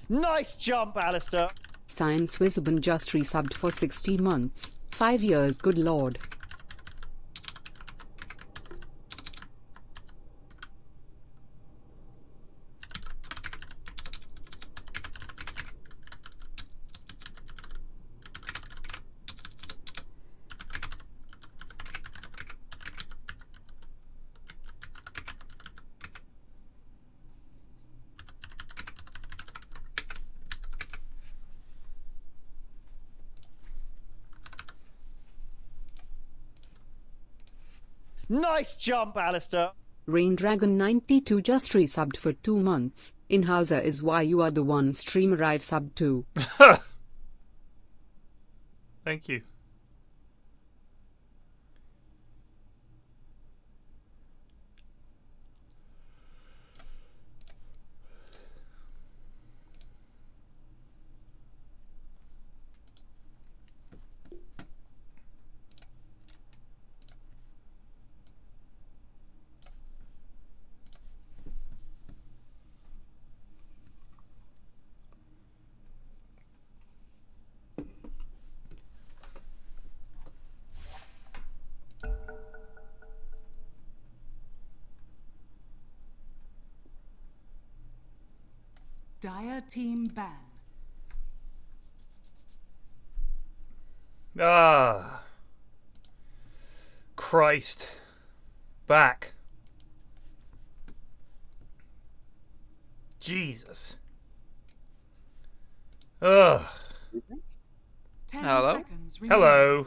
Nice jump, Alistair. Science Wisbon just resubbed for 60 months. 5 years, good lord. Nice jump, Alistair. Rain Dragon 92 just resubbed for 2 months. Inhouse is why you are the one streamer I've subbed to. Thank you. Dire team ban. Ah. Christ. Back. Jesus. Ugh. 10 Hello? seconds remaining. Hello.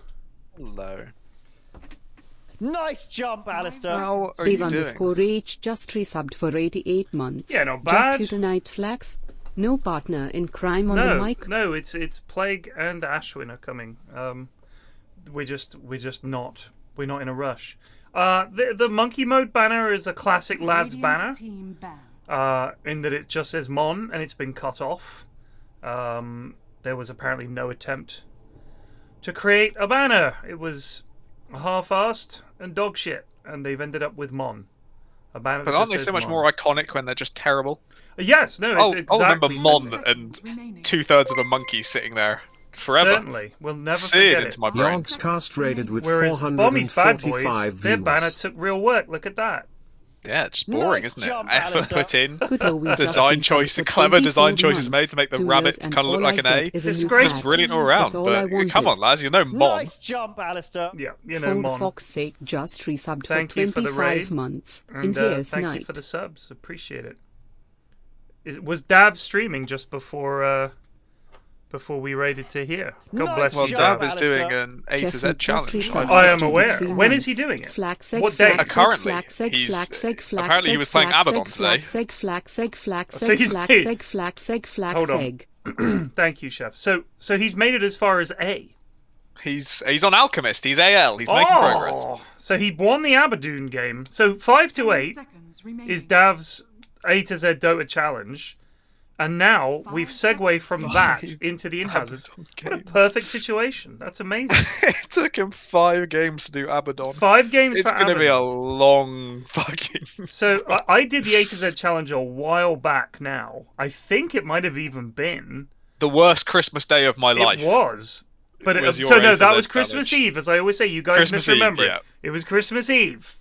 Hello. Nice jump, Alistair. How are Dave you doing? underscore H just resubbed for 88 months. Yeah, not bad. Just you tonight, Flax. No partner in crime on the No, mic. no, it's Plague and Ashwin are coming. We're just not. We're not in a rush. The Monke Mode banner is a classic lads Radiant banner. team ban. In that it just says Mon and it's been cut off. There was apparently no attempt to create a banner. It was half-assed and dog shit, and they've ended up with Mon. A banner But that aren't just they so says much Mon. more iconic when they're just terrible? Yes, no, it's I'll remember exactly. Mon 10 and seconds remaining. 2/3 of a monkey sitting there forever. Certainly, we'll never Seared forget into it. my brain. Yogs castrated with Whereas Bommy's Bad 445 Boys, their banner views. took real work. Look at that. Yeah, it's just boring, Nice isn't it? jump, Effort Alistair. put in. Good old we just Design resubbed choice, for clever design 24 choices made to make the 2 years rabbits and kind of look all like I an get A. is a new Disgraceful. It's brilliant all hat. round, That's all I but wanted. come on, lads, you know Mon. Nice jump, Alistair. Yeah, you know, For Mon. fox's sake, just resubbed Thank for you for the 25 raid. months. In And here's thank night. you for the subs. Appreciate it. Was Dav streaming just before we raided to here? God Nice bless Well, you, Dab Dav. is doing an A to Jeffrey Z just challenge. resubbed I for am aware. 23 When is he months. doing it? Flax egg, What day? flax egg, Currently, flax egg, he's- flax egg, flax apparently he egg, was playing flax Abaddon egg, today. flax egg, flax egg, flax So egg, he's flax made- egg, flax egg, flax Hold on. egg. Thank you, Chef. So he's made it as far as A. He's on Alchemist. He's AL. He's making progress. So he won the Abaddon game. So 5 to 10 8 seconds remaining. is Dav's A to Z Dota challenge. And now we've segued from that into the in-houses. Abaddon What a games. perfect situation. That's amazing. It took him 5 games to do Abaddon. 5 games It's for going to be a Abaddon. long fucking. So I did the A to Z challenge a while back now. I think it might have even been. The worst Christmas day of my life. It was. But It was so your no, A to that Z was Christmas challenge. Eve, as I always say. You guys Christmas misremember Eve, it. yeah. It was Christmas Eve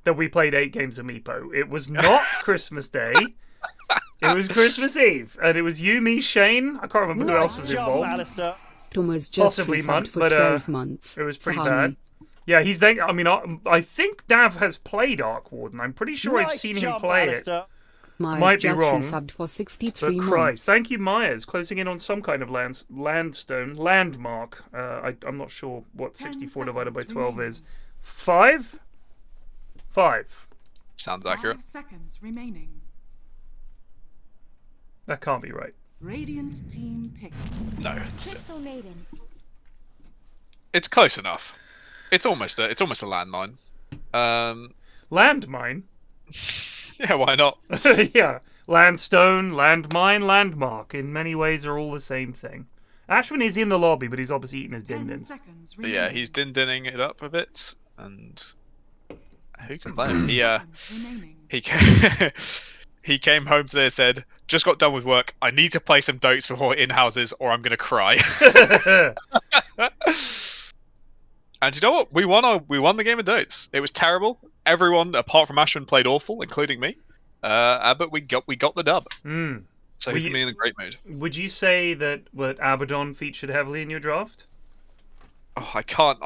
that we played 8 games of Meepo. It was not Christmas Day. It was Christmas Eve, and it was you, me, Shane. I can't remember who else was Nice jump, involved. Alistair. Thomas just Possibly resubbed month, for but 12 months. it was pretty Sahani. bad. Yeah, he's then. I mean, I think Dav has played Ark Warden. I'm pretty sure I've Nice seen him jump, play it. Alistair. Myers Might be just wrong, resubbed for 63 But months. Christ, thank you, Myers, closing in on some kind of landmark. I'm not sure what 10 64 divided by seconds 12 remaining. is. 5? 5. Sounds 5 accurate. seconds remaining. That can't be right. Radiant team pick. No, it's close enough. It's almost a landmine. Landmine? Yeah, why not? Yeah. Landstone, landmine, landmark. In many ways are all the same thing. Ashwin is in the lobby, but he's obviously eating his 10 din-din. seconds But remaining. yeah, he's din-dinning it up a bit, and who can blame him? Seconds remaining. He He came home today and said, "Just got done with work. I need to play some Dotes before in-houses, or I'm gonna cry." And you know what? We won the game of Dotes. It was terrible. Everyone apart from Ashwin played awful, including me. But we got the dub. So he's me in a great mood. Would you say that Abaddon featured heavily in your draft? Oh, I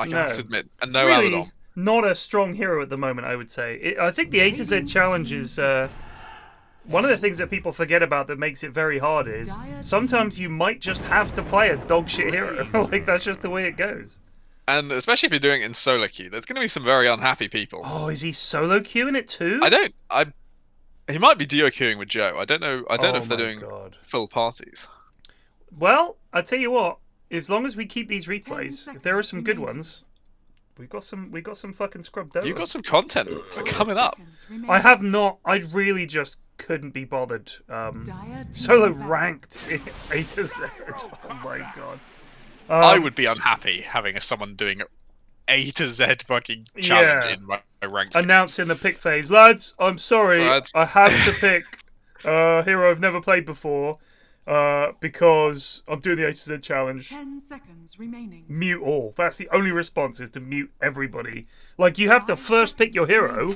have to admit, no really, Abaddon. Not a strong hero at the moment, I would say. I think the A to Z challenge is one of the things that people forget about that makes it very hard is sometimes you might just have to play a dog shit hero. Like, that's just the way it goes. And especially if you're doing it in solo queue, there's going to be some very unhappy people. Oh, is he solo queuing it too? He might be duo queuing with Joe. I don't know if they're doing full parties. Well, I tell you what, as long as we keep these replays, if there are some good ones, we got some fucking scrub Dota. You've got some content coming up. I have not. I really just couldn't be bothered. Solo ranked A to Z. Oh my god. I would be unhappy having someone doing A to Z fucking challenge in my ranked. Announcing the pick phase, lads. I'm sorry, I have to pick a hero I've never played before because I'm doing the A to Z challenge. 10 seconds remaining. Mute all. That's the only response, is to mute everybody. Like, you have to first pick your hero.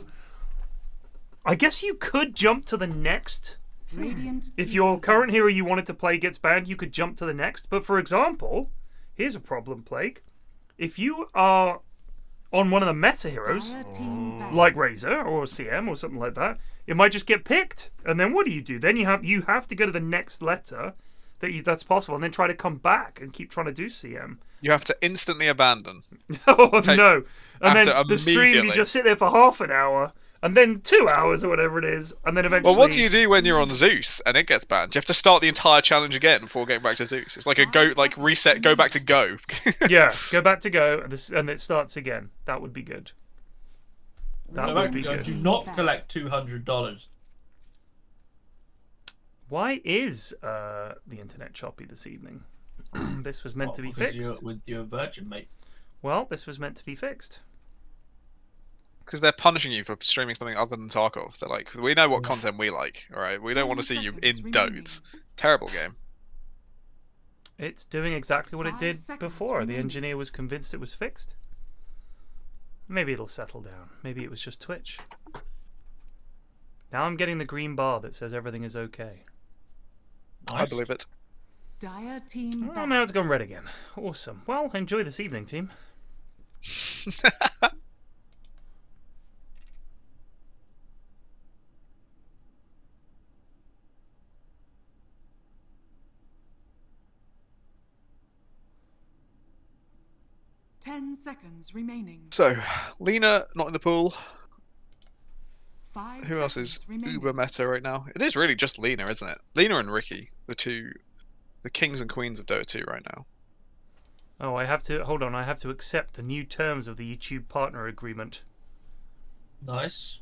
I guess you could jump to the next. If your current hero you wanted to play gets banned, you could jump to the next. But for example, here's a problem, Plague. If you are on one of the meta heroes, like Razor or CM or something like that, it might just get picked. And then what do? Then you have to go to the next letter that's possible, and then try to come back and keep trying to do CM. You have to instantly abandon. Oh no! And then the stream, you just sit there for half an hour, and then 2 hours or whatever it is, and then eventually. Well, what do you do when you're on Zeus and it gets banned? You have to start the entire challenge again before getting back to Zeus. It's like reset, go back to go. Yeah, go back to go, and it starts again. That would be good. That would be good. Do not collect $200. Why is the internet choppy this evening? This was meant to be fixed. With your virgin, mate. Well, this was meant to be fixed. Because they're punishing you for streaming something other than Tarkov. They're like, we know what content we like, alright? We don't want to see you in Dotes. Terrible game. It's doing exactly what it did before. The engineer was convinced it was fixed. Maybe it'll settle down. Maybe it was just Twitch. Now I'm getting the green bar that says everything is okay. Nice. I believe it. Dire team. Oh, now it's gone red again. Awesome. Well, enjoy this evening, team. Ten seconds remaining. So, Lena not in the pool. 5 Who else is remaining. uber meta right now? It is really just Lena, isn't it? Lena and Ricky, the kings and queens of Dota 2 right now. Oh, I have to hold on. I have to accept the new terms of the YouTube partner agreement. Nice.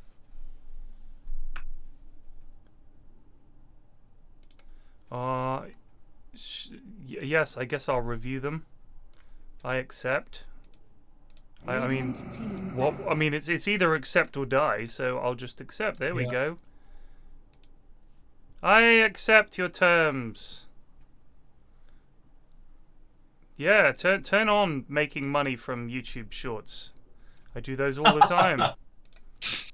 Yes, I guess I'll review them. I accept. I mean, what? I mean, it's either accept or die. So I'll just accept. There we go. I accept your terms. Yeah, turn on making money from YouTube Shorts. I do those all the time.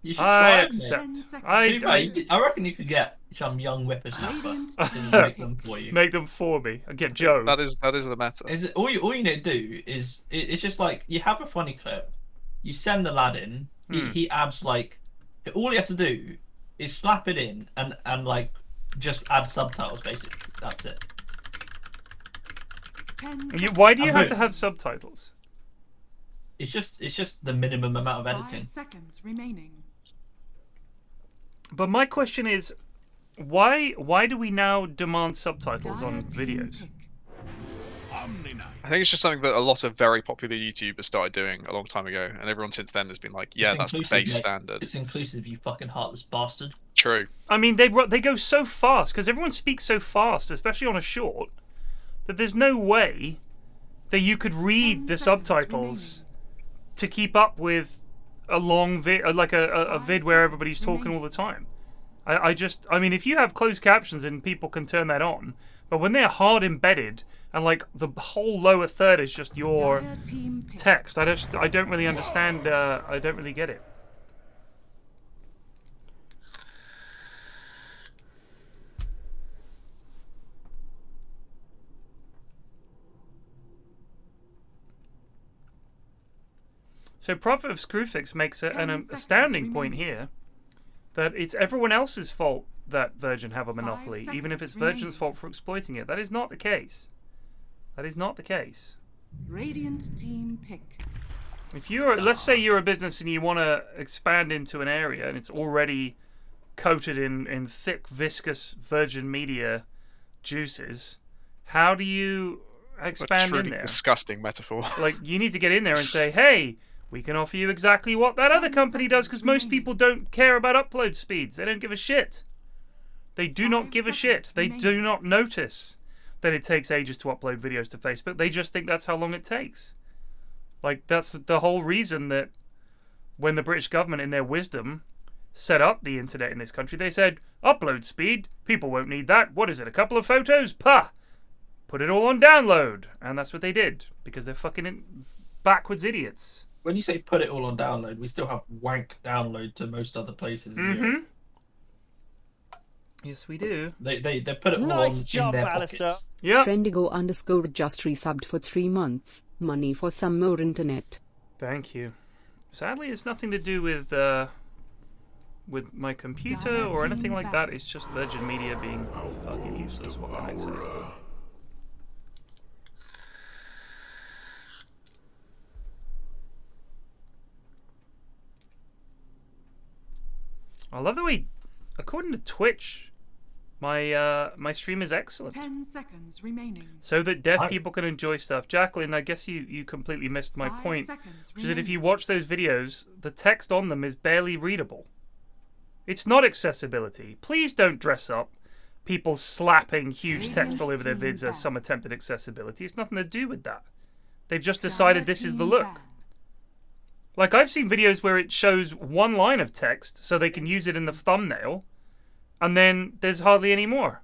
You should try it, accept. I reckon you could get some young whippersnapper to make them for you. Make them for me. I get Joe. That is the matter. All you need to do is it's just like you have a funny clip, you send the lad in, he adds like all he has to do is slap it in and like just add subtitles basically. That's it. Why do you have to have subtitles? It's just the minimum amount of editing. 5 seconds remaining. But my question is, why do we now demand subtitles on videos? I think it's just something that a lot of very popular YouTubers started doing a long time ago, and everyone since then has been like, yeah, that's the base standard. It's inclusive, you fucking heartless bastard. True. I mean, they go so fast, because everyone speaks so fast, especially on a short, that there's no way that you could read the subtitles to keep up with a long vid, like a vid where everybody's talking all the time. I mean, if you have closed captions and people can turn that on, but when they're hard embedded and like the whole lower third is just your Dire team pick. text, I don't really understand. I don't really get it. So Prophet of Screwfix makes an 10 seconds astounding point remaining. here that it's everyone else's fault that Virgin have a monopoly, even if seconds it's Virgin's remaining. fault for exploiting it. That is not the case. That is not the case. Radiant team pick. If you're, let's say you're a business and you want to expand into an area and it's already coated in thick, viscous Virgin Media juices, how do you A expand in truly there? disgusting metaphor. Like, you need to get in there and say, hey, we can offer you exactly what that other 10 company does, because seconds most remaining. people don't care about upload speeds. They don't give a shit. They do not 5 give a seconds shit. They do remaining. not notice that it takes ages to upload videos to Facebook. They just think that's how long it takes. Like, that's the whole reason that when the British government, in their wisdom, set up the internet in this country, they said, upload speed? People won't need that. What is it, a couple of photos? Pah! Put it all on download. And that's what they did, because they're fucking backwards idiots. When you say put it all on download, we still have wank download to most other places. in Europe. Mm-hmm. Yes, we do. They put it all Nice on jump, in their Alistair. pockets. Yep. Friendigo_ just resubbed for 3 months. Money for some more internet. Thank you. Sadly, it's nothing to do with my computer or anything like that. It's just Virgin Media being fucking useless. What can I say? I love the way, according to Twitch, my stream is excellent. 10 seconds remaining. So that deaf I- people can enjoy stuff. Jacqueline, I guess you completely missed my 5 point. seconds Which is that if remaining. you watch those videos, the text on them is barely readable. It's not accessibility. Please don't dress up people slapping huge text all over their vids as some attempt at accessibility. It's nothing to do with that. They've just decided this is the look. Like, I've seen videos where it shows one line of text so they can use it in the thumbnail, and then there's hardly any more.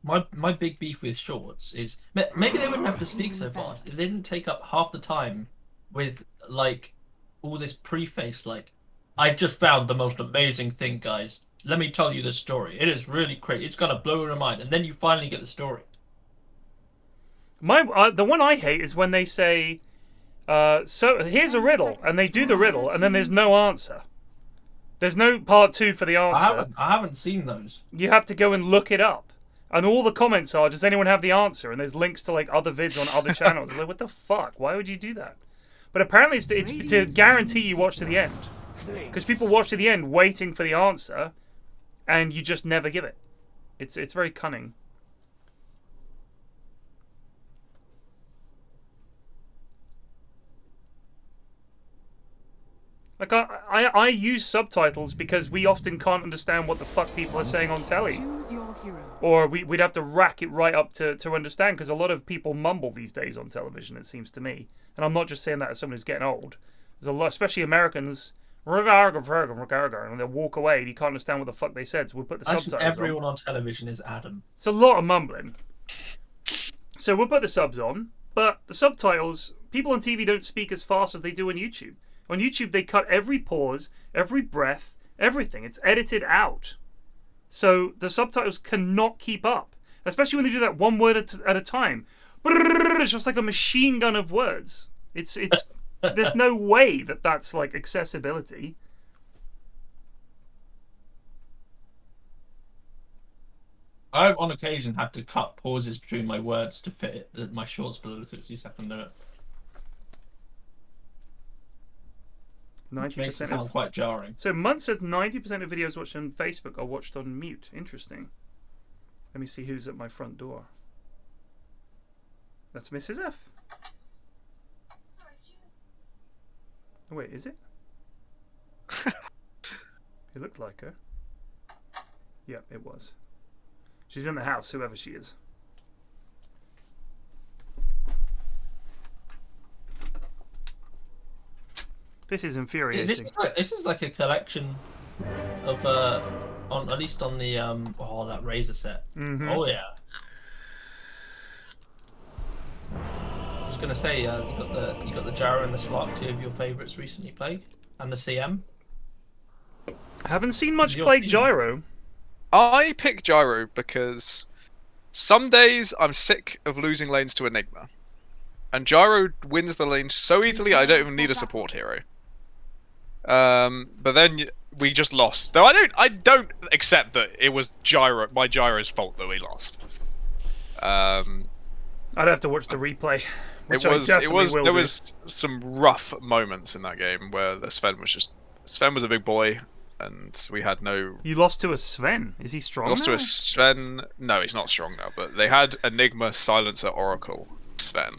My big beef with shorts is maybe they wouldn't have to speak so fast if they didn't take up half the time with like all this preface like I just found the most amazing thing, guys. Let me tell you this story. It is really great. It's gonna blow your mind, and then you finally get the story. The one I hate is when they say, so here's a riddle, and they do the riddle, and then there's no answer. There's no part 2 for the answer. I haven't seen those. You have to go and look it up. And all the comments are, does anyone have the answer? And there's links to like other vids on other channels. Like, what the fuck? Why would you do that? But apparently it's to guarantee you watch to the end. Because people watch to the end waiting for the answer, and you just never give it. It's very cunning. Like, I use subtitles because we often can't understand what the fuck people are saying on telly. Choose your hero. Or we'd have to rack it right up to understand, because a lot of people mumble these days on television, it seems to me. And I'm not just saying that as someone who's getting old. There's a lot, especially Americans, and they walk away and you can't understand what the fuck they said, so we'll put the Actually, subtitles everyone on. on television is Adam. It's a lot of mumbling. So we'll put the subs on, but the subtitles, people on TV don't speak as fast as they do on YouTube. On YouTube, they cut every pause, every breath, everything. It's edited out. So the subtitles cannot keep up, especially when they do that one word at a time. It's just like a machine gun of words. It's there's no way that that's like accessibility. I've on occasion had to cut pauses between my words to fit my shorts below the 60-second limit. Which makes it 90% sound of... quite jarring. So Munt says 90% of videos watched on Facebook are watched on mute. Interesting. Let me see who's at my front door. That's Mrs. F. Oh, wait, is it? It looked like her. Yep, it was. She's in the house, whoever she is. This is Yeah, infuriating. this is like a collection of on at least on the that Razor set. Oh yeah. I was gonna say you got the Gyro and the Slark, two of your favourites recently played, and the CM. I haven't seen much Your play team. Gyro. I pick Gyro because some days I'm sick of losing lanes to Enigma. And Gyro wins the lane so easily I don't even need a support hero. But then we just lost. Though I don't accept that it was my Gyro's fault that we lost. I'd have to watch the replay. Which There will was some rough moments in that game where Sven was a big boy, and we had no. You lost to a Sven. Is he strong? Lost to now? a Sven. No, he's not strong now. But they had Enigma, Silencer, Oracle, Sven.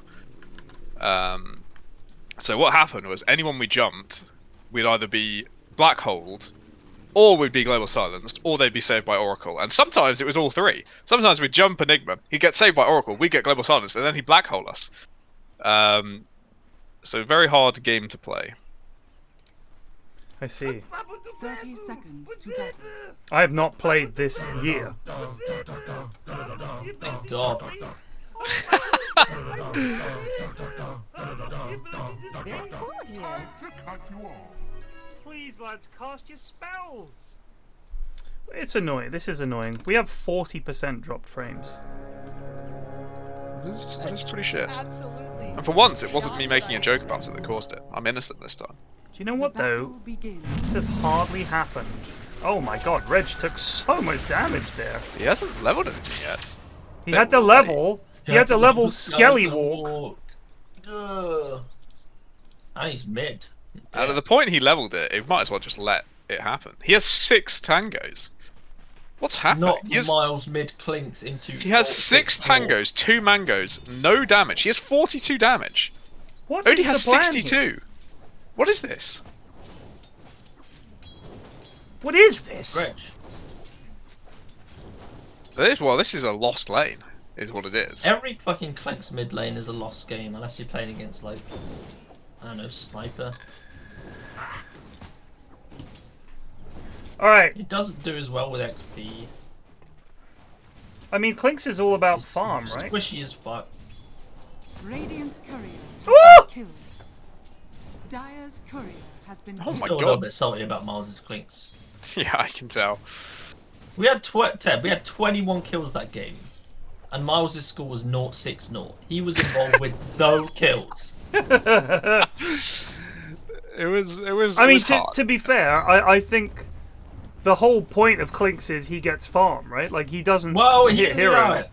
So what happened was anyone we jumped, we'd either be black holed, or we'd be global silenced, or they'd be saved by Oracle. And sometimes it was all three. Sometimes we'd jump Enigma, he'd get saved by Oracle, we'd get global silenced, and then he'd black hole us. So very hard game to play. I see. 30 seconds to battle. I have not played this year. Thank God. Please, lads, cast your spells. It's annoying. This is annoying. We have 40% dropped frames. That is pretty shit. And for once, it wasn't me making a joke about it that caused it. I'm innocent this time. Do you know what, though? Battle begins. This has hardly happened. Oh my god, Reg took so much damage there. He hasn't leveled anything yet. He had to level. He had to level Skelly Walk. Ugh. And he's mid. And at the point he leveled it, he might as well just let it happen. He has 6 tangos. What's happening? Not He has, Miles mid clinks into. he has 6 tangos, 2 mangoes, no damage. He has 42 damage. What Only is has the plan 62. here? What is this? What is this? Reg. This is a lost lane, is what it is. Every fucking clinks mid lane is a lost game unless you're playing against like I don't know, Sniper. Alright, It doesn't do as well with XP. I mean, Clinks is all about farm, right? Squishy as fuck. Radiant's courier has Woo! been killed. Dire's courier has been Oh my Still a little God. bit salty about Miles's clinks. Yeah, I can tell. We had Ted, we had 21 kills that game, and Miles's score was 0-6-0. He was involved with no kills. It was. I mean, hard. to be fair, I think the whole point of Clinks is he gets farm, right? Like, he doesn't hit heroes.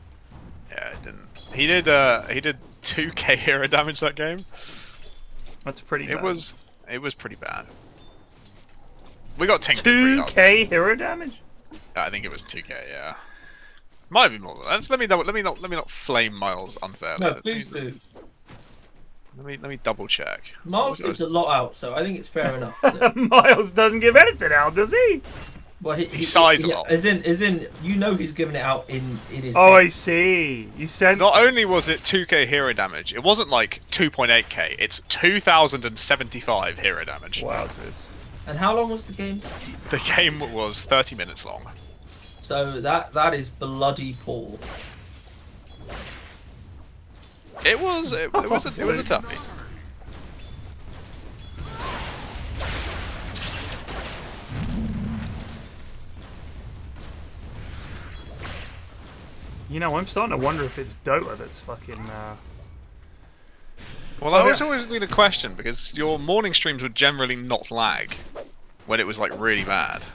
Yeah, it didn't. He did 2k hero damage that game. That's pretty It bad. was pretty bad. We got tinked pretty hard. 2k hero damage? I think it was 2k. Yeah, might be more than that. Let me not flame Miles unfairly. No, please do. Let me double check. Miles gives a lot out, so I think it's fair enough. Miles doesn't give anything out, does he? Well, He sighs a lot. As in, you know he's giving it out in his. Oh, head. I see. You sense Not it. only was it 2k hero damage, it wasn't like 2.8k. It's 2,075 hero damage. Wowzers. And how long was the game? The game was 30 minutes long. So that is bloody poor. It was a toughie. You know, I'm starting to wonder if it's Dota that's fucking. Well, that was always been a question because your morning streams would generally not lag when it was like really bad.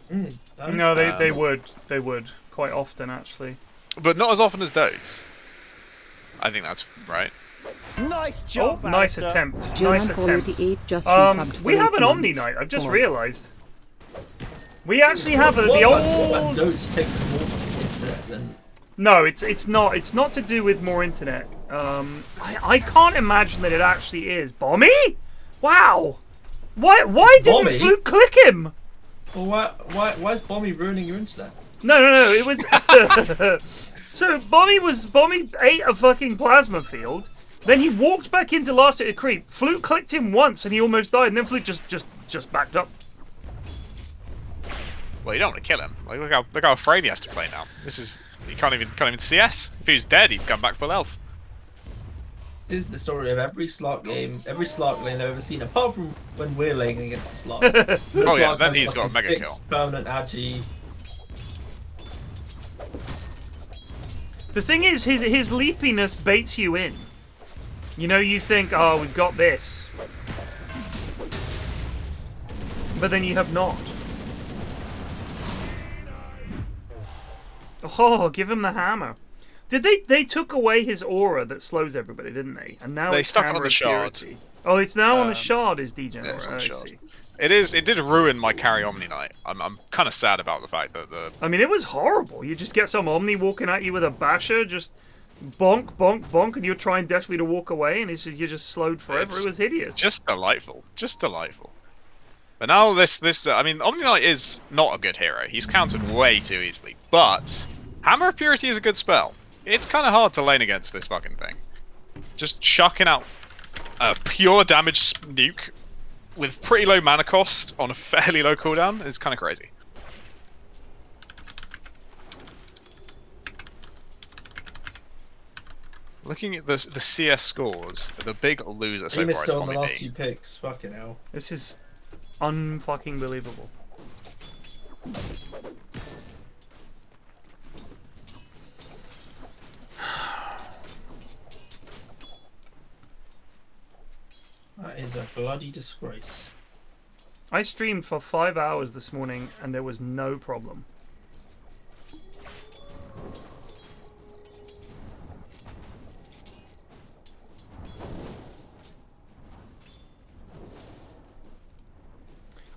No, they would quite often actually. But not as often as Dotes. I think that's right. Nice Oh, jump, nice Alistair. attempt. Nice attempt. Jonnyboi just resubbed for We have 8 an Omni months. Knight. I've just Or- realised. We actually have the old. Dotes takes more internet than. No, it's not. It's not to do with more internet. I can't imagine that it actually is. Bommy? Wow. Why didn't Bommy? Fluke click him? Well, why is Bommy ruining your internet? No. It was. So Bommy ate a fucking plasma field. Then he walked back into last hit of creep. Flute clicked him once and he almost died, and then Flute just backed up. Well, you don't want to kill him. Like, look how afraid he has to play now. This is he can't even CS. If he was dead, he'd come back full health. This is the story of every Slark game, every Slark lane I've ever seen, apart from when we're laying against the Slark. Oh yeah, then he's got a mega kill. Permanent agi. The thing is, his leapiness baits you in. You know, you think, oh, we've got this. But then you have not. Oh, give him the hammer. Did they took away his aura that slows everybody, didn't they? And now They it's stuck it on hammer the of shard. purity. Oh, it's now on the shard, is DJ. Yeah, it's on the I shard. see. It did ruin my carry Omni Knight. I'm kind of sad about the fact that the I mean, it was horrible. You just get some Omni walking at you with a basher, just bonk, bonk, bonk, and you're trying desperately to walk away, and you're just slowed forever. It was hideous. just delightful, just delightful. But now this I mean, Omni Knight is not a good hero. He's countered way too easily. But Hammer of Purity is a good spell. It's kind of hard to lane against this fucking thing. Just chucking out a pure damage nuke with pretty low mana cost on a fairly low cooldown is kind of crazy. Looking at the CS scores, the big loser so He missed far is on the Bommy last B. 2 picks. Fucking hell. This is unfucking believable. That is a bloody disgrace. I streamed for 5 hours this morning, and there was no problem.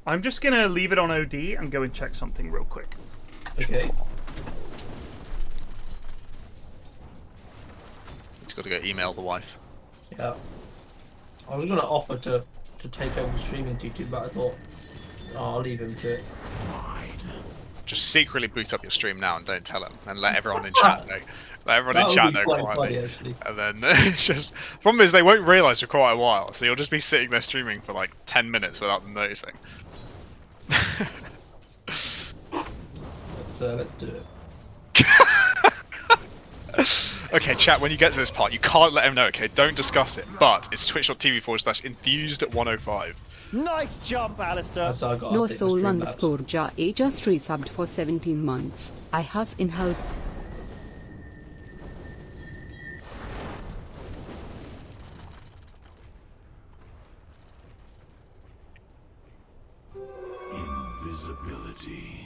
I'm just gonna leave it on OD and go and check something real quick. Okay. He's got to go email the wife. Yeah. I was gonna offer to take over streaming duty, but I thought I'll leave him to it. Just secretly boot up your stream now and don't tell him, and let everyone in chat know. Let everyone in chat know quite quietly. funny, actually. And then it's just problem is they won't realise for quite a while, so you'll just be sitting there streaming for like 10 minutes without them noticing. Let's do it. Okay, chat, when you get to this part, you can't let him know, okay? Don't discuss it. But it's twitch.tv/enthused105. Nice jump, Alistair. That's how I got No update my soul stream underscore ja a just resubbed for 17 months. I has in-house. Invisibility.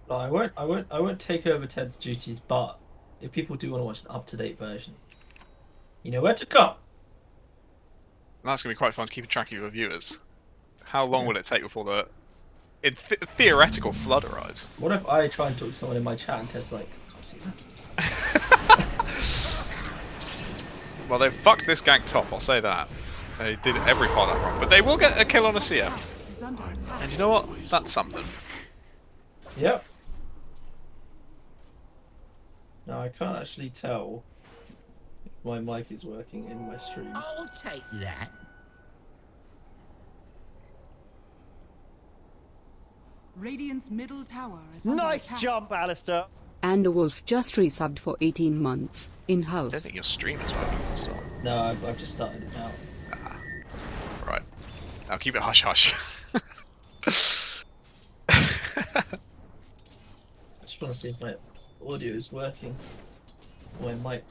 No, I won't take over Ted's duties, but if people do want to watch an up-to-date version, you know where to come. And that's going to be quite fun to keep track of your viewers. How long will it take before the theoretical flood arrives? What if I try and talk to someone in my chat and Ted's like, I can't see that. Well, they fucked this gank top, I'll say that. They did every part of that wrong. But they will get a kill on a CM. Is under attack. And you know what? That's something. Yep. Now I can't actually tell if my mic is working in my stream. I'll take that. Radiant's middle tower is under Nice attack. jump, Alistair. And a wolf just resubbed for 18 months. I don't In-house. think your stream is working this time. No, I've just started it now. Right. Now keep it hush hush. I just want to see if my audio is working. My mic.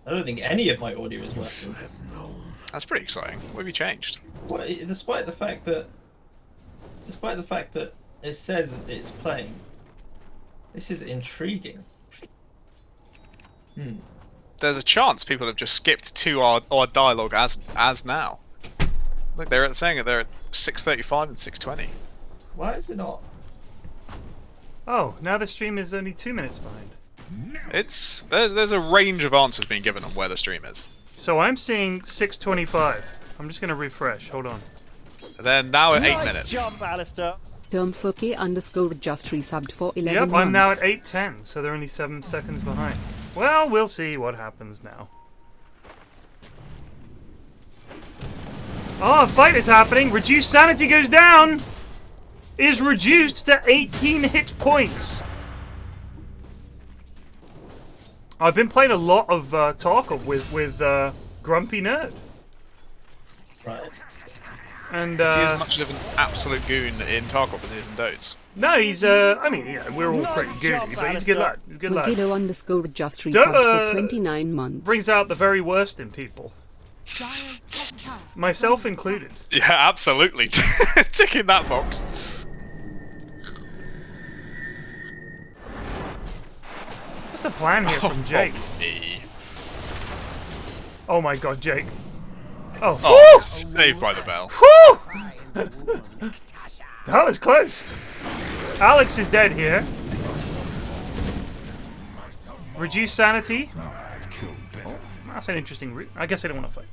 I don't think any of my audio is working. That's pretty exciting. What have you changed? Well, despite the fact that it says it's playing, this is intriguing. There's a chance people have just skipped to our dialogue as now. Look, they're saying it. They're at 6:35 and 6:20. Why is it not? Oh, now the stream is only 2 minutes behind. There's a range of answers being given on where the stream is. So I'm seeing 625. I'm just going to refresh. Hold on. And then now at 8 Nice minutes. jump, Alistair. Term4K_ just resubbed for 11 Yep, months. I'm now at 8:10, so they're only 7 seconds behind. Well, we'll see what happens now. Oh, a fight is happening. Reduced sanity goes down. Is reduced to 18 hit points. I've been playing a lot of Tarkov with Grumpy Nerd. Right. And Is he as much of an absolute goon in Tarkov as he is in Dotes? no, he's I mean, yeah, we're all pretty Nice goony, job, but he's a good lad. Alistair. He's a good lad. Megiddo_ just resubbed for 29 months. Brings out the very worst in people, Dire's top tower. myself included. Yeah, absolutely. Ticking that box. What's the plan here from Jake? Me. Oh my god, Jake. Oh, Oh, saved by the bell. whew! That was close. Alex is dead here. Reduce sanity. Oh, that's an interesting route. I guess I don't want to fight.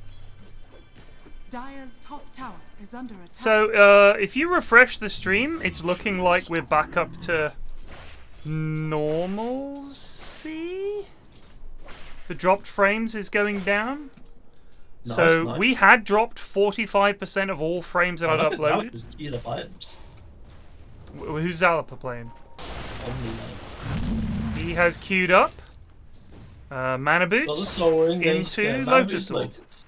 Dire's top tower is under attack. So, if you refresh the stream, it's looking like we're back up to normalcy. The dropped frames is going down. Nice, So nice. we had dropped 45% of all frames that I'd look at uploaded. Zalpa's queued up items. Who's Zalapa playing? Omni. He has queued up Mana Got the Boots Soul Ring, into Mana Lotus Boots, Sword. Lotus.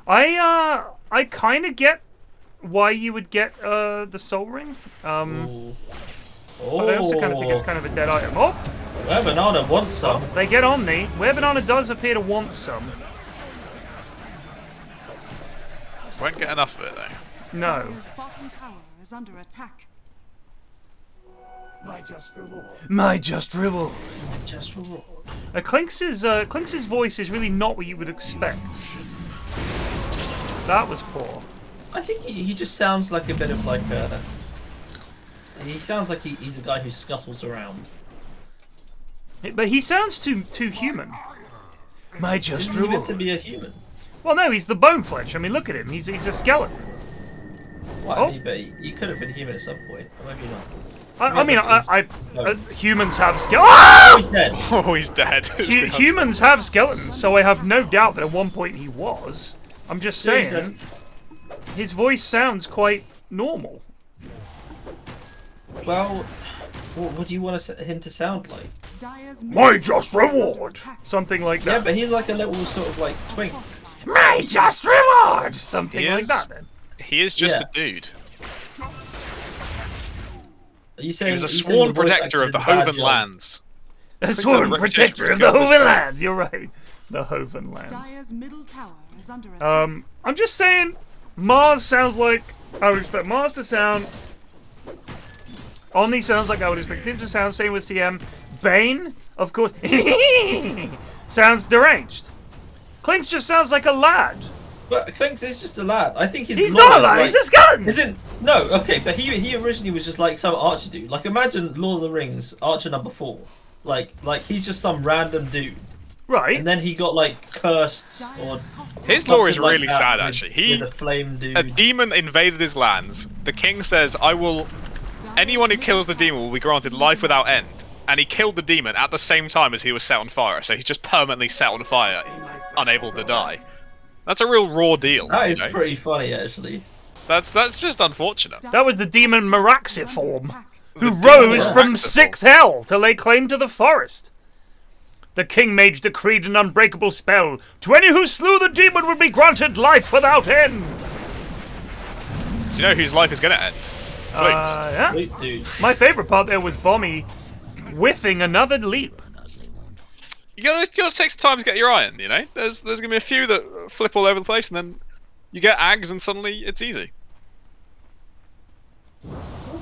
I kind of get why you would get the Soul Ring. Ooh. But I also kind of think it's kind of a dead item. Oh, Where Banana wants some. they get Omni. Where Banana does appear to want some. Won't get enough of it though. No. Dire's bottom tower is under attack. My just reward. Just for raw. Clinks's voice is really not what you would expect. That was poor. I think he just sounds like a bit of like a. He sounds like he's a guy who scuttles around. But he sounds too human. My just Isn't he meant reward. to be a human? Well, no, he's the bone flesh. I mean, look at him. He's a skeleton. Well, Oh. but he could have been human at some point, or maybe not. I mean, No. humans have skeletons. Oh, he's dead. Oh, he's dead. Humans have skeletons, so I have no doubt that at one point he was. I'm just saying, Jesus. his voice sounds quite normal. Well, what do you want him to sound like? Dire's My middle just tower is under reward, attack. something like Yeah, that. but he's like a little sort of like twink. My just reward, something He like is. that. Then. He is just Yeah. a dude. Are you saying He was a are you saying sworn the voice protector actor of the did a bad Hoven job? lands. A Prince sworn of the protector Reputation of the was killed Hoven as well. lands. You're right, the Hoven lands. Dire's middle tower is under attack. I'm just saying, Mars sounds like I would expect Mars to sound. Omni sounds like I would expect him to sound. Same with CM. Bane, of course, sounds deranged. Clinks just sounds like a lad. But Clinks is just a lad. I think his He's lore not a is lad. like- He's a skeleton. Isn't no okay, but he originally was just like some archer dude. Like imagine Lord of the Rings, Archer number 4. Like he's just some random dude, Right. and then he got like cursed or Dire's top tower His lore is something like really that sad, with- actually. He, with a flame dude. a demon invaded his lands. The king says, "I will. Anyone who kills the demon will be granted life without end." And he killed the demon at the same time as he was set on fire. So he's just permanently set on fire, unable to die. That's a real raw deal. That you is know? pretty funny actually. That's just unfortunate. That was the demon is under Meraxiform, attack. who The demon rose from Meraxiform. 6th hell to lay claim to the forest. The king mage decreed an unbreakable spell. To any who slew the demon would be granted life without end. Do you know whose life is going to end? Please. Yeah. Sweet dude. My favorite part there was Bommy whiffing another leap. You gotta take some time to get your iron, you know? There's gonna be a few that flip all over the place, and then you get ags, and suddenly it's easy.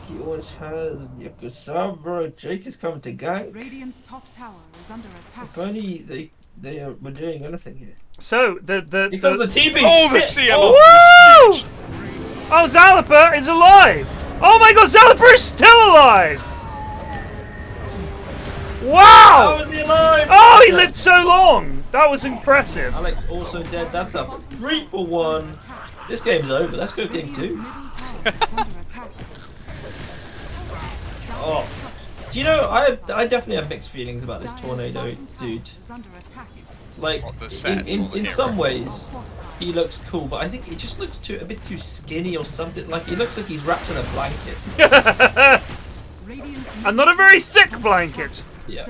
He always has Yakasabra. Jake is coming to gang. Radiant's top tower is under attack. If only they were doing anything here. So the Here comes the TB. Oh, the Shit. CM Woo! was huge! Oh, Zalapa is alive! Oh my god, Zalapa is still alive! How Wow! is he alive? Oh, he lived so long! That was impressive. Alex also dead. That's a 3 for 1. This game's over. Let's go game 2. Oh. Do you know, I definitely have mixed feelings about this Tornado dude. Like, What, the set in or the some hero? ways, he looks cool, but I think he just looks a bit too skinny or something. Like, he looks like he's wrapped in a blanket. And not a very thick blanket. Yeah.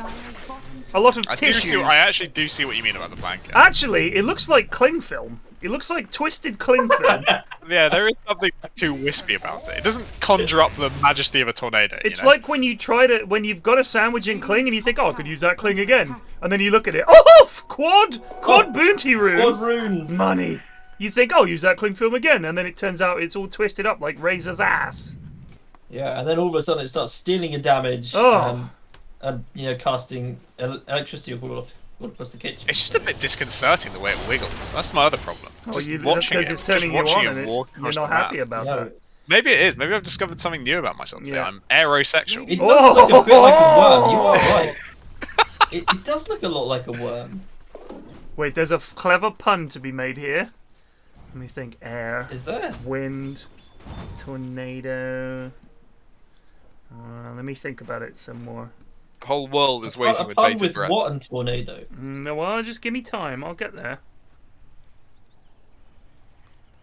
A lot of I tissues. actually do see what you mean about the blanket. Actually, it looks like cling film. It looks like twisted cling film. Yeah, there is something too wispy about it. It doesn't conjure up the majesty of a tornado. It's you know? like when you've got a sandwich in cling and you think, oh, I could use that cling again. And then you look at it, oh, quad bounty runes. Quad rune. Money. You think, oh, use that cling film again. And then it turns out it's all twisted up like Razor's ass. Yeah, and then all of a sudden it starts stealing your damage. Oh. And you know, casting electricity all across the kitchen. It's just a bit disconcerting the way it wiggles. That's my other problem. Just That's watching because it, it's turning just you watching on it and walk you're across not the happy map. about No. that. Maybe it is. Maybe I've discovered something new about myself today. Yeah. I'm aerosexual. It does look a bit like a worm. You are Oh! right. It does look a lot like a worm. Wait, there's a clever pun to be made here. Let me think. Air, Is there? wind, tornado. Let me think about it some more. The whole world is waiting A with pun bated with breath. what and tornado? No, well, just give me time. I'll get there.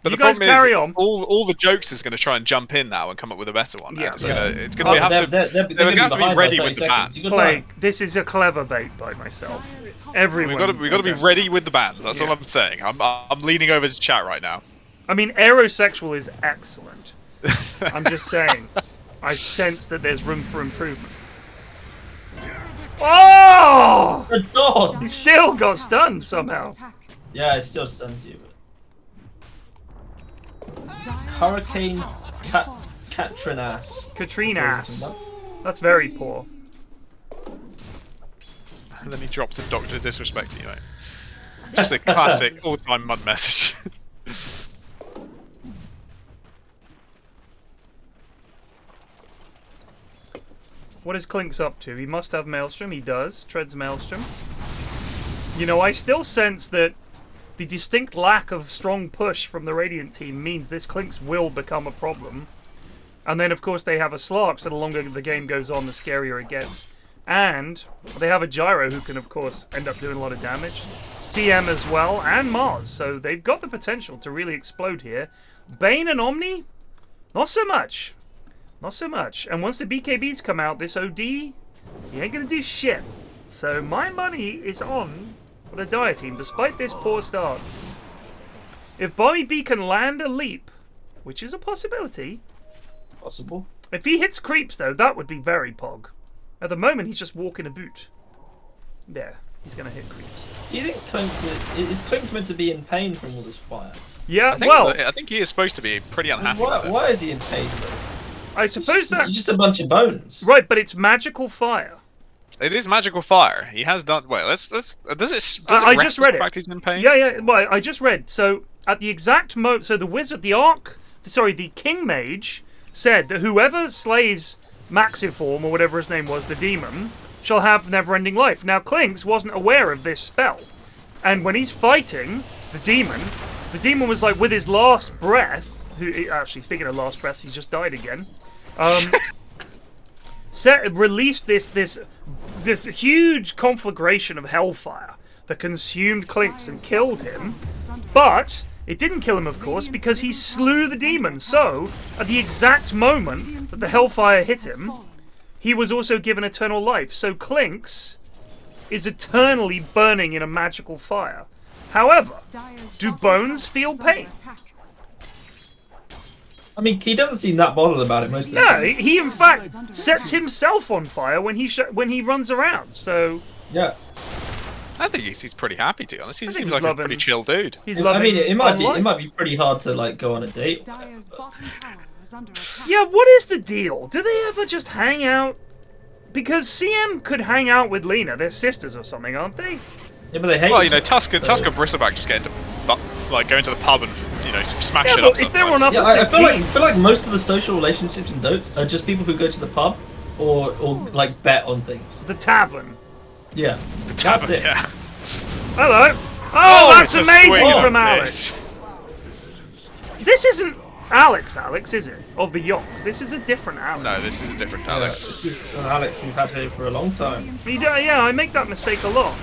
But You the guys problem carry is, on. all the jokes is going to try and jump in now and come up with a better one. Yeah. It's Yeah. going to have to. They're They're gonna going to have to be behind ready by with 30 the seconds. bands. You got Like, time. this is a clever bait by myself. Everyone. We got to be attempts. ready with the bands. That's all Yeah. I'm saying. I'm leaning over to chat right now. I mean, aerosexual is excellent. I'm just saying. I sense that there's room for improvement. Oh! The dog! He still got stunned somehow. Yeah, it still stuns you. Hurricane Katrinas. Katrina ass. That's very poor. And then he drops a Doctor Disrespect to you, mate. Just a classic all-time mud message. What is Clink's up to? He must have Maelstrom. He does. Treads Maelstrom. You know, I still sense that the distinct lack of strong push from the Radiant team means this Clink's will become a problem. And then, of course, they have a Slark, so the longer the game goes on, the scarier it gets. And they have a Gyro who can, of course, end up doing a lot of damage. CM as well, and Mars. So they've got the potential to really explode here. Bane and Omni? Not so much. Not so much. And once the BKBs come out, this OD, he ain't gonna do shit. So my money is on the Dire team, despite this poor start. If Bommy B can land a leap, which is a possibility, Possible. if he hits creeps though, that would be very pog. At the moment, he's just walking a boot. There, he's gonna hit creeps. Do you think is Klimt meant to be in pain from all this fire? Yeah, I think he is supposed to be pretty unhappy with it. Why is he in pain though? I suppose that... He's just a bunch of bones. Right, but it's magical fire. It is magical fire. He has done. Wait, let's. Does it? I just read it. Fact he's in pain? Yeah. Well, I just read. So at the exact moment, so the wizard, the king mage said that whoever slays Maxiform or whatever his name was, the demon, shall have never-ending life. Now Klinks wasn't aware of this spell, and when he's fighting the demon was like with his last breath. Actually, speaking of last breaths, he's just died again. Released this huge conflagration of hellfire that consumed Klinks and killed him, but it didn't kill him, of course, because he slew the demon. So, at the exact moment that the hellfire hit him, he was also given eternal life. So Klinks is eternally burning in a magical fire. However, do bones feel pain? I mean, he doesn't seem that bothered about it most of the No, time. he in fact sets himself on fire when he runs around. So Yeah. I think he's pretty happy, to be honest. He think seems he's like loving- a pretty chill dude. he's I loving. mean, it might life. be pretty hard to like go on a date. Dire's bottom tower is under attack. Yeah, what is the deal? Do they ever just hang out? Because CM could hang out with Lena. They're sisters or something, aren't they? Yeah, but they hate. Well, you each know, other, Tusk and so- Bristleback just get into going to the pub and smash Yeah, it up. but if they're on sometimes. opposite Yeah, I teams, feel like most of the social relationships in Dotes are just people who go to the pub or like bet on things. the tavern. Yeah, The that's tavern, it. yeah. Hello. Oh, that's it's a amazing swing from and Alex. This isn't Alex, is it? Of the Yonks. This is a different Alex. No, this is a different Alex. This is an Alex we've had here for a long time. Yeah, I make that mistake a lot.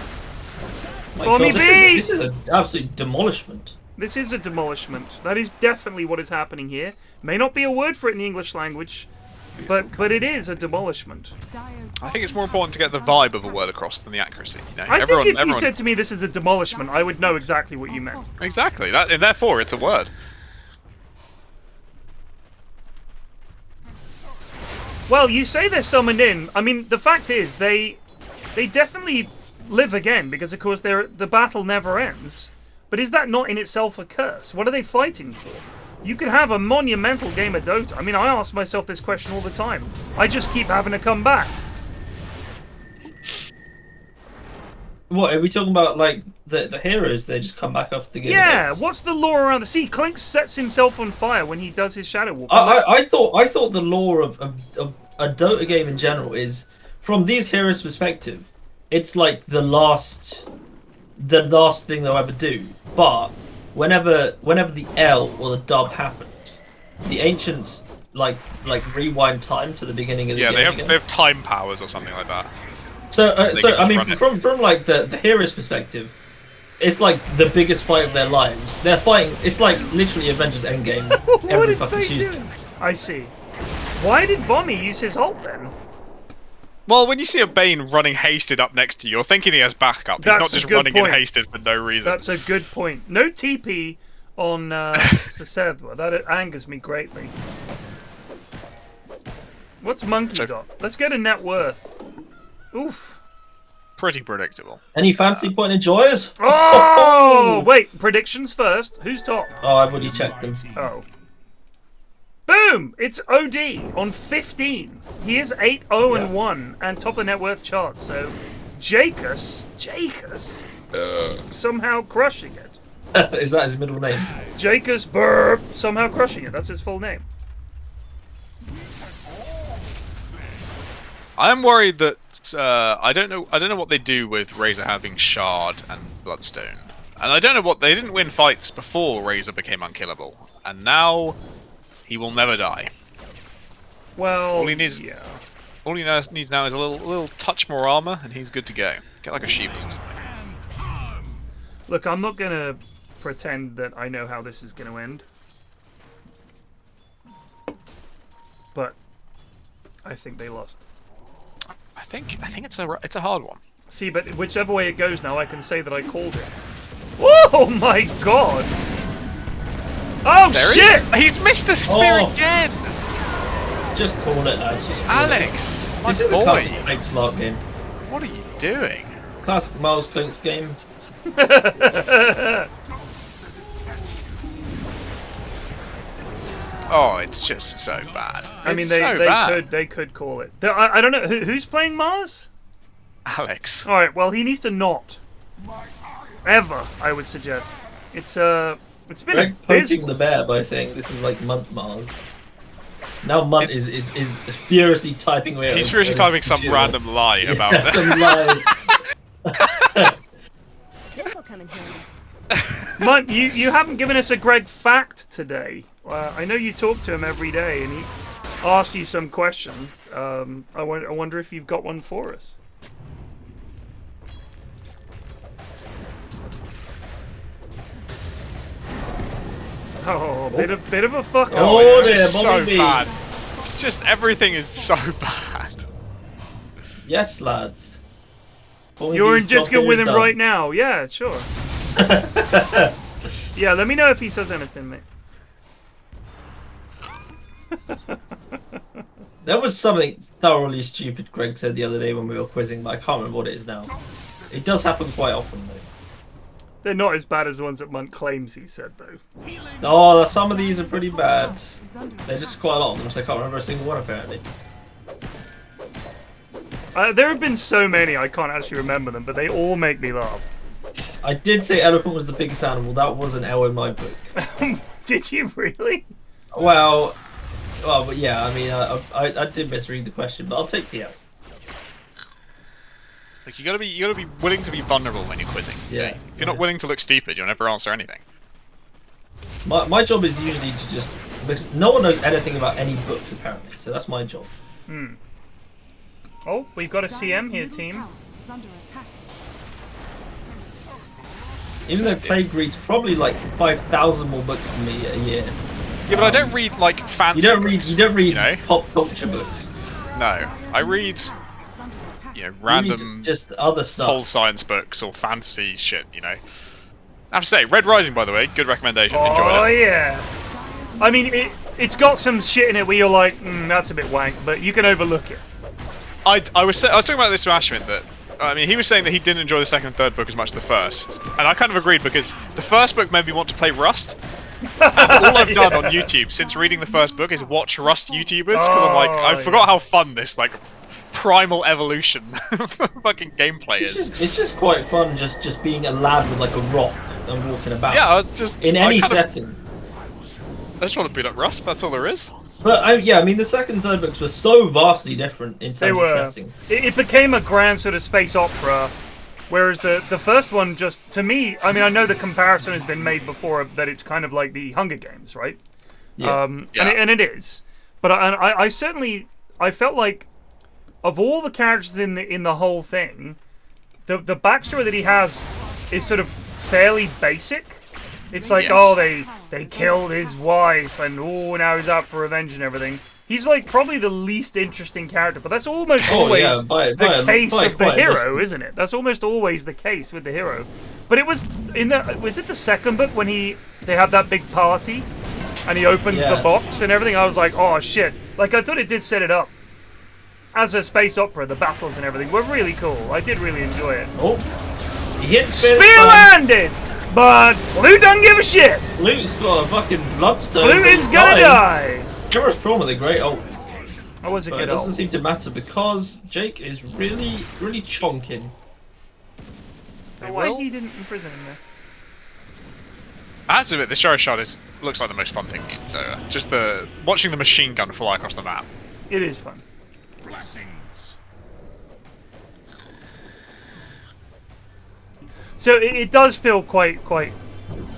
My Bommy God, B! This is an absolute demolishment. This is a demolishment. That is definitely what is happening here. May not be a word for it in the English language, but it is a demolishment. I think it's more important to get the vibe of a word across than the accuracy. You know? I think if you said to me this is a demolishment, I would know exactly what you meant. Exactly. That, and therefore, it's a word. Well, you say they're summoned in. I mean, the fact is, they definitely live again because, of course, the battle never ends. But is that not in itself a curse? What are they fighting for? You could have a monumental game of Dota. I mean, I ask myself this question all the time. I just keep having to come back. What, are we talking about, like, the heroes? They just come back after the game? Yeah, what's the lore around the sea? Clink sets himself on fire when he does his Shadow Walk. I thought the lore of a Dota game in general is, from these heroes' perspective, it's like the last thing they'll ever do. But whenever the L or the dub happens, the ancients like rewind time to the beginning of the game. Yeah, they have time powers or something like that. So I mean, run it. from like the hero's perspective, it's like the biggest fight of their lives. They're fighting. It's like literally Avengers Endgame every fucking Tuesday. I see. Why did Bommy use his ult then? Well, when you see a Bane running hasted up next to you, you're thinking he has backup. He's That's not a just good running point. in hasted for no reason. That's a good point. No TP on Seserdwa. That angers me greatly. What's Monkey got? Let's get a net worth. Oof. Pretty predictable. Any fancy point enjoyers? Oh! Wait, predictions first. Who's top? Oh, I've already checked them. Oh. Boom! It's OD on 15. He is 8-0-1 and top of the net worth chart. So, Jacus, somehow crushing it. Is that his middle name? Jacus Burp, somehow crushing it. That's his full name. I'm worried that I don't know what they do with Razor having Shard and Bloodstone, and I don't know what they didn't win fights before Razor became unkillable, and now he will never die. Well, All he needs now is a little touch more armor, and he's good to go. Get like a Shivas or something. Look, I'm not gonna pretend that I know how this is gonna end, but I think they lost. I think it's a hard one. See, but whichever way it goes now, I can say that I called it. Oh my god! Oh There shit! He's missed the spear Oh. again! Just call it, lads. Just call Alex, it. my This is a boy, classic Clink slot game. what are you doing? Classic Miles Clink's game. Oh, it's just so bad. I mean, It's so bad. they could call it. I don't know who's playing Mars. Alex. All right, well he needs to not ever. I would suggest it's been Greg a poking the bear by saying this is like Munt Mars. Now Munt is furiously typing away. He's furiously typing some random lie about yeah, it. some lie. This'll come in handy. Mike, you haven't given us a Greg fact today. I know you talk to him every day, and he asks you some question. I wonder if you've got one for us. Oh, bit of a fuck up. Oh, it's dear, just so Bommy B. bad. It's just everything is so bad. Yes, lads. You're in Discord with him right now. Yeah, sure. Yeah, let me know if he says anything, mate. There was something thoroughly stupid Greg said the other day when we were quizzing, but I can't remember what it is now. It does happen quite often, though. They're not as bad as the ones that Munt claims he said, though. Oh, some of these are pretty bad. There's just quite a lot of them, so I can't remember a single one, apparently. There have been so many, I can't actually remember them, but they all make me laugh. I did say elephant was the biggest animal. That was an L in my book. Did you really? Well, but yeah, I mean, I did misread the question, but I'll take the L. Like you gotta be willing to be vulnerable when you're quizzing. Yeah. If you're not willing to look stupid, you'll never answer anything. My job is usually to just because no one knows anything about any books apparently, so that's my job. Oh, we've got a CM here, Middle team. tower is under attack. Even though Plague reads probably like 5,000 more books than me a year. Yeah, but I don't read like fancy. You don't read you know? pop culture books. No, I read It's under attack. you know You random read just other whole stuff. science books or fantasy shit. You know. I have to say, Red Rising, by the way, good recommendation. Oh Enjoyed it. yeah. I mean, it's got some shit in it where you're like, that's a bit wank, but you can overlook it. I was talking about this to Ashwin that. I mean, he was saying that he didn't enjoy the second and third book as much as the first, and I kind of agreed because the first book made me want to play Rust. And all I've done on YouTube since reading the first book is watch Rust YouTubers because I'm like, I forgot how fun this like primal evolution fucking gameplay is. It's just quite fun just being a lad with like a rock and walking about. Yeah, I was just in any I setting. just want to beat up Rust. That's all there is. But I mean, the second and third books were so vastly different in They terms were. of setting. It became a grand sort of space opera, whereas the first one just, to me, I mean, I know the comparison has been made before that it's kind of like the Hunger Games, right? Yeah. Yeah. And it is. But I certainly, I felt like, of all the characters in the whole thing, the backstory that he has is sort of fairly basic. It's like, Yes. oh, they killed his wife, and oh, now he's out for revenge and everything. He's like probably the least interesting character, but that's almost always the case of the hero, isn't it? That's almost always the case with the hero. But it was was it the second book when they had that big party, and he opens the box and everything? I was like, oh shit! Like I thought it did set it up as a space opera. The battles and everything were really cool. I did really enjoy it. Oh, he hit Spear landed! But Flute don't give a shit! Flute's got a fucking bloodstone. Flute is gonna die! Camera's Prawn with a great ult. I was a But it good doesn't ult. seem to matter because Jake is really chonking. Why he didn't imprison him there? I have to admit, the Shiro Shard looks like the most fun thing to use in Dota. Just watching the machine gun fly across the map. It is fun. So it does feel quite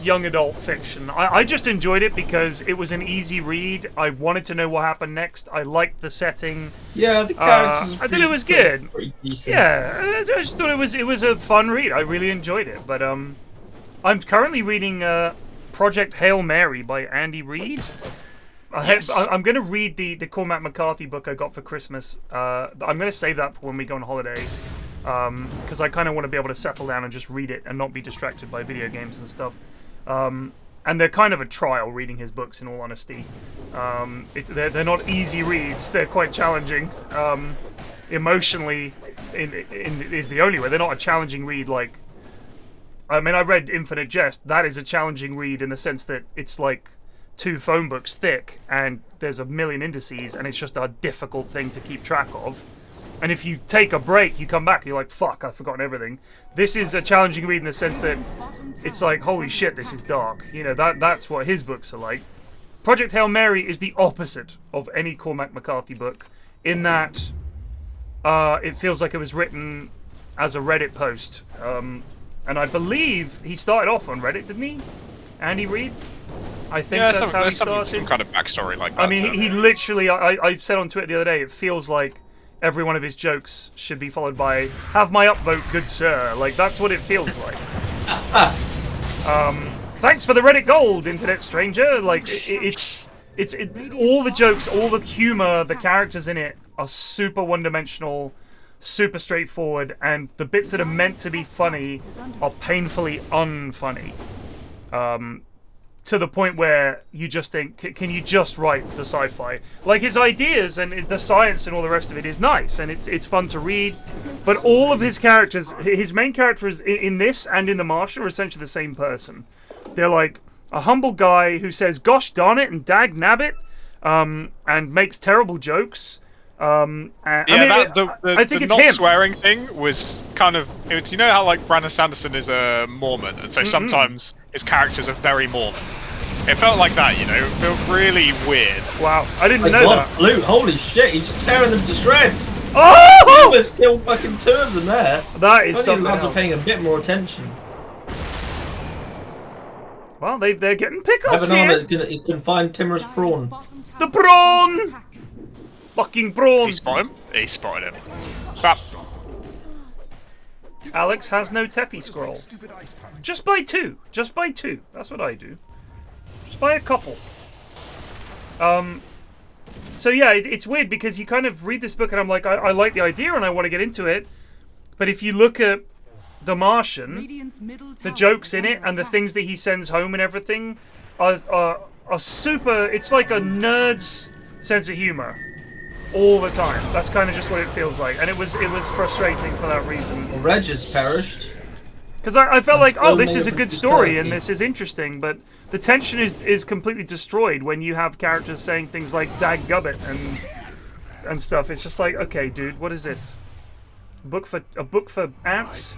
young adult fiction. I just enjoyed it because it was an easy read. I wanted to know what happened next. I liked the setting. Yeah, the characters. I thought it was good. Pretty decent. Yeah, I just thought it was a fun read. I really enjoyed it. But I'm currently reading Project Hail Mary by Andy Reid. I'm going to read the Cormac McCarthy book I got for Christmas. I'm going to save that for when we go on holiday. Because I kind of want to be able to settle down and just read it and not be distracted by video games and stuff. And they're kind of a trial reading his books, in all honesty. They're not easy reads. They're quite challenging. Emotionally, is the only way. They're not a challenging read like... I mean, I read Infinite Jest. That is a challenging read in the sense that it's like 2 phone books thick, and there's a million indices, and it's just a difficult thing to keep track of. And if you take a break, you come back, and you're like, fuck, I've forgotten everything. This is a challenging read in the sense that it's like, holy shit, this is dark. You know, that's what his books are like. Project Hail Mary is the opposite of any Cormac McCarthy book, in that it feels like it was written as a Reddit post. And I believe he started off on Reddit, didn't he? Andy Reid? I think that's how he started. Some kind of backstory like that. I mean, he literally, I said on Twitter the other day, it feels like every one of his jokes should be followed by "Have my upvote, good sir." Like that's what it feels like. Thanks for the Reddit gold, internet stranger. Like it's all the jokes, all the humor, the characters in it are super one-dimensional, super straightforward, and the bits that are meant to be funny are painfully unfunny. To the point where you just think, can you just write the sci-fi? Like his ideas and the science and all the rest of it is nice and it's fun to read, but all of his characters, his main characters in this and in The Martian are essentially the same person. They're like a humble guy who says "gosh darn it" and "dag nabbit," and makes terrible jokes. I think it's not him. swearing thing was kind of, you know how like Brandon Sanderson is a Mormon, and so sometimes his characters are very Mormon. It felt like that, you know. It felt really weird. Wow, I didn't know that. Flute, holy shit, he's just tearing them to shreds. Oh! There's still fucking 2 of them there. That is Only the something lads are else. paying a bit more attention. Well, they're getting pickoffs here. It can find Timorous Prawn. The prawn! Fucking prawn! Did he spot him? He spotted him. Bap. Alex has no Teppy scroll. Just buy 2. Just buy 2. That's what I do. Just buy a couple. So yeah, it's weird because you kind of read this book and I'm like, I like the idea and I want to get into it. But if you look at The Martian, the jokes in it and the things that he sends home and everything are super. It's like a nerd's sense of humor all the time. That's kind of just what it feels like, and it was frustrating for that reason. Well, Reg has perished. Because I felt like, oh, this is a more good story and eternity. this is interesting, but the tension is completely destroyed when you have characters saying things like "daggubbit" and stuff. It's just like, okay, dude, what is this? A book for ants?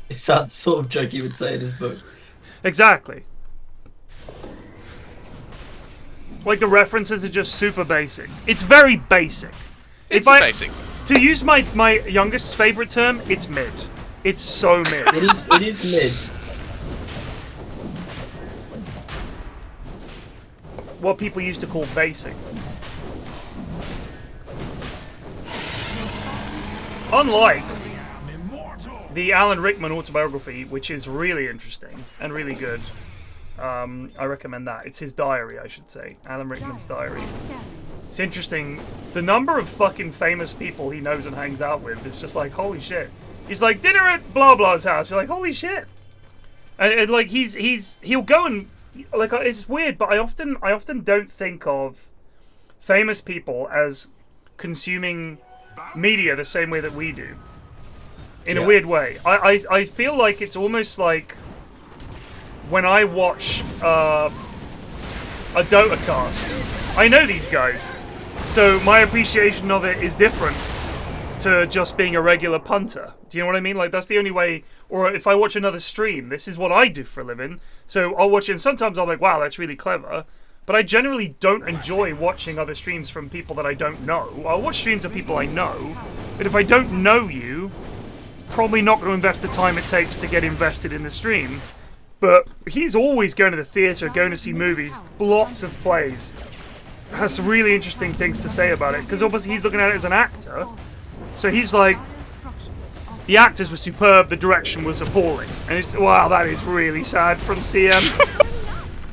Is that the sort of joke you would say in his book? Exactly. Like the references are just super basic. It's very basic. It's basic. To use my youngest's favorite term, it's mid. It's so mid. It is mid. What people used to call basic. Unlike the Alan Rickman autobiography, which is really interesting and really good. I recommend that. It's his diary, I should say. Alan Rickman's diary. It's interesting. The number of fucking famous people he knows and hangs out with is just like, holy shit. He's like, dinner at blah blah's house. You're like, holy shit. And like he'll go and like, it's weird, but I often don't think of famous people as consuming media the same way that we do. In a weird way. I feel like it's almost like when I watch a Dota cast, I know these guys, so my appreciation of it is different to just being a regular punter. Do you know what I mean? Like, that's the only way. Or if I watch another stream, this is what I do for a living, so I'll watch it and sometimes I'm like, wow, that's really clever, but I generally don't enjoy watching other streams from people that I don't know. I'll watch streams of people I know, but if I don't know you, probably not going to invest the time it takes to get invested in the stream. But he's always going to the theatre, going to see movies, lots of plays. Has some really interesting things to say about it, because obviously he's looking at it as an actor. So he's like, the actors were superb, the direction was appalling. And it's, wow, that is really sad from CM.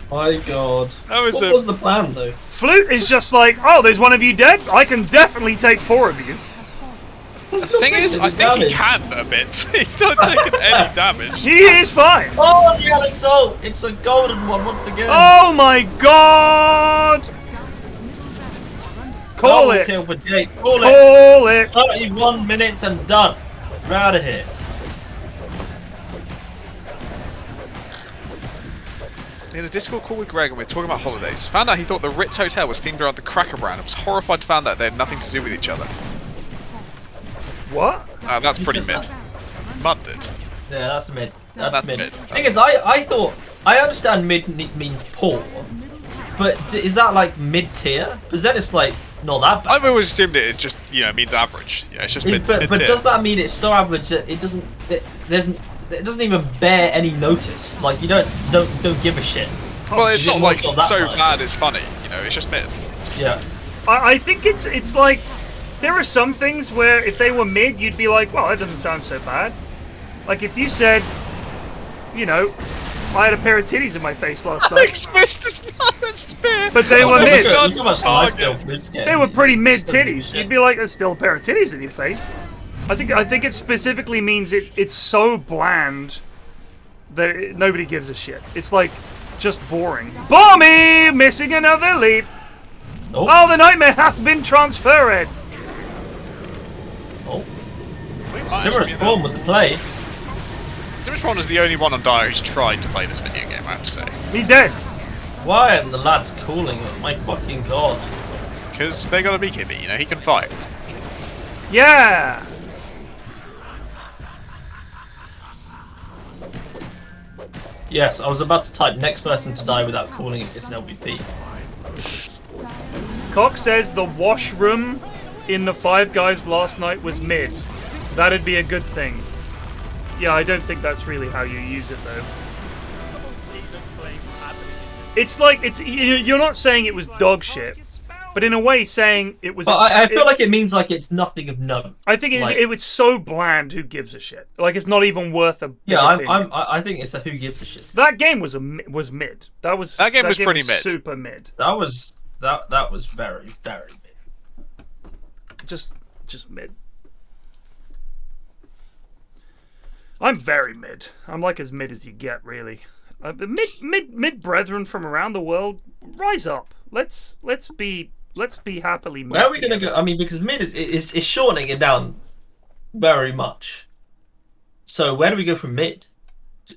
My god. That was what was the plan, though? Flute is just like, oh, there's one of you dead? I can definitely take 4 of you. The thing is, I think he can a bit. He's not taking any damage. He is fine. Oh, the Alex ult! It's a golden one once again. Oh my god! Call Double it. kill for Jake. Call Call it. it. 31 minutes and done. We're out of here. In a Discord call with Greg and we were talking about holidays, found out he thought the Ritz Hotel was themed around the Cracker brand and was horrified to find out they had nothing to do with each other. What? That's pretty mid. Mud did. Yeah, that's mid. That's mid. mid. Thing is, I thought, I understand mid means poor, but is that like mid tier? Because then it's like not that bad. I've always assumed it is just, means average. Yeah, it's just mid. But mid-tier. does that mean it's so average that it doesn't? It doesn't even bear any notice. Like you don't give a shit. Well, it's not like not that so bad. bad it's funny. It's just mid. Yeah. I think it's like, there are some things where if they were mid, you'd be like, well, that doesn't sound so bad. Like if you said, I had a pair of titties in my face last night. Alex missed a spear. But they were mid. They They were pretty mid titties. You'd be like, there's still a pair of titties in your face. I think it specifically means it's so bland that nobody gives a shit. It's like just boring. Bommy missing another leap. Oh, the nightmare hath been transferred. Oh. Might Timorous actually be Prawn with the play. Timorous Prawn is the only one on Dire who's tried to play this video game, I have to say. He dead. Why are the lads calling it? My fucking god. Because they're gonna be Kibby, he can fight. Yeah. Yes, I was about to type next person to die without calling it. It's an LVP. Cox says the washroom in the Five Guys last night was mid. That'd be a good thing. Yeah, I don't think that's really how you use it though. It's like you're not saying it was dog shit, but in a way saying it was. But I feel like it means like it's nothing of note. I think it was so bland. Who gives a shit? Like it's not even worth a. Yeah, I think it's a who gives a shit. That game was mid. That game was pretty mid. Super mid. That was very mid. Just mid. I'm very mid. I'm like as mid as you get, really. Mid brethren from around the world, rise up. Let's be happily mid. Where are we gonna go? I mean, because mid is shortening it down very much. So where do we go from mid?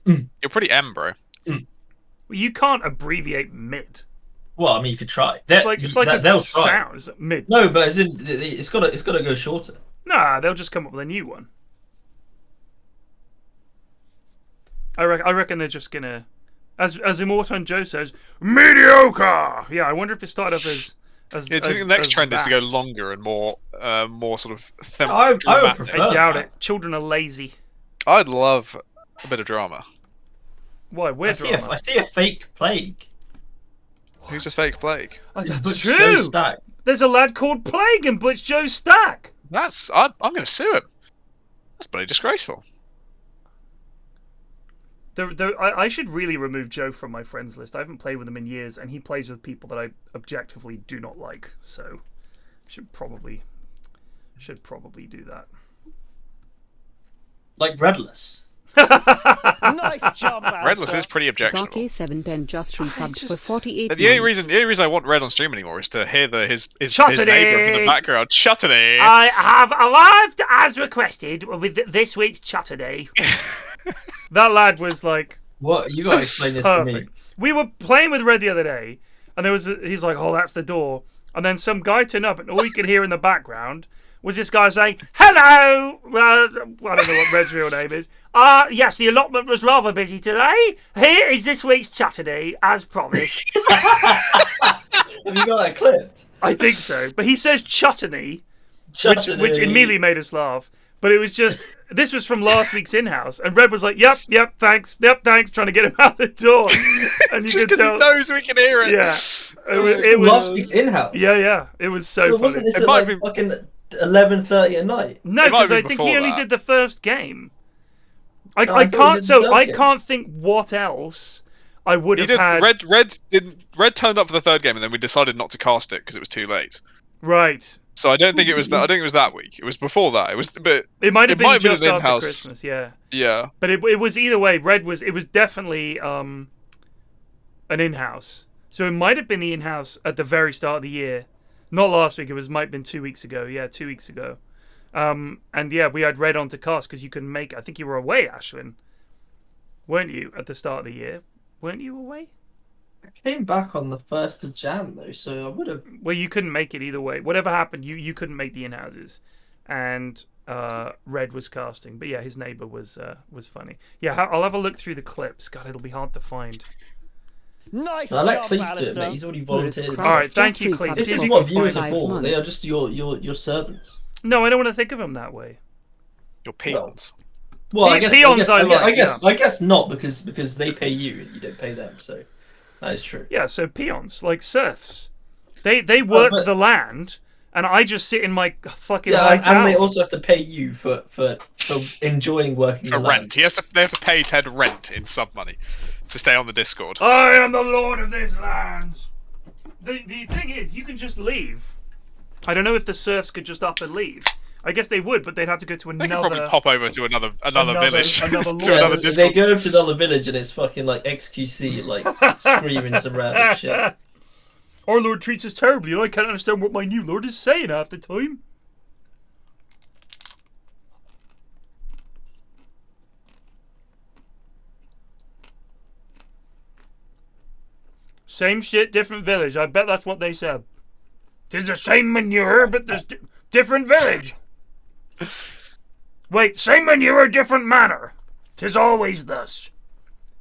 You're pretty M, bro. You can't abbreviate mid. Well, I mean, you could try. It's like they'll a sound. It's mid. No, but as in, it's gotta go shorter. Nah, they'll just come up with a new one. I reckon they're just gonna, as Immortan Joe says, mediocre. Yeah, I wonder if it started off as. Yeah, do you think the next trend is to go longer and more sort of I would prefer I doubt that. it. Children are lazy. I'd love a bit of drama. Why? Where drama? I see a fake plague. Who's a fake Plague? Oh, that's Butch true. Joe Stack. There's a lad called Plague in Butch Joe's stack. I'm going to sue him. That's bloody disgraceful. I should really remove Joe from my friends list. I haven't played with him in years, and he plays with people that I objectively do not like. So, should probably do that. Like Redless. Nice jump, Redless is pretty objectionable. Gark710 just resubbed for 48 But the only months. reason I want Red on stream anymore is to hear his Chuttity! neighbour in the background. Chuttity! I have arrived as requested with this week's Chuttity. That lad was like, What? You gotta explain this to me. perfect. We were playing with Red the other day, and he's like, "Oh, that's the door," and then some guy turned up, and all you could hear in the background was this guy saying, "Hello." I don't know what Red's real name is. Yes, the allotment was rather busy today. Here is this week's Chuttity, as promised. Have you got that clipped? I think so, but he says Chuttany, which immediately made us laugh. But it was just, this was from last week's Inhouse, and Red was like, yep, thanks, trying to get him out the door. And you could tell. He knows we can hear it. Yeah. It was last week's Inhouse. Yeah. It was so funny. Wasn't this It at might like be- fucking 11:30 at night? No, It might because be I think he before only that. did the first game. I thought he can't, did the so third I game. can't think what else I would He have did. had. Red turned up for the third game, and then we decided not to cast it because it was too late. Right. So I don't think it was that. I think it was that week. It was before that. It was, but It might have been might just an after in-house. Christmas, yeah. Yeah. But it was either way. It was definitely an in-house. So it might have been the in-house at the very start of the year. Not last week. Might have been 2 weeks ago. Yeah, 2 weeks ago. And yeah, we had Red on to cast because you couldn't make. I think you were away, Ashwin. Weren't you at the start of the year? Weren't you away? I came back on the 1st of Jan though, so I would have. Well, you couldn't make it either way. Whatever happened, you couldn't make the in-houses, and Red was casting. But yeah, his neighbor was funny. Yeah, I'll have a look through the clips. God, it'll be hard to find. Nice I like jump, Cleese to it, Alistair. mate. He's already volunteered. All right, thank Just you, resubbed Cleese. This See if is you what can viewers find are it. for. They are months. just your servants. No, I don't want to think of them that way. Your peons. Well, I guess Peons I like, I guess not because they pay you and you don't pay them. So that is true. Yeah, so peons, like serfs. They work but- the land, and I just sit in my fucking Yeah, high and they tower. also have to pay you for enjoying working For the rent. land. They have to pay Ted rent in sub money to stay on the Discord. I am the lord of this land. The thing is, you can just leave. I don't know if the serfs could just up and leave. I guess they would, but they'd have to go to They could another. probably pop over to another village, another to lord. another They Discord. go to another village and it's fucking like XQC, like screaming some random shit. Our lord treats us terribly, and I can't understand what my new lord is saying half the time. Same shit, different village. I bet that's what they said. 'Tis the same manure, but there's different village. Wait, same manure, different manner. 'Tis always thus.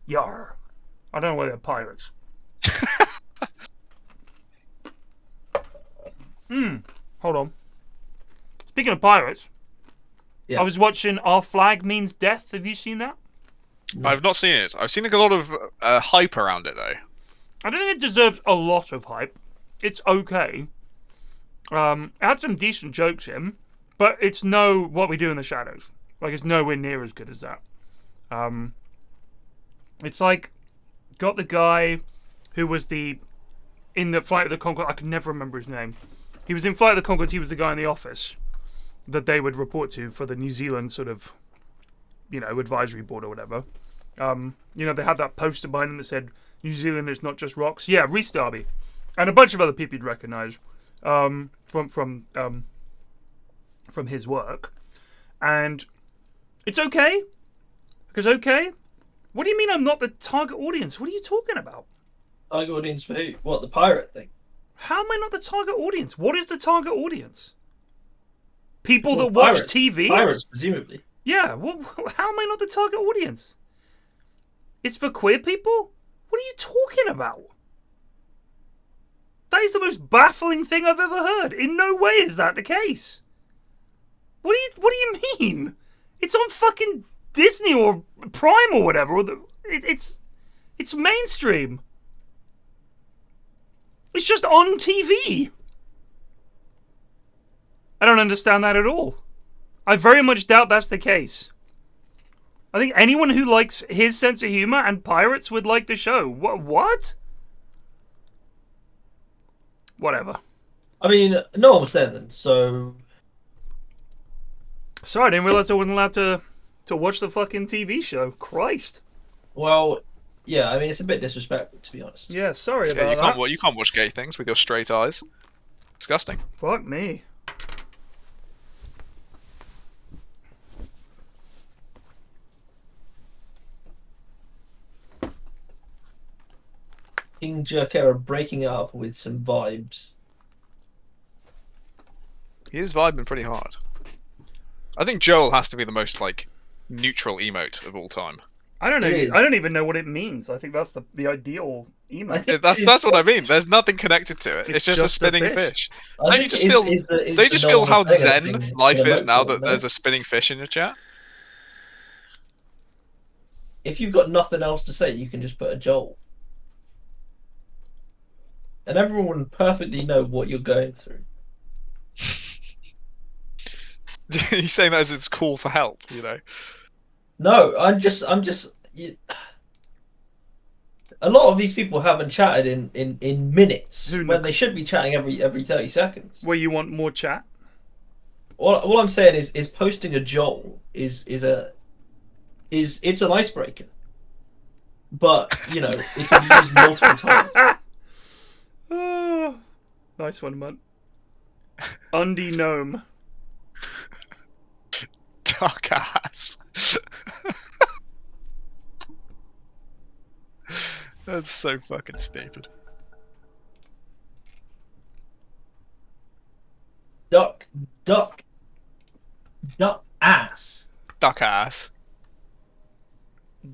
Yar. I don't know whether they're pirates. Hold on. Speaking of pirates, Yeah. I was watching Our Flag Means Death. Have you seen that? I've not seen it. I've seen like, a lot of hype around it though. I don't think it deserves a lot of hype. It's okay. It had some decent jokes in, but it's no What We Do in the Shadows. Like, it's nowhere near as good as that. It's like, got the guy who was in the Flight of the Conchords. I can never remember his name. He was in Flight of the Conchords. He was the guy in the office that they would report to for the New Zealand sort of, advisory board or whatever. They had that poster behind them that said, New Zealand is not just rocks. Yeah, Rhys Darby. And a bunch of other people you'd recognise from his work. And it's okay. Because okay? What do you mean I'm not the target audience? What are you talking about? Target audience for who? What, the pirate thing? How am I not the target audience? What is the target audience? People Well, that watch pirates. TV? Pirates, presumably. Yeah, how am I not the target audience? It's for queer people? What are you talking about? That is the most baffling thing I've ever heard. In no way is that the case. What do you mean? It's on fucking Disney or Prime or whatever. It's mainstream. It's just on TV. I don't understand that at all. I very much doubt that's the case. I think anyone who likes his sense of humor and pirates would like the show. What? Whatever. I mean, no one was saying that, so... Sorry, I didn't realize I wasn't allowed to watch the fucking TV show. Christ. Well, yeah, I mean, it's a bit disrespectful, to be honest. Yeah, sorry Yeah, about that. you can't watch gay things with your straight eyes. Disgusting. Fuck me. King Jerkera breaking it up with some vibes. He is vibing pretty hard. I think Joel has to be the most like neutral emote of all time. I don't know. It is. I don't even know what it means. I think that's the ideal email. I think That's what I mean. There's nothing connected to it. It's just a spinning fish. I Don't you think just it feel? is the- is Don't you the just feel how normal saying zen thing life in a is now notebook, that no? there's a spinning fish in your chat? If you've got nothing else to say, you can just put a Joel. And everyone would perfectly know what you're going through. You're saying that as it's call for help, you know? No, I'm just. A lot of these people haven't chatted in minutes Who when they should be chatting every 30 seconds. Where you want more chat? All I'm saying is posting a Joel is it's an icebreaker, but it can be used multiple times. Oh, nice one, man. Undie Gnome. Dark ass. That's so fucking stupid. Duck ass. Duck ass.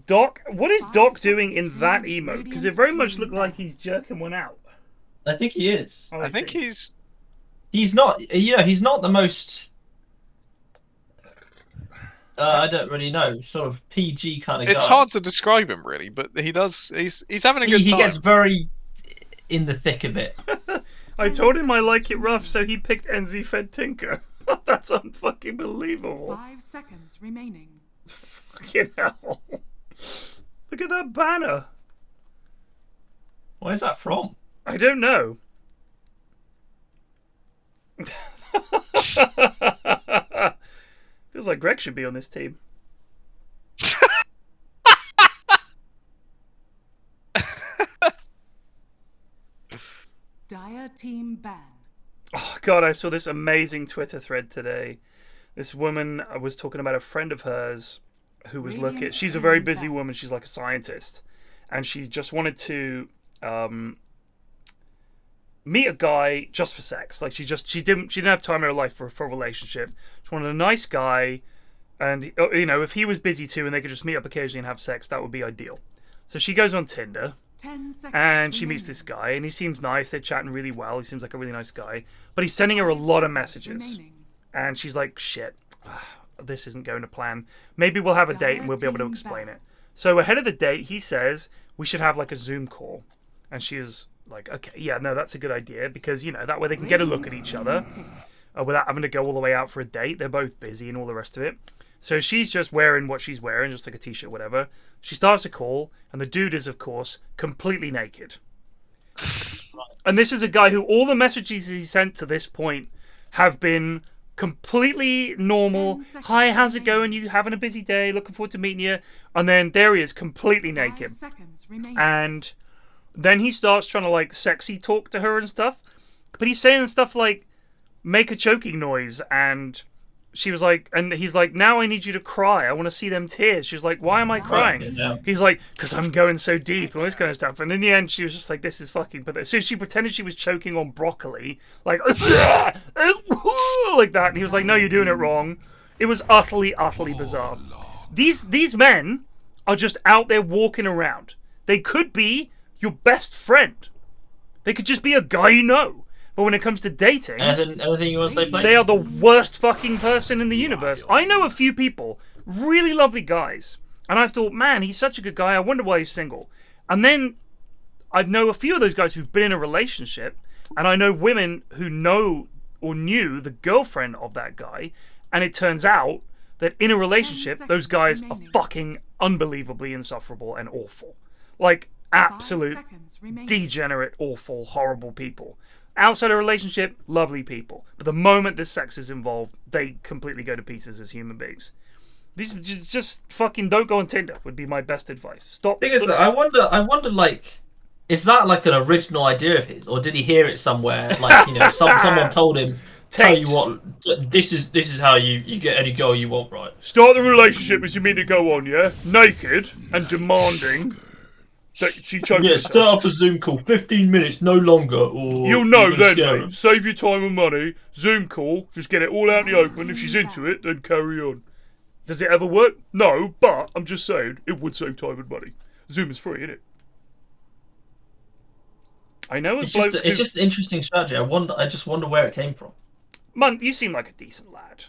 Doc, what is 5 Doc doing in seconds that remaining. emote? Because it very much looked like he's jerking one out. I think he is. Oh, I think see. He's not. He's not the most. I don't really know. Sort of PG kind of guy. It's hard to describe him really, but he does. He's having a good He time. gets very in the thick of it. I told him I like it rough, so he picked NZ Fed Tinker. That's unfucking believable. 5 seconds remaining. Fucking hell. Look at that banner. Where's that from? I don't know. Feels like Greg should be on this team. Dire team ban. Oh god, I saw this amazing Twitter thread today. This woman was talking about a friend of hers who was looking. Radiant She's a very team busy ban. woman. She's like a scientist, and she just wanted to meet a guy just for sex. Like she didn't have time in her life for a relationship. She wanted a nice guy, and if he was busy too, and they could just meet up occasionally and have sex, that would be ideal. So she goes on Tinder, 10 seconds And she meets remaining. this guy, and he seems nice. They're chatting really well. He seems like a really nice guy. But he's sending her a lot of messages. Remaining. And she's like, shit, this isn't going to plan. Maybe we'll have a date and we'll be able to explain it. So ahead of the date, he says we should have like a Zoom call. And she was like, okay, yeah, no, that's a good idea. Because, you know, that way they can get a look at each other without having to go all the way out for a date. They're both busy and all the rest of it. So she's just wearing what she's wearing, just like a t-shirt, whatever. She starts a call, and the dude is, of course, completely naked. And this is a guy who all the messages he sent to this point have been completely normal. Hi, how's it going? You having a busy day? Looking forward to meeting you. And then there he is, completely 5 naked. seconds remaining. And then he starts trying to, like, sexy talk to her and stuff. But he's saying stuff like, make a choking noise, and she was like, and he's like, now I need you to cry. I want to see them tears. She's like, why am I crying? Yeah. He's like, because I'm going so deep and all this kind of stuff. And in the end, she was just like, this is fucking pathetic. So she pretended she was choking on broccoli, like, like that. And he was like, no, you're doing it wrong. It was utterly, utterly bizarre. These men are just out there walking around. They could be your best friend. They could just be a guy you know. But when it comes to dating, Anything you want to say, Blake? they are the worst fucking person in the universe. I know a few people, really lovely guys, and I've thought, man, he's such a good guy. I wonder why he's single. And then I know a few of those guys who've been in a relationship, and I know women who know or knew the girlfriend of that guy, and it turns out that in a relationship, those guys are fucking unbelievably insufferable and awful. Like, 5 absolute seconds remaining. degenerate, awful, horrible people. Outside a relationship, lovely people. But the moment the sex is involved, they completely go to pieces as human beings. These just fucking don't go on Tinder would be my best advice. Stop. Thing is, I wonder, like, is that like an original idea of his, or did he hear it somewhere? Like, you know, someone told him, tell you what, this is how you get any girl you want, right? Start the relationship as you mean to go on, yeah? Naked and demanding that she choke Yeah, herself. start up a Zoom call, 15 minutes, no longer, or You'll know you're gonna then, scare mate. 'em. Save your time and money. Zoom call. Just get it all out in the open. If she's into it, then carry on. Does it ever work? No, but I'm just saying, it would save time and money. Zoom is free, isn't it? I know It's just an interesting strategy. I just wonder where it came from. Man, you seem like a decent lad.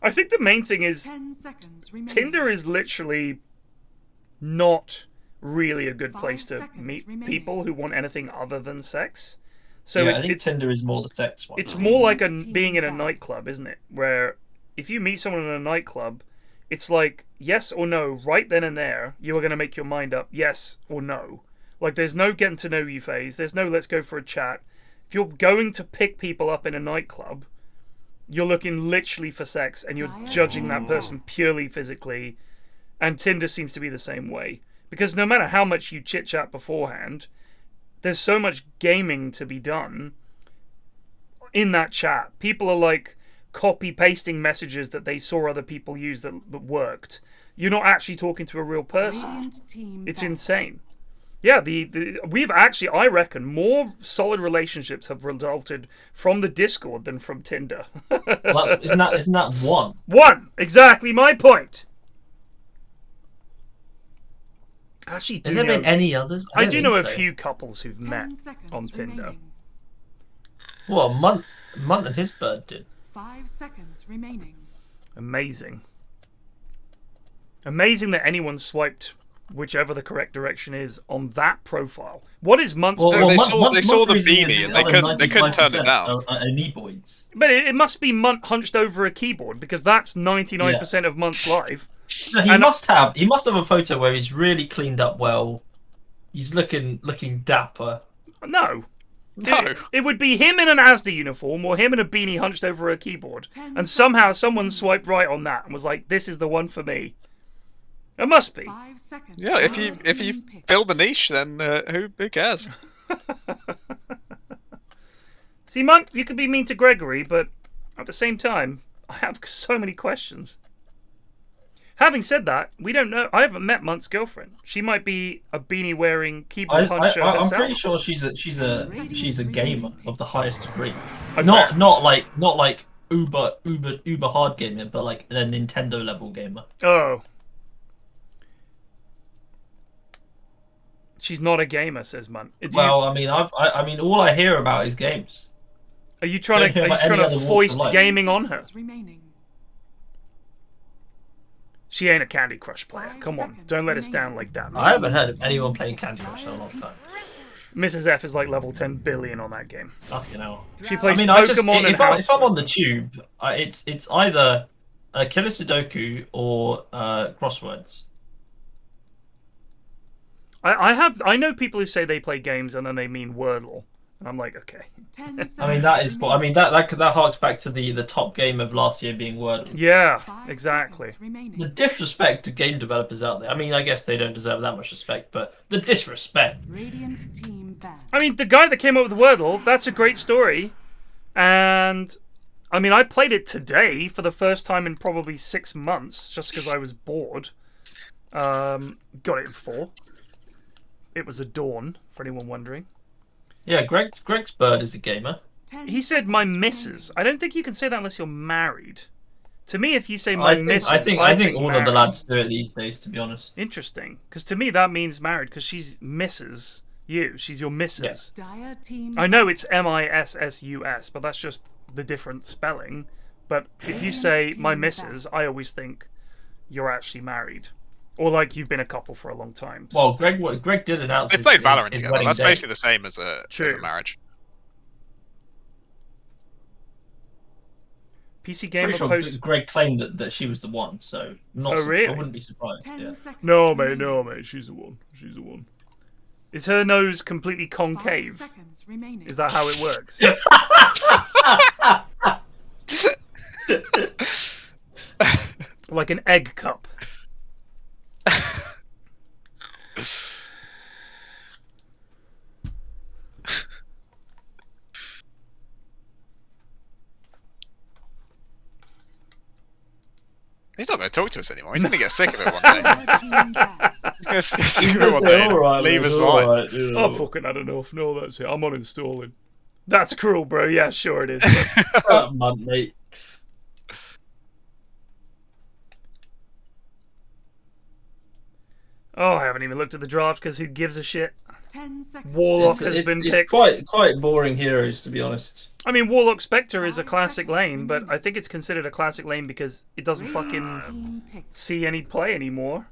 I think the main thing is 10 seconds remaining. Tinder is literally not really a good 5 place to seconds meet remaining. people who want anything other than sex. So Yeah, I think it's Tinder is more the sex one. it's more like being in a nightclub, isn't it? Where if you meet someone in a nightclub, it's like yes or no, right then and there. You are going to make your mind up, yes or no. Like there's no getting to know you phase. There's no let's go for a chat. If you're going to pick people up in a nightclub, you're looking literally for sex and you're judging that person purely physically. And Tinder seems to be the same way. Because no matter how much you chit-chat beforehand, there's so much gaming to be done in that chat. People are like copy-pasting messages that they saw other people use that worked. You're not actually talking to a real person. Radiant team It's back. insane. Yeah, we've actually, I reckon, more solid relationships have resulted from the Discord than from Tinder. Well, isn't that one? One! Exactly my point! Actually, Has there been any others? I don't do think know a so. few couples who've 10 met seconds on Tinder. remaining. Well, Munt and his bird did. 5 seconds remaining. Amazing. Amazing that anyone swiped whichever the correct direction is on that profile. What is Munt's... Well, they saw Munt's the reasoning beanie is and the they other couldn't turn it 95% down. Are amoeboids. But it must be Munt hunched over a keyboard because that's 99% of Munt's life. No, he And- must have a photo where he's really cleaned up well. He's looking dapper. No. No. It would be him in an Asda uniform or him in a beanie hunched over a keyboard. 10 And somehow someone swiped right on that and was like, this is the one for me. It must be. 5 seconds. Yeah, if you Radiant team pick. fill the niche, then who cares? See, Munt, you could be mean to Gregory, but at the same time, I have so many questions. Having said that, we don't know. I haven't met Munt's girlfriend. She might be a beanie wearing keyboard puncher I'm herself. pretty sure she's a gamer of the highest degree. I Not bet. like uber hard gamer, but like a Nintendo level gamer. Oh. She's not a gamer, says Munt. Well, I mean, I mean, all I hear about is games. Are you trying Don't hear about any other walks foist of life. gaming on her? Seconds remaining. She ain't a Candy Crush player. 5 Come on, seconds don't let us remaining. down like that. I haven't heard of anyone playing Candy Crush in a long time. Mrs. F is like level 10 billion on that game. Fucking hell. She plays I mean, Pokemon and House. if I'm on the tube, it's either Killer Sudoku or crosswords. I know people who say they play games and then they mean Wordle, and I'm like, okay. 10 seconds I mean, that is. I remaining. mean, that harks back to the top game of last year being Wordle. Yeah, 5 exactly. seconds remaining. The disrespect to game developers out there. I mean, I guess they don't deserve that much respect, but the disrespect. Radiant team banned. I mean, the guy that came up with Wordle, that's a great story, and I mean, I played it today for the first time in probably 6 months, just because I was bored. Got it in 4. It was a dawn, for anyone wondering. Yeah, Greg's bird is a gamer. 10 He said my seconds missus. I don't think you can say that unless you're married. To me, if you say my I think, missus, I think all of married. the lads do it these days, to be honest. Interesting, because to me that means married, because she's Mrs. You. She's your missus. Dire team. I know it's MISSUS, but that's just the different spelling. But if you say my missus, I always think you're actually married. Or like you've been a couple for a long time. So. Well, Greg did announce They his, played his, Valorant his together. wedding That's day. basically the same as a True. marriage. PC Gamer Pretty sure posts. Greg claimed that she was the one, so not. Oh, really? I wouldn't be surprised. 10 Yeah. seconds No, remaining. mate, she's the one. She's the one. Is her nose completely 5 concave? seconds remaining. Is that how it works? Like an egg cup. He's not going to talk to us anymore. He's going to get sick of it one day. Dire team banned. He's going to get sick of it one day. and leave us behind. Oh, fucking had enough. No, that's it. I'm uninstalling. That's cruel, bro. Yeah, sure it is. Month, mate. Oh, I haven't even looked at the draft because who gives a shit? 10 seconds. Warlock has been It's picked. quite boring heroes, to be honest. I mean, Warlock Spectre is a 5 classic seconds lane, but remaining. I think it's considered a classic lane because it doesn't Radiant fucking team picked. see any play anymore.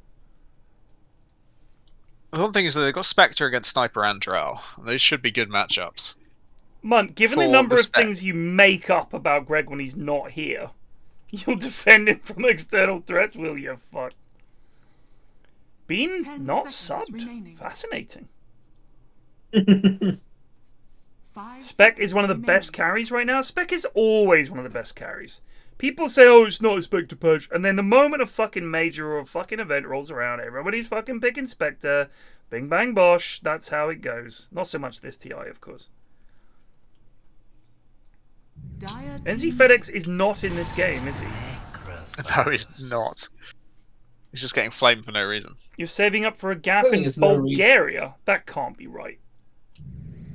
The one thing is that they've got Spectre against Sniper and Drow. Those should be good matchups. Munt, given the For number the of spec. things you make up about Greg when he's not here, you'll defend him from external threats, will you? Fuck. Bean 10 not seconds subbed. remaining. Fascinating. 5 Spec is one of the seconds best remaining. carries right now. Spec is always one of the best carries. People say, oh, it's not a Spectre patch. And then the moment a fucking major or a fucking event rolls around, everybody's fucking picking Spectre. Bing bang bosh. That's how it goes. Not so much this TI, of course. Dire NZ team FedEx is not in this game, is he? No, he's not. He's just getting flamed for no reason. You're saving up for a gap think in there's no reason. Bulgaria? That can't be right.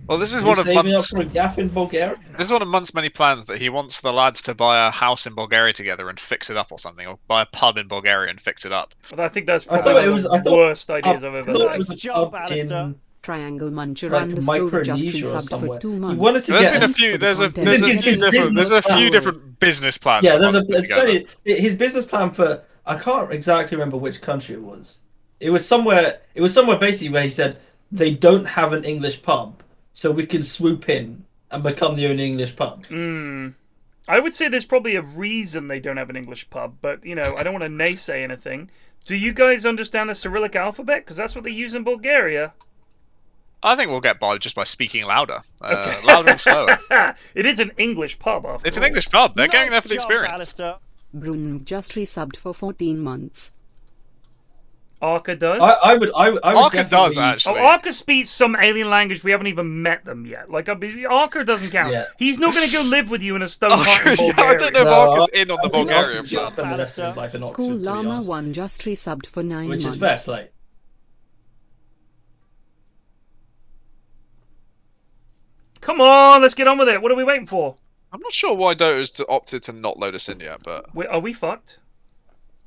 Well, this is You're one of saving up Munt's. for a gap in Bulgaria. This is one of Munt's many plans that he wants the lads to buy a house in Bulgaria together and fix it up or something, or buy a pub in Bulgaria and fix it up. But I think that's I probably thought it one was- of I the thought- worst ideas I've ever I thought heard. it was Nice a job, pub Alistair. in Triangle Muncher like underscore just Micronesia or resubbed somewhere. for 2 He months. wanted to There's get been a Thanks few. for the There's a content. few different business plans. Yeah, that there's Munt's put together. his business plan for I can't exactly remember which country it was. It was somewhere basically where he said they don't have an English pub, so we can swoop in and become the only English pub. I would say there's probably a reason they don't have an English pub, but, you know, I don't want to naysay anything. Do you guys understand the Cyrillic alphabet? Because that's what they use in Bulgaria. I think we'll get by just by speaking louder, louder and slower. It is an English pub, after It's an all. English pub. They're going there Nice for the job, experience. Alistair. Brun just resubbed for 14 months. Arca does? I would Arca does definitely- Oh, actually. Arca speaks some alien language. We haven't even met them yet. Like, Arca doesn't count. Yeah. He's not going to go live with you in a stone hut in Arca, yeah, Bulgaria. I don't know if No, Arca's in on the I think Bulgarian Arca's plan. gonna spend the rest of his life in Oxford, Cool to be Llama honest. 1 just resubbed for 9 Which months. is fair play. Come on, let's get on with it. What are we waiting for? I'm not sure why Dota's opted to not load us in yet, but Are we fucked?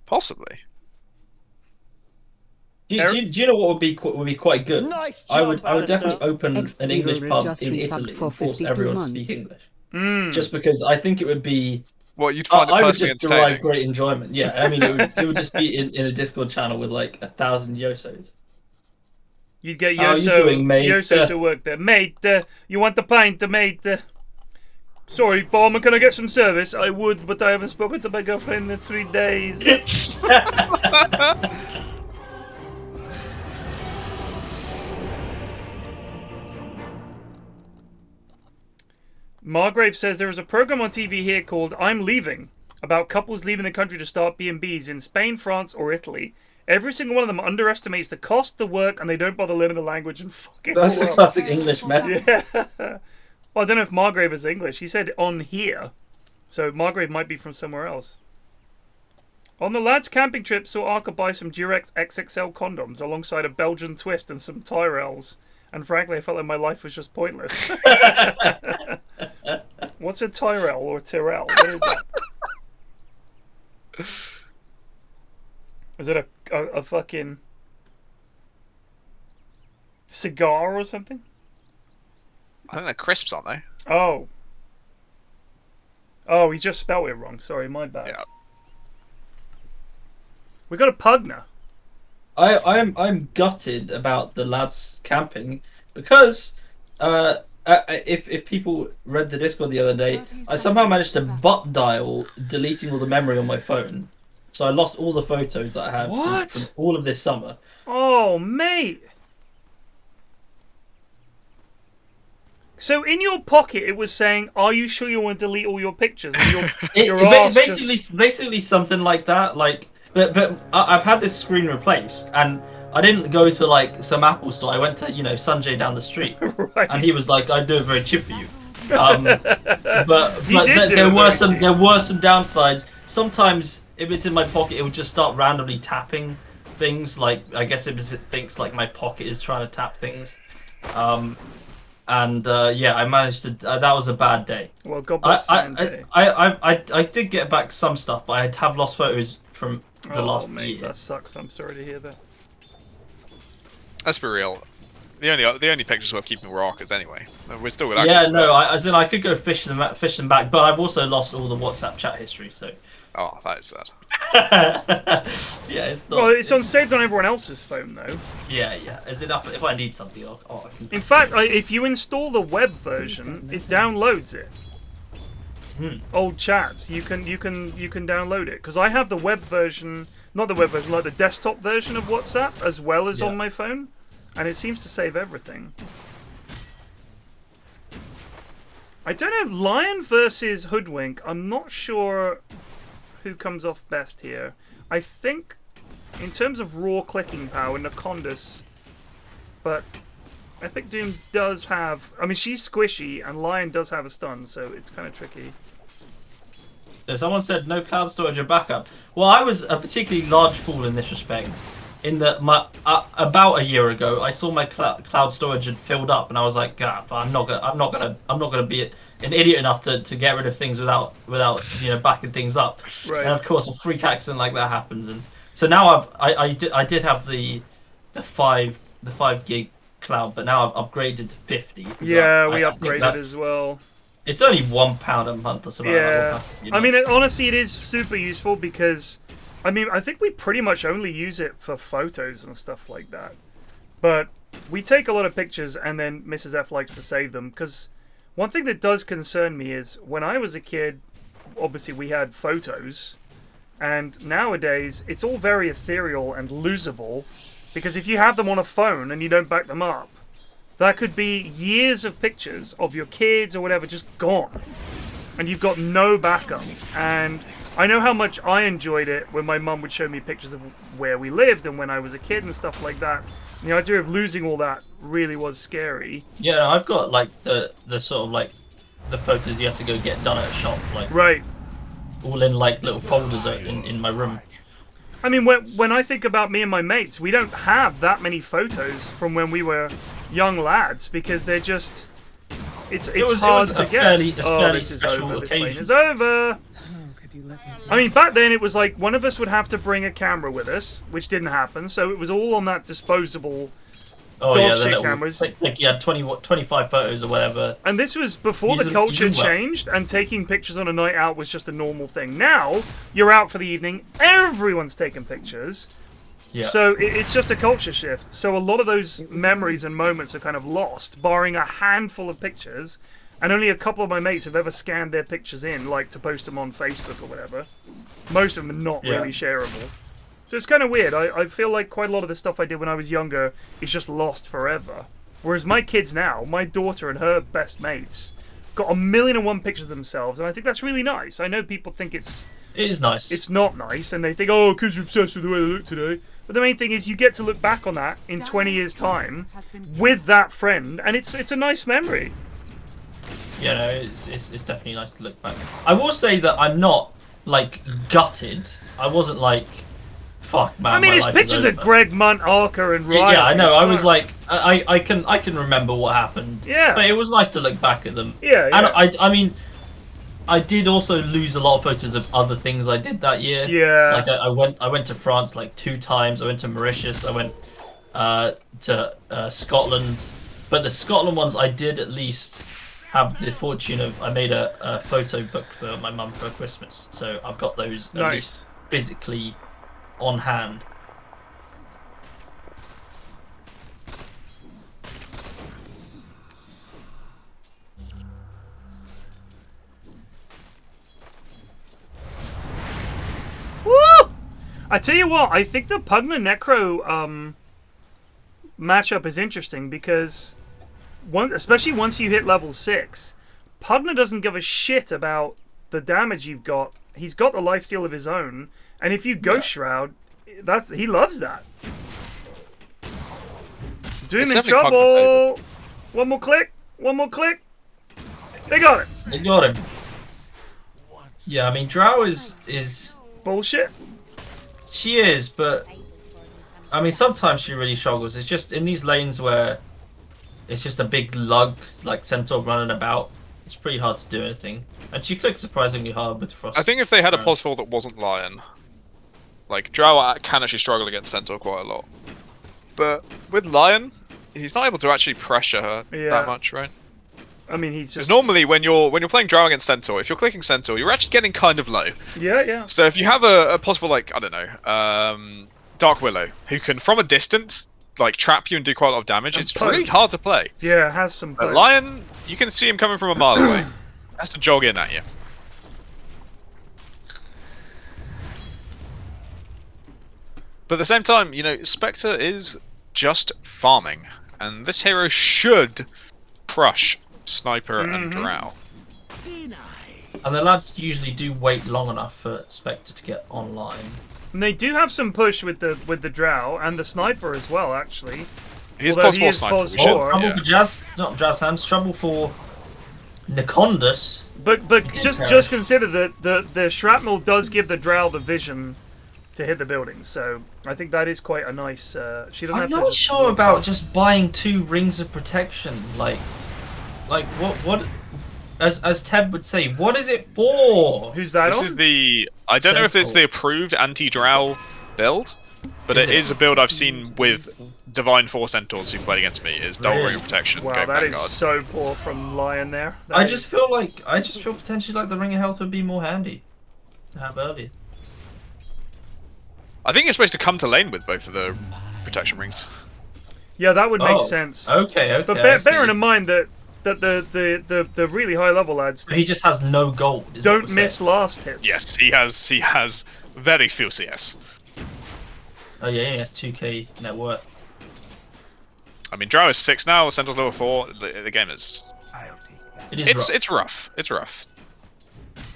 possibly. Do you know what would be quite good? Nice I would jump, definitely Alistair. open an English pub in Italy for and force 52 everyone to months. speak English. Just because I think it would be. What you'd find it I would personally just derive entertaining. great enjoyment. Yeah, I mean, it would just be in a Discord channel with like 1,000 Yosos. You'd get How are you doing, mate? Yoso to work there. Mate, you want the pint, mate? Sorry, Bomber, can I get some service? I would, but I haven't spoken to my girlfriend in 3 days. Margrave says there is a program on TV here called I'm Leaving, about couples leaving the country to start B&Bs in Spain, France, or Italy. Every single one of them underestimates the cost, the work, and they don't bother learning the language and fucking That's the all up. classic English method. Yeah. Well, I don't know if Margrave is English. He said on here. So Margrave might be from somewhere else. On the lads' camping trip, saw Arca buy some Durex XXL condoms alongside a Belgian twist and some Tyrells. And frankly, I felt like my life was just pointless. What's a Tyrell or Tyrell? What is that? Is it a fucking cigar or something? I think they're crisps, aren't they? Oh. Oh, he just spelled it wrong. Sorry, my bad. Yeah. We got a Pugner. I'm gutted about the lads camping because if people read the Discord the other day, I somehow managed to butt dial deleting all the memory on my phone, so I lost all the photos that I had from all of this summer. Oh, mate. So in your pocket, it was saying, "Are you sure you want to delete all your pictures?" And your ass basically something like that. Like, but I've had this screen replaced, and I didn't go to like some Apple store. I went to Sanjay down the street, Right. and he was like, "I'd do it very cheap for you." But did there do were it some very downsides. Sometimes if it's in my pocket, it would just start randomly tapping things. Like I guess it thinks like my pocket is trying to tap things. Yeah, I managed to. That was a bad day. Well, God bless Sanjay. I did get back some stuff, but I have lost photos from the last mate, year. that sucks. I'm sorry to hear that. Let's be real. The only pictures we're keeping were Arca's anyway. We're still with Yeah, no, I could go fish them back, but I've also lost all the WhatsApp chat history. So. Oh, that is sad. Yeah, it's not. Well, it's on saved on everyone else's phone though. Yeah. As enough. If I need something, I can. In fact, if you install the web version, it downloads it. Old chats, you can download it because I have the web version, not the web version, like the desktop version of WhatsApp as well as on my phone, and it seems to save everything. I don't know, Lion versus Hoodwink. I'm not sure who comes off best here. I think, in terms of raw clicking power, Nacondus, but Epic Doom does have. I mean, she's squishy, and Lion does have a stun, so it's kind of tricky. So someone said no cloud storage or backup. Well, I was a particularly large fool in this respect. In that, about a year ago, I saw my cloud storage had filled up, and I was like, "God, I'm not gonna be an idiot enough to get rid of things without backing things up." Right. And of course, a freak accident like that happens, and so now I did have the 5 gig cloud, but now I've upgraded to 50. Yeah, we upgraded as well. It's only £1 a month or something. Yeah, like that, I mean, honestly, it is super useful because. I mean, I think we pretty much only use it for photos and stuff like that. But we take a lot of pictures and then Mrs. F likes to save them. Because one thing that does concern me is when I was a kid, obviously we had photos. And nowadays, it's all very ethereal and losable. Because if you have them on a phone and you don't back them up, that could be years of pictures of your kids or whatever just gone. And you've got no backup. And I know how much I enjoyed it when my mum would show me pictures of where we lived and when I was a kid and stuff like that. And the idea of losing all that really was scary. Yeah, I've got like the sort of like the photos you have to go get done at a shop, like right, all in like little folders in my room. I mean, when I think about me and my mates, we don't have that many photos from when we were young lads because they're just it's hard to get. This is over. This lane is over. I mean, back then it was like one of us would have to bring a camera with us, which didn't happen, so it was all on that disposable dog shit cameras. Like you had 25 photos or whatever. And this was before the culture changed, and taking pictures on a night out was just a normal thing. Now, you're out for the evening, everyone's taking pictures. Yeah. So it's just a culture shift. So a lot of those memories and moments are kind of lost, barring a handful of pictures. And only a couple of my mates have ever scanned their pictures in, like to post them on Facebook or whatever. Most of them are not really shareable. So it's kind of weird. I feel like quite a lot of the stuff I did when I was younger is just lost forever. Whereas my kids now, my daughter and her best mates, got 1,000,001 pictures of themselves, and I think that's really nice. I know people think it is nice. It's not nice, and they think, oh, kids are obsessed with the way they look today. But the main thing is you get to look back on that in 20 years' time with that friend, and it's a nice memory. Yeah, no, it's definitely nice to look back. I will say that I'm not, like, gutted. I wasn't like, fuck, man. I mean, his pictures of Greg, Munt, Arca, and Ryan. Yeah, I know. I was like, I can remember what happened. Yeah. But it was nice to look back at them. Yeah, yeah. And I mean, I did also lose a lot of photos of other things I did that year. Yeah. Like I went to France like 2 times. I went to Mauritius. I went to Scotland. But the Scotland ones, I did at least have the fortune of, I made a photo book for my mum for Christmas, so I've got those at least physically on hand. Woo! I tell you what, I think the Pugna Necro matchup is interesting because especially once you hit level 6, Pugna doesn't give a shit about the damage you've got. He's got the lifesteal of his own, and if you Ghost Shroud, he loves that. Doom in trouble. One more click. One more click. They got it. They got him. Yeah, I mean, Drow is bullshit. She is, but I mean, sometimes she really struggles. It's just in these lanes where it's just a big lug like Centaur running about. It's pretty hard to do anything. And she clicked surprisingly hard with Frost. I think if they had a pos4 that wasn't Lion, like Drow can actually struggle against Centaur quite a lot. But with Lion, he's not able to actually pressure her that much, right? I mean, he's just... normally when you're playing Drow against Centaur, if you're clicking Centaur, you're actually getting kind of low. Yeah, yeah. So if you have a pos4 like, I don't know, Dark Willow, who can from a distance like trap you and do quite a lot of damage, it's pretty hard to play. Yeah, it has some. But Lion, you can see him coming from a mile away. Has to jog in at you. But at the same time, you know, Spectre is just farming, and this hero should crush Sniper and Drow. And the lads usually do wait long enough for Spectre to get online. And they do have some push with the Drow and the Sniper as well, actually. He's pos4 Sniper. Trouble for Jazz, not Jazz Hands. Trouble for Necondus. But just consider that the shrapnel does give the Drow the vision to hit the buildings, so I think that is quite a nice. She doesn't. I'm not sure about just buying 2 rings of protection. Like what? As Ted would say, what is it for? Who's that? This is the. I don't know if it's the approved anti-Drow build, but it is a build I've seen with Divine 4 Centaurs who played against me. Is Double Ring of Protection. Wow, that is so poor from Lion there. I just feel potentially like the Ring of Health would be more handy to have earlier. I think you're supposed to come to lane with both of the protection rings. Yeah, that would make sense. Okay. But bearing in mind that the really high level lads, he just has no gold. Don't miss last hits. Yes, he has very few CS. Oh yeah, he has 2k net worth. I mean, Drow is 6 now. Centaur's level 4. The game is. It's rough. It's rough.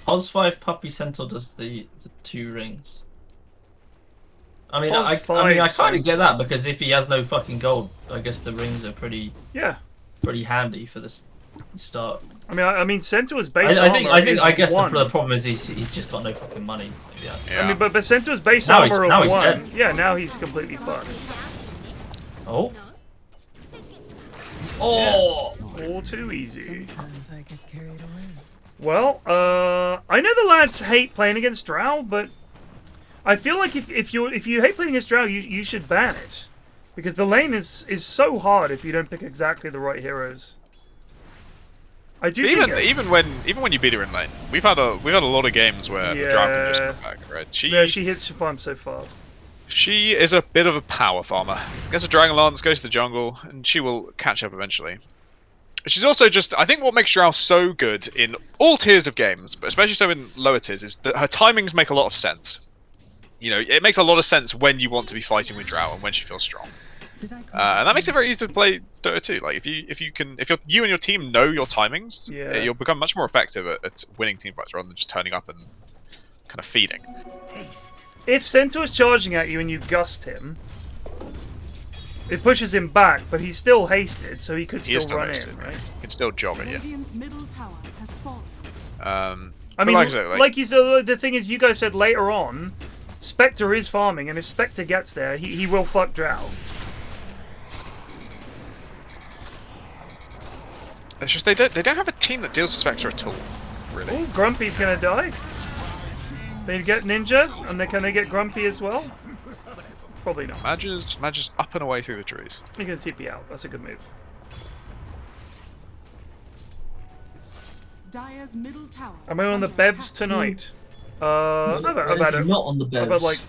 Pos 5 Puppy Centaur does the 2 rings. I mean, I kind of get that because if he has no fucking gold, I guess the rings are pretty handy for the start. I mean, Centaur's base I guess the problem is he's just got no fucking money. Yeah. I mean, but Centaur's base armor of 1. Yeah, now he's completely fucked. Oh. Oh, all too easy. Well, I know the lads hate playing against Drow, but I feel like if you hate playing against Drow, you should ban it, because the lane is so hard if you don't pick exactly the right heroes. I do even when you beat her in lane, we've had a lot of games where the Drow can just come back, right? She hits farm so fast. She is a bit of a power farmer. Gets a Dragon Lance, goes to the jungle, and she will catch up eventually. She's also just, I think what makes Drow so good in all tiers of games, but especially so in lower tiers, is that her timings make a lot of sense. You know, it makes a lot of sense when you want to be fighting with Drow and when she feels strong. And that makes it very easy to play Dota 2. Like if you and your team know your timings, you'll become much more effective at winning teamfights rather than just turning up and kind of feeding. If Centaur's charging at you and you gust him, it pushes him back, but he's still hasted, so he could still run in, right? He can still jog it, yeah. Radiant's middle tower has fallen. I mean, like you said, the thing is, you guys said later on, Spectre is farming, and if Spectre gets there, he will fuck Drow. It's just they don't have a team that deals with Spectre at all, really. Ooh, Grumpy's gonna die. They get Ninja, and can they get Grumpy as well? Probably not. Madge's up and away through the trees. You're gonna TP out. That's a good move. Dire's middle tower. Am I on the Bevs tonight? About not on the Bevs. About like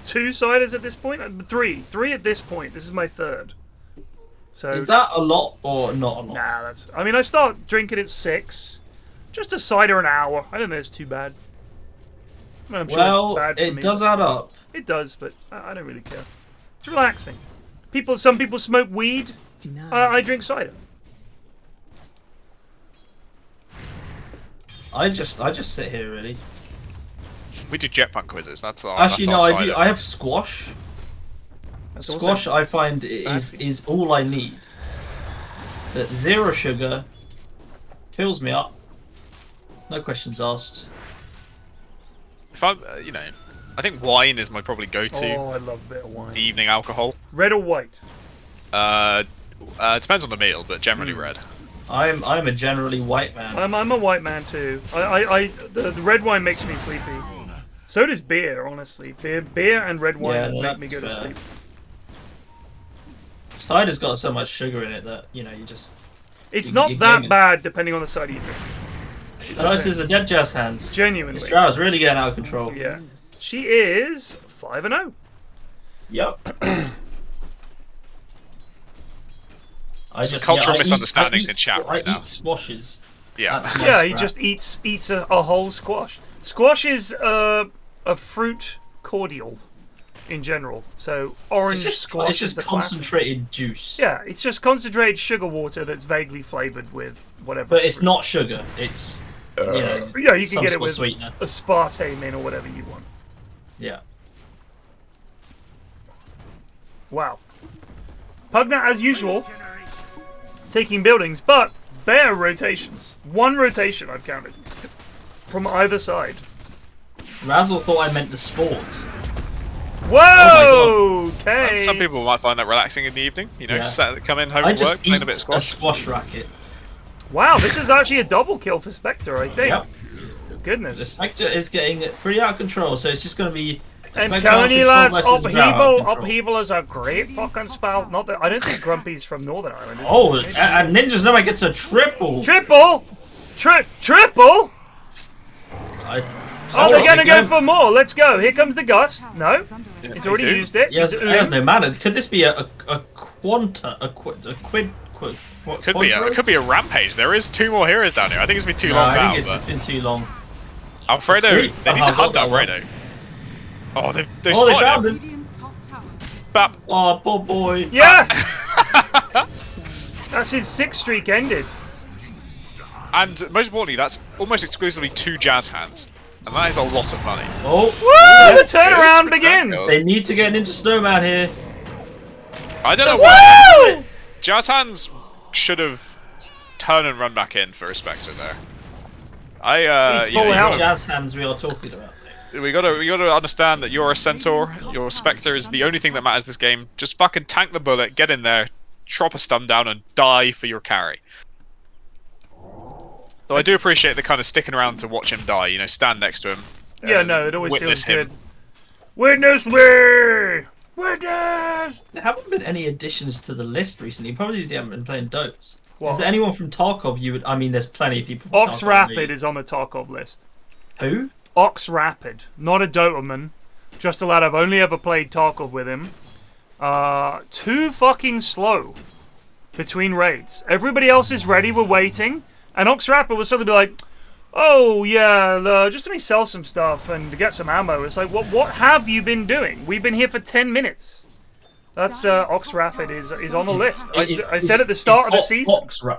2-siders at this point. 3 at this point. This is my 3rd. So is that a lot or not a lot? Nah, that's. I mean, I start drinking at 6. Just a cider an hour. I don't think it's too bad. I mean, I'm sure it's bad for it me, does add up. It does, but I don't really care. It's relaxing. Some people smoke weed. I drink cider. I just sit here really. We do jetpack quizzes. That's our. Actually, that's no, our I do. I have squash. Squash, I find is all I need. That 0 sugar fills me up. No questions asked. If I, I think wine is my probably go-to. Oh, I love a bit of wine. Evening alcohol. Red or white? Depends on the meal, but generally red. I'm a generally white man. I'm a white man too. The red wine makes me sleepy. So does beer, honestly. Beer and red wine make me go to sleep. Cider's got so much sugar in it that you just. It's not that bad, depending on the cider you drink. This is a dead jazz hands. Genuinely. This Drow's really getting out of control. Yeah. She is 5-0. Yep. Cultural misunderstandings in chat right now. I eat squashes. Yeah. He just eats a whole squash. Squash is a fruit cordial in general. So orange squash it's just is the concentrated classic juice. Yeah, it's just concentrated sugar water that's vaguely flavored with whatever. But it's not sugar. It's yeah, you can get it with sweetener. aspartame in or whatever you want. Yeah. Wow. Pugna, as usual, taking buildings, but bare rotations. 1 rotation I've counted from either side. Razzle thought I meant the sport. Whoa! Oh okay. Some people might find that relaxing in the evening. Come in home from work, playing a bit of squash. A squash racket. Wow, this is actually a double kill for Spectre, I think. Yep. Goodness. The Spectre is getting pretty out of control, so it's just going to be. And telling you lads, upheaval is a great fucking spell. Not that I don't think Grumpy's from Northern Ireland. And Ninja's number gets a triple. Triple. They're gonna go for more. Let's go. Here comes the gust. No, he's already used it. He has no mana. Could this be a quanta? It could be a rampage. There is 2 more heroes down here. I think it's been too long now. I think it's been too long. Alfredo, they need to hunt Alfredo. Oh, they they spotted found him. Bap. Oh, poor boy. Yeah. That's his 6th streak ended. And most importantly, that's almost exclusively 2 jazz hands. And that is a lot of money. Oh, woo! The turnaround begins! They need to get into Snowman here. I don't know why. Jazz hands should have turned and run back in for a Spectre there. Jazz hands we are talking about. We gotta understand that you're a centaur. Your Spectre is the only thing that matters this game. Just fucking tank the bullet, get in there, chop a stun down, and die for your carry. Though I do appreciate the kind of sticking around to watch him die. You know, stand next to him. Yeah, no, it always witness feels him. good. Witness me! Witness! There haven't been any additions to the list recently. Probably because you haven't been playing Dotes. What? Is there anyone from Tarkov you would? I mean, there's plenty of people. From Ox Tarkov Rapid is on the Tarkov list. Who? Ox Rapid, not a Dotaman, just a lad I've only ever played Tarkov with him. Too fucking slow between raids. Everybody else is ready, we're waiting, and Ox Rapid will suddenly be like, oh yeah, just let me sell some stuff and get some ammo. It's like, what have you been doing? We've been here for 10 minutes. That's Ox Rapid is on the list. I said at the start of the season.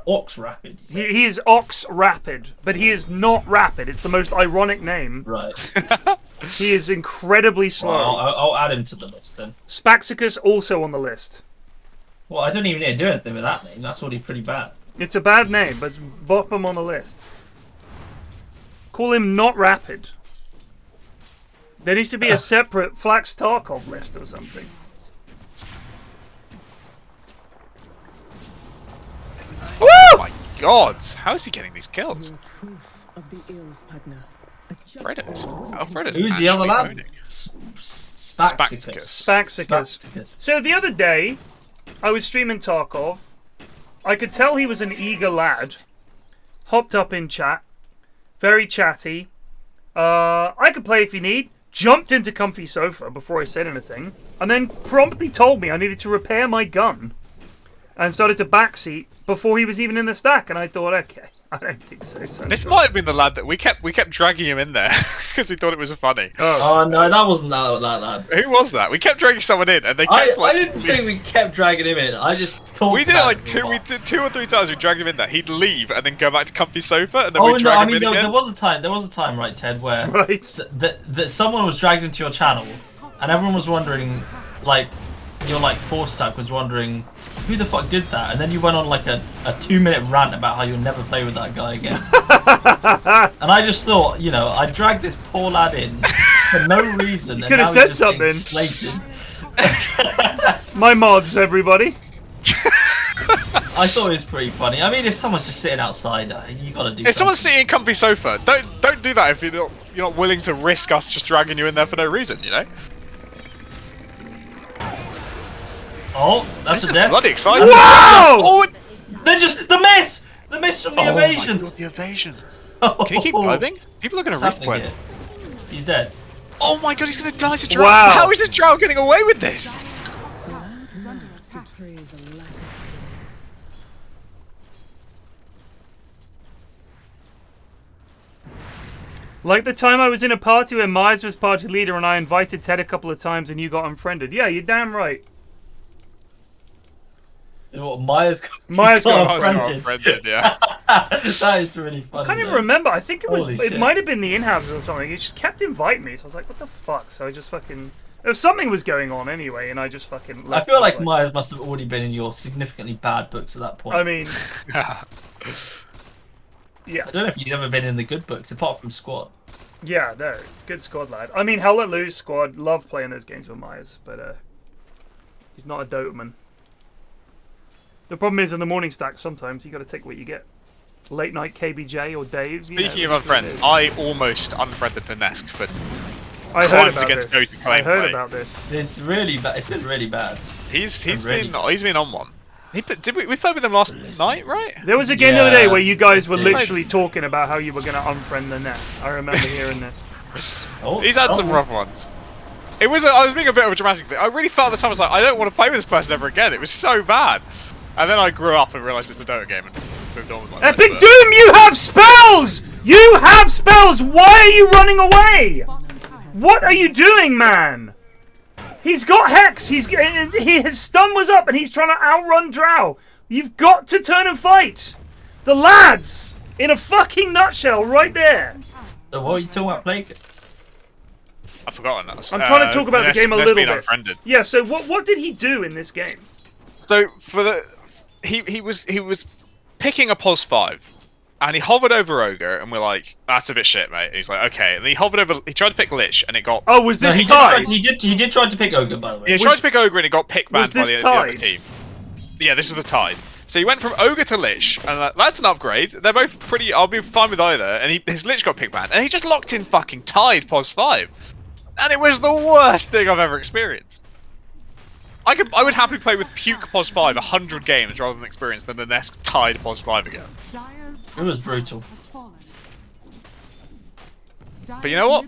Ox Rapid. He is Ox Rapid, but he is not rapid. It's the most ironic name. Right. He is incredibly slow. Well, I'll add him to the list then. Spaxicus also on the list. Well, I don't even need to do anything with that name. That's already pretty bad. It's a bad name, but bop him on the list. Call him not rapid. There needs to be a separate Flax Tarkov list or something. Oh my god! How is he getting these kills? Alfredo's Who's the other lad? moaning. Spaxicus. Spaxicus. So the other day, I was streaming Tarkov. I could tell he was an eager lad. Hopped up in chat. Very chatty. I could play if you need. Jumped into comfy sofa before I said anything. And then promptly told me I needed to repair my gun. And started to backseat before he was even in the stack. And I thought, okay, I don't think so. This might have been the lad that we kept dragging him in there because we thought it was funny. Oh no, that wasn't that lad. Who was that? We kept dragging someone in, and they kept I didn't think we kept dragging him in. I just talked. We did it about like him we a lot. did 2 or 3 times. We dragged him in there. He'd leave and then go back to comfy sofa, and then Oh we'd no, drag I him mean in there again. was a time, right, Ted, where Right. that someone was dragged into your channel, and everyone was wondering, like, your like 4-stack was wondering who the fuck did that, and then you went on like a 2-minute rant about how you'll never play with that guy again. And I just thought, you know, I dragged this poor lad in for no reason. You could have said something. Slated. My mods, everybody. I thought it was pretty funny. I mean, if someone's just sitting outside, you gotta do. If someone's sitting in comfy sofa, don't do that if you're not willing to risk us just dragging you in there for no reason, you know. Oh, that's a death. Bloody exciting! Wow! Oh, They're just the miss from the evasion. my god, the evasion! Can he keep driving? People are gonna What's happening respawn. here? He's dead. Oh my god, he's gonna die to drow. Wow. How is this drow getting away with this? Is under attack. Like the time I was in a party where Myers was party leader and I invited Ted a couple of times and you got unfriended. Yeah, you're damn right. You know what, Myers got Oh, unfriended. yeah. That is really funny. I can't even though. remember. I think it was. Holy It shit. might have been the in-house or something. He just kept inviting me, so I was like, "What the fuck?" So I just fucking. If something was going on anyway, and I just fucking. I left. feel like was Myers must have already been in your significantly bad books at that point. I mean, yeah, I don't know if he's ever been in the good books apart from Squad. yeah, no, it's a good squad lad. I mean, Hell Let Loose squad. Love playing those games with Myers, but he's not a Dotaman. The problem is in the morning stack. Sometimes you got to take what you get. Late night KBJ or Dave. Speaking of unfriends, I almost unfriended the Nesk for I heard crimes about against this. Dota I heard gameplay. about this. It's really bad. It's been really bad. He's Really? been on one. We played with him last night, right? There was a game the other day Yeah. where you guys were Yeah. literally talking about how you were going to unfriend the net. I remember hearing this. Oh, He's had some rough ones. I was being a bit of a dramatic thing. I really felt at the time I was like, I don't want to play with this person ever again. It was so bad. And then I grew up and realised it's a Dota game and moved on with my life. Epic but- Doom, you have spells! You have spells! Why are you running away? What are you doing, man? He's got Hex. His stun was up and he's trying to outrun Drow. You've got to turn and fight. The lads, in a fucking nutshell, right there. So what are you talking about, Plague? I've forgotten that. I'm trying to talk about the game a little been bit. Unfriended. Yeah, so what did he do in this game? So he was picking a pos 5, and he hovered over Ogre, and we're like, that's a bit shit, mate. And he's like, okay. And he hovered over. He tried to pick Lich, and it got. Oh, was this he tied? He did try to pick Ogre, by the way. He tried to pick Ogre, and it got pick banned by this the other tied? team. Yeah, this was the tide. So he went from Ogre to Lich, and that's an upgrade. They're both pretty. I'll be fine with either. And his Lich got pick ban, and he just locked in fucking Tide pos 5, and it was the worst thing I've ever experienced. I would happily play with Puke pos 5 100 games rather than experience than the Nesk Tide pos 5 again. It was brutal. But you know what?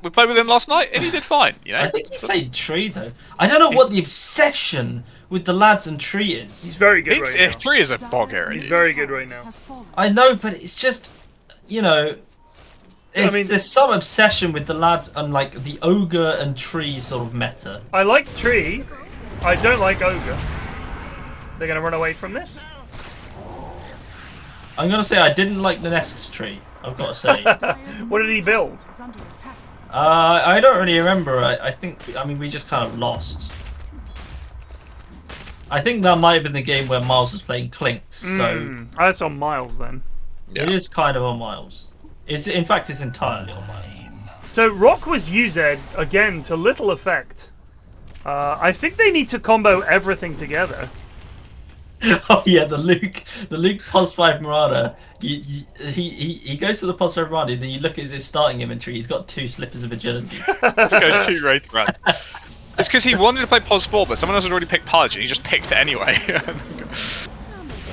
We played with him last night, and he did fine. You know. I think he played Tree though. I don't know what the obsession with the lads and Tree is. He's very good right now. Tree is a bog area. He's very good right now. I know, but it's just, you know, there's some obsession with the lads and like the Ogre and Tree sort of meta. I like Tree. I don't like Ogre. They're gonna run away from this. I'm gonna say I didn't like the Nesk's Tree. I've got to say. What did he build? I don't really remember. I think, I mean, we just kind of lost. I think that might have been the game where Miles was playing Clinks. So That's on Miles then. Yeah. it is kind of on Miles. In fact, it's entirely on Miles. So Rock was used again to little effect. I think they need to combo everything together. Oh yeah, the Luke pos 5 Marauder. He goes to the pos 5 Marauder, then you look at his starting inventory. He's got 2 slippers of agility. To go 2 Wraith Rats. It's because he wanted to play pos 4, but someone else had already picked Pudge, and he just picked it anyway.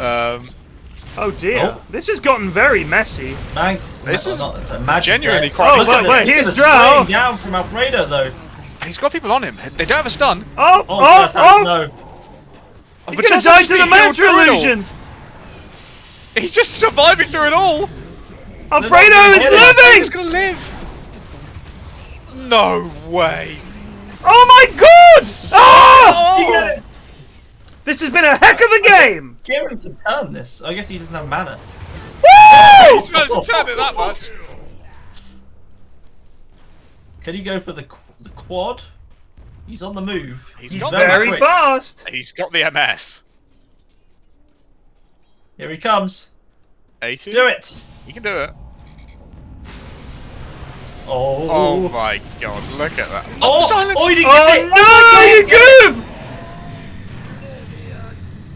Oh dear, this has gotten very messy. Man, This is Magic's genuinely there. quite. Oh, wait, here's He's Drow. spraying down from Alfredo though. He's got people on him. They don't have a stun. Oh, No. He's But gonna just die as to the he healed Mantra through it all. illusions. He's just surviving through it all. Alfredo is He's living. gonna live. No way. Oh my god! You Oh! get it. This has been a heck of a game. Kieran can turn this. I guess he doesn't have mana. Woo! He's managed to turn it that much. Can he go for the quad? He's on the move. He's He's got very quick. fast. He's got the MS. Here he comes. 80. Do it. You can do it. Oh. Oh my god, look at that. Oh, silence! oh, he didn't Oh get it. no, you goof!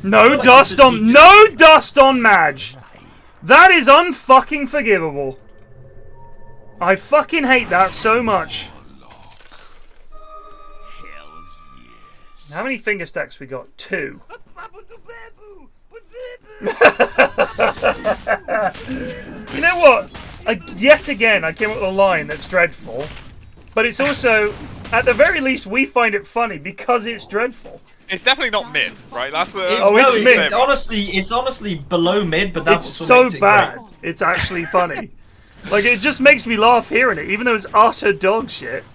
No dust on, no dust on Madge. That is unfucking forgivable. I fucking hate that so much. How many finger stacks we got? 2. You know what? Yet again, I came up with a line that's dreadful, but it's also, at the very least, we find it funny because it's dreadful. It's definitely not mid, right? That's the. it's mid. It's honestly below mid, but that's It's what so makes it bad. great. It's actually funny. Like, it just makes me laugh hearing it, even though it's utter dog shit.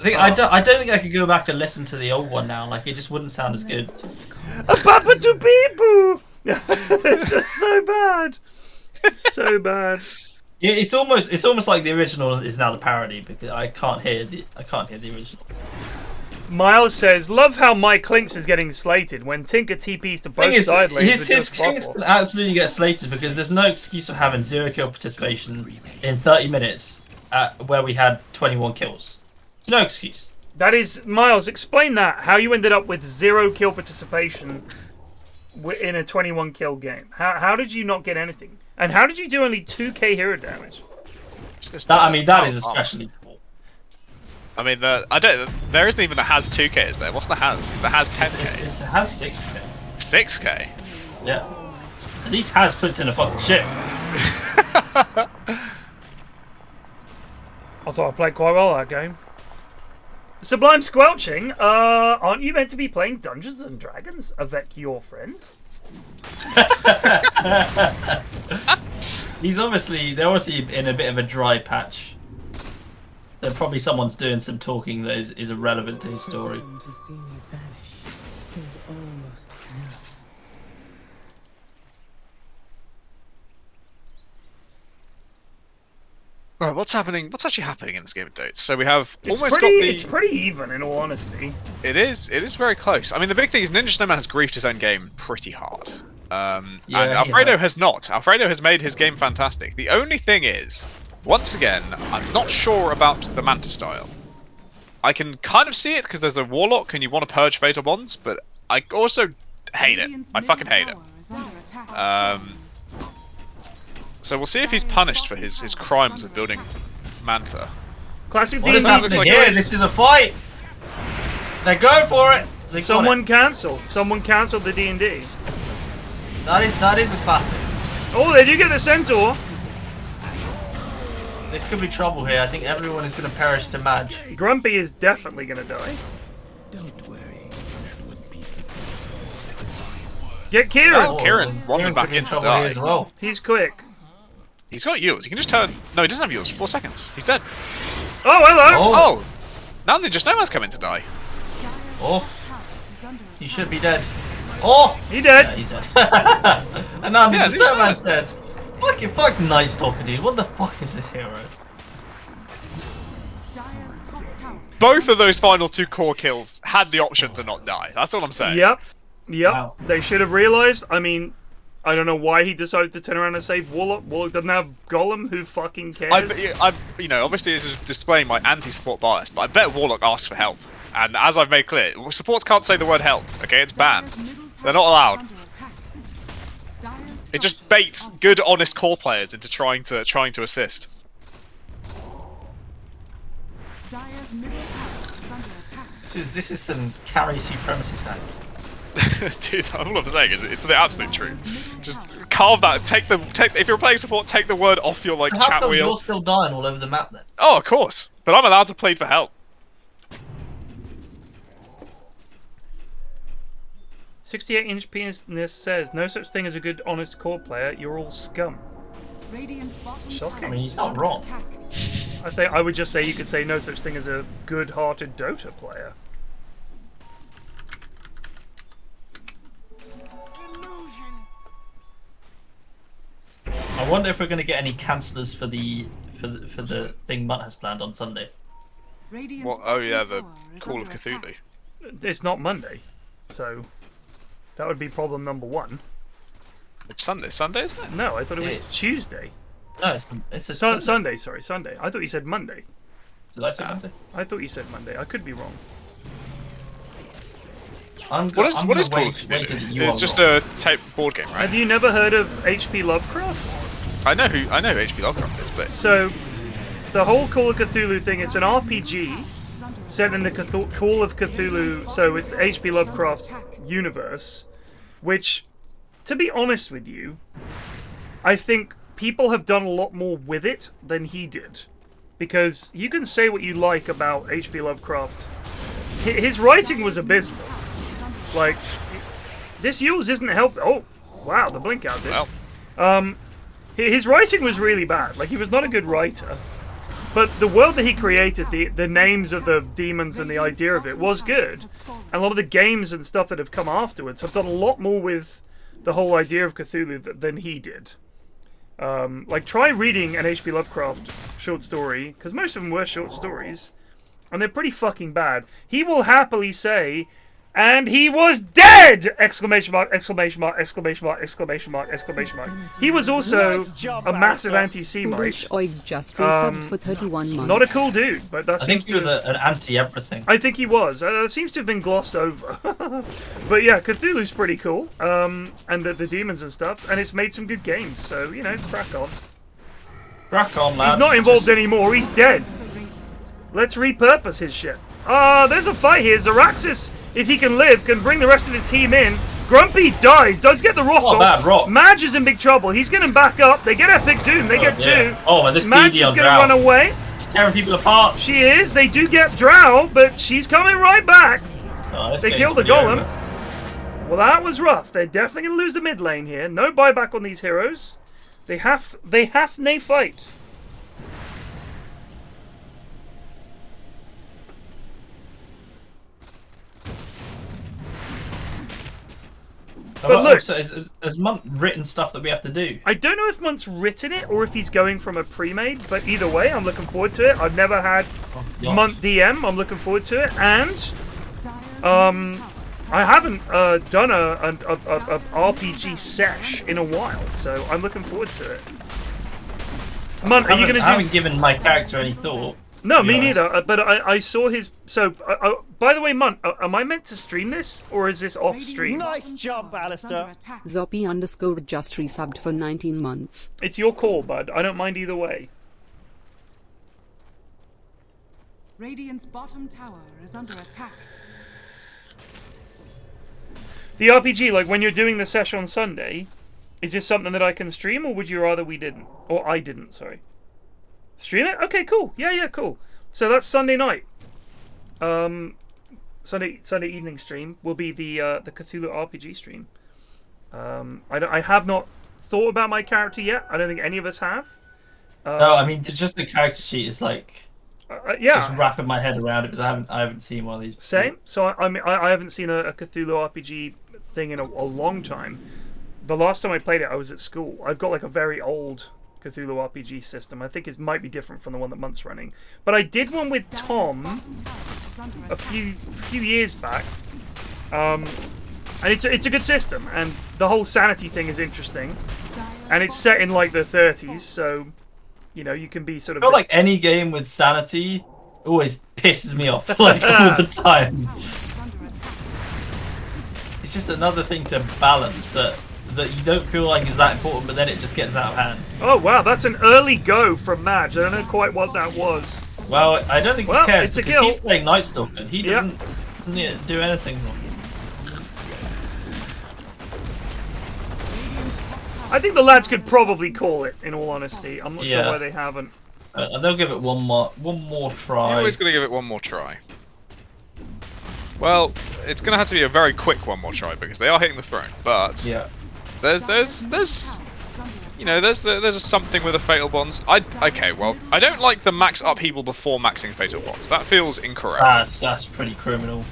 I don't think I could go back and listen to the old one now. Like it just wouldn't sound as good. A papa to boo. It's just so bad. So bad. Yeah, it's almost like the original is now the parody because I can't hear the original. Miles says, "Love how my Clinks is getting slated when Tinker TPs to both side lanes." His Kings can absolutely get slated because there's no excuse for having 0 kill participation in 30 minutes where we had 21 kills. No excuse. That is, Miles, explain that. How you ended up with 0 kill participation in a 21 kill game. How did you not get anything? And how did you do only 2k hero damage? That is especially cool. I mean, there isn't even a has 2k, is there? What's the has? The has 10k. It has 6k. 6k? Yeah. At least has puts in a fucking ship. I thought I played quite well that game. Sublime Squelching, aren't you meant to be playing Dungeons and Dragons avec your friends? They're obviously in a bit of a dry patch. Probably someone's doing some talking that is irrelevant to his story. To see me vanish is almost enough. Right, what's happening? What's actually happening in this game of Dota? So we have It's almost pretty, got the. It's pretty even, in all honesty. It is very close. I mean, the big thing is Ninja Snowman has griefed his own game pretty hard. And Alfredo has not. Alfredo has made his game fantastic. The only thing is, once again, I'm not sure about the Manta style. I can kind of see it because there's a Warlock and you want to purge Fatal Bonds, but I also hate it. I fucking hate it. So we'll see if he's punished for his crimes of building Manta. Classic What is D&D happening here? situation. This is a fight. They're going for it. They got Someone it. cancelled. Someone cancelled the D&D. That is a classic. Oh, they do get the centaur. This could be trouble here. I think everyone is going to perish to Madge. Grumpy is definitely going to die. Don't worry. One piece of pieces. Get Kieran. Oh, Kieran's wandering back could be in to trouble here die. as well. He's quick. He's got Yules. You can just turn. No, he doesn't have Yules. 4 seconds. He's dead. Oh, hello. Oh! Now they just no one's coming to die. Oh, he should be dead. Oh, He dead. yeah, he's dead. And now Yeah, the he's Snowman's dead. Fucking nice talking, dude. What the fuck is this hero? Dire's top tower. Both of those final 2 core kills had the option to not die. That's all I'm saying. Yep. Wow. They should have realised. I mean, I don't know why he decided to turn around and save Warlock. Warlock doesn't have Golem. Who fucking cares? You know, obviously this is displaying my anti-support bias, but I bet Warlock asks for help. And as I've made clear, supports can't say the word help. Okay, it's banned. Dire's middle tower They're not allowed. is under attack. Dire's It just structures baits are good, honest core players into trying to assist. Dire's middle tower is under attack. This is some carry supremacy stuff. Dude, all I'm saying is it's the absolute truth. Just carve that. Take. If you're playing support, take the word off your How chat come wheel. you're still dying all over the map then? Oh, of course. But I'm allowed to plead for help. 68-inch penis says, no such thing as a good, honest core player. You're all scum. Radiant's bottom Shocking. tower I mean, he's is not under wrong. attack. I think I would just say you could say no such thing as a good-hearted Dota player. I wonder if we're going to get any cancellers for the thing Mutt has planned on Sunday. Radiant's What? Oh bottom yeah, the tower is Call of under Cthulhu. attack. It's not Monday, so that would be problem number 1. It's Sunday. Sunday, isn't it? No, I thought it was Yeah. Tuesday. No, it's a Sunday. Sunday, sorry, Sunday. I thought you said Monday. Did I say Monday? I thought you said Monday. I could be wrong. What is Call of Cthulhu? It's just a tape board game, right? Have you never heard of H.P. Lovecraft? I know who H.P. Lovecraft is, but So, the whole Call of Cthulhu thing, it's an RPG set in the Call of Cthulhu, so it's H.P. Lovecraft's universe, which, to be honest with you, I think people have done a lot more with it than he did. Because you can say what you like about H.P. Lovecraft. His writing was abysmal. Like, this Yules isn't help. Oh, wow, the blink out did. well, His writing was really bad. Like, he was not a good writer. But the world that he created, the names of the demons and the idea of it was good. And a lot of the games and stuff that have come afterwards have done a lot more with the whole idea of Cthulhu than he did. Like, try reading an H.P. Lovecraft short story, because most of them were short stories, and they're pretty fucking bad. He will happily say, and he was dead! Exclamation mark, exclamation mark, exclamation mark, exclamation mark, exclamation mark. He was also Nice job, a massive Alpha. anti-Semite. Wish Oig just resubbed for 31 months. Not a cool dude, but that I think seems he to was have... an anti-everything. I think he was. That seems to have been glossed over. But yeah, Cthulhu's pretty cool. And the demons and stuff. And it's made some good games, so, you know, crack on. Crack on, lads. He's not involved Just- anymore, he's dead. Let's repurpose his shit. There's a fight here. Zaraxis, if he can live, can bring the rest of his team in. Grumpy dies, does get the rock Oh, off. bad rock. Madge is in big trouble. He's getting back up. They get Epic Doom. They get yeah. two. Oh, and this Madge DD is on going to Drow. run away. She's tearing people apart. She is. They do get Drow, but she's coming right back. Oh, this They game's killed the pretty golem. over. Well, that was rough. They're definitely going to lose the mid lane here. No buyback on these heroes. They have nay fight. But look, so has Monk written stuff that we have to do? I don't know if Munt's written it or if he's going from a pre-made, but either way, I'm looking forward to it. I've never had Yeah. Munt DM. I'm looking forward to it, and Dire's I haven't done a RPG sesh in a while, so I'm looking forward to it. Munt, are you I gonna haven't do? given my character any thought. No, me neither. But I saw his. So, by the way, Munt, am I meant to stream this or is this off stream? Nice jump, Alistair. Zoppy_ just resubbed for 19 months. It's your call, bud. I don't mind either way. Radiant's bottom tower is under attack. The RPG, like when you're doing the session on Sunday, is this something that I can stream, or would you rather we didn't? Or I didn't, sorry. Stream it? Okay, cool. Yeah, cool. So that's Sunday night. Sunday evening stream will be the Cthulhu RPG stream. I have not thought about my character yet. I don't think any of us have. No, I mean just the character sheet is like. Yeah. Just wrapping my head around it because I haven't seen one of these. Same. So I haven't seen a Cthulhu RPG thing in a long time. The last time I played it, I was at school. I've got like a very old Cthulhu RPG system. I think it might be different from the one that Munt's running. But I did one with Tom a few years back, and it's a good system. And the whole sanity thing is interesting, and it's set in like the 30s, so you know you can be sort of. I feel like any game with sanity always pisses me off like all the time. It's just another thing to balance that you don't feel like is that important, but then it just gets out of hand. Oh wow, that's an early go from Madge. I don't know quite what that was. Well, I don't think he cares it's a because kill. he's playing Night Stalker. He doesn't do anything wrong. I think the lads could probably call it, in all honesty. I'm not sure why they haven't. They'll give it one more try. I'm always going to give it one more try. Well, it's going to have to be a very quick one more try because they are hitting the throne. But there's you know there's a something with the fatal bonds. Okay, well I don't like the max upheaval before maxing fatal bonds. That feels incorrect. That's pretty criminal.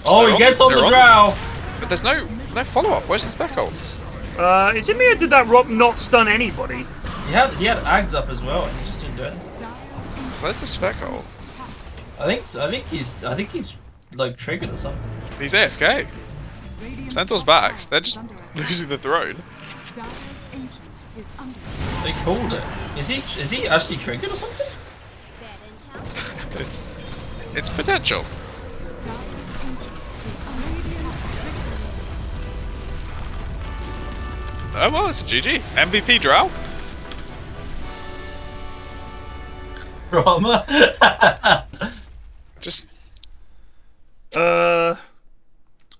Oh, he gets on the drow. But there's no follow up. Where's the speckled? Is it me or did that rock not stun anybody? He had Ags up as well, and he just didn't do it. Where's the speckled? I think he's like triggered or something. He's AFK. Centaur's back. They're just losing the throne. They called it. Is he actually triggered or something? It's potential. Oh well, it's GG. MVP drow. Drama. Just. I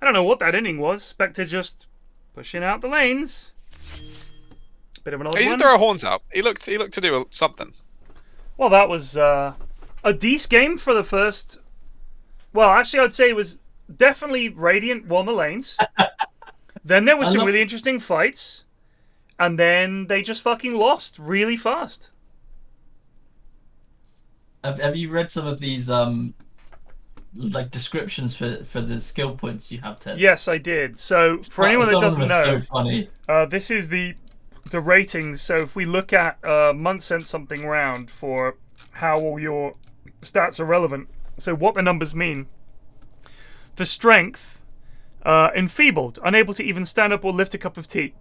don't know what that inning was. Spectre just pushing out the lanes. Bit of an odd He one. did throw horns out. He looked to do something. Well, that was a decent game for the first. Well, actually, I'd say it was definitely Radiant won the lanes. Then there was some really interesting fights, and then they just fucking lost really fast. Have you read some of these like descriptions for the skill points you have, Ted? Yes, I did. So for anyone that doesn't know, so funny. This is the ratings. So if we look at month sent something round for how all your stats are relevant. So what the numbers mean. For strength, enfeebled, unable to even stand up or lift a cup of tea.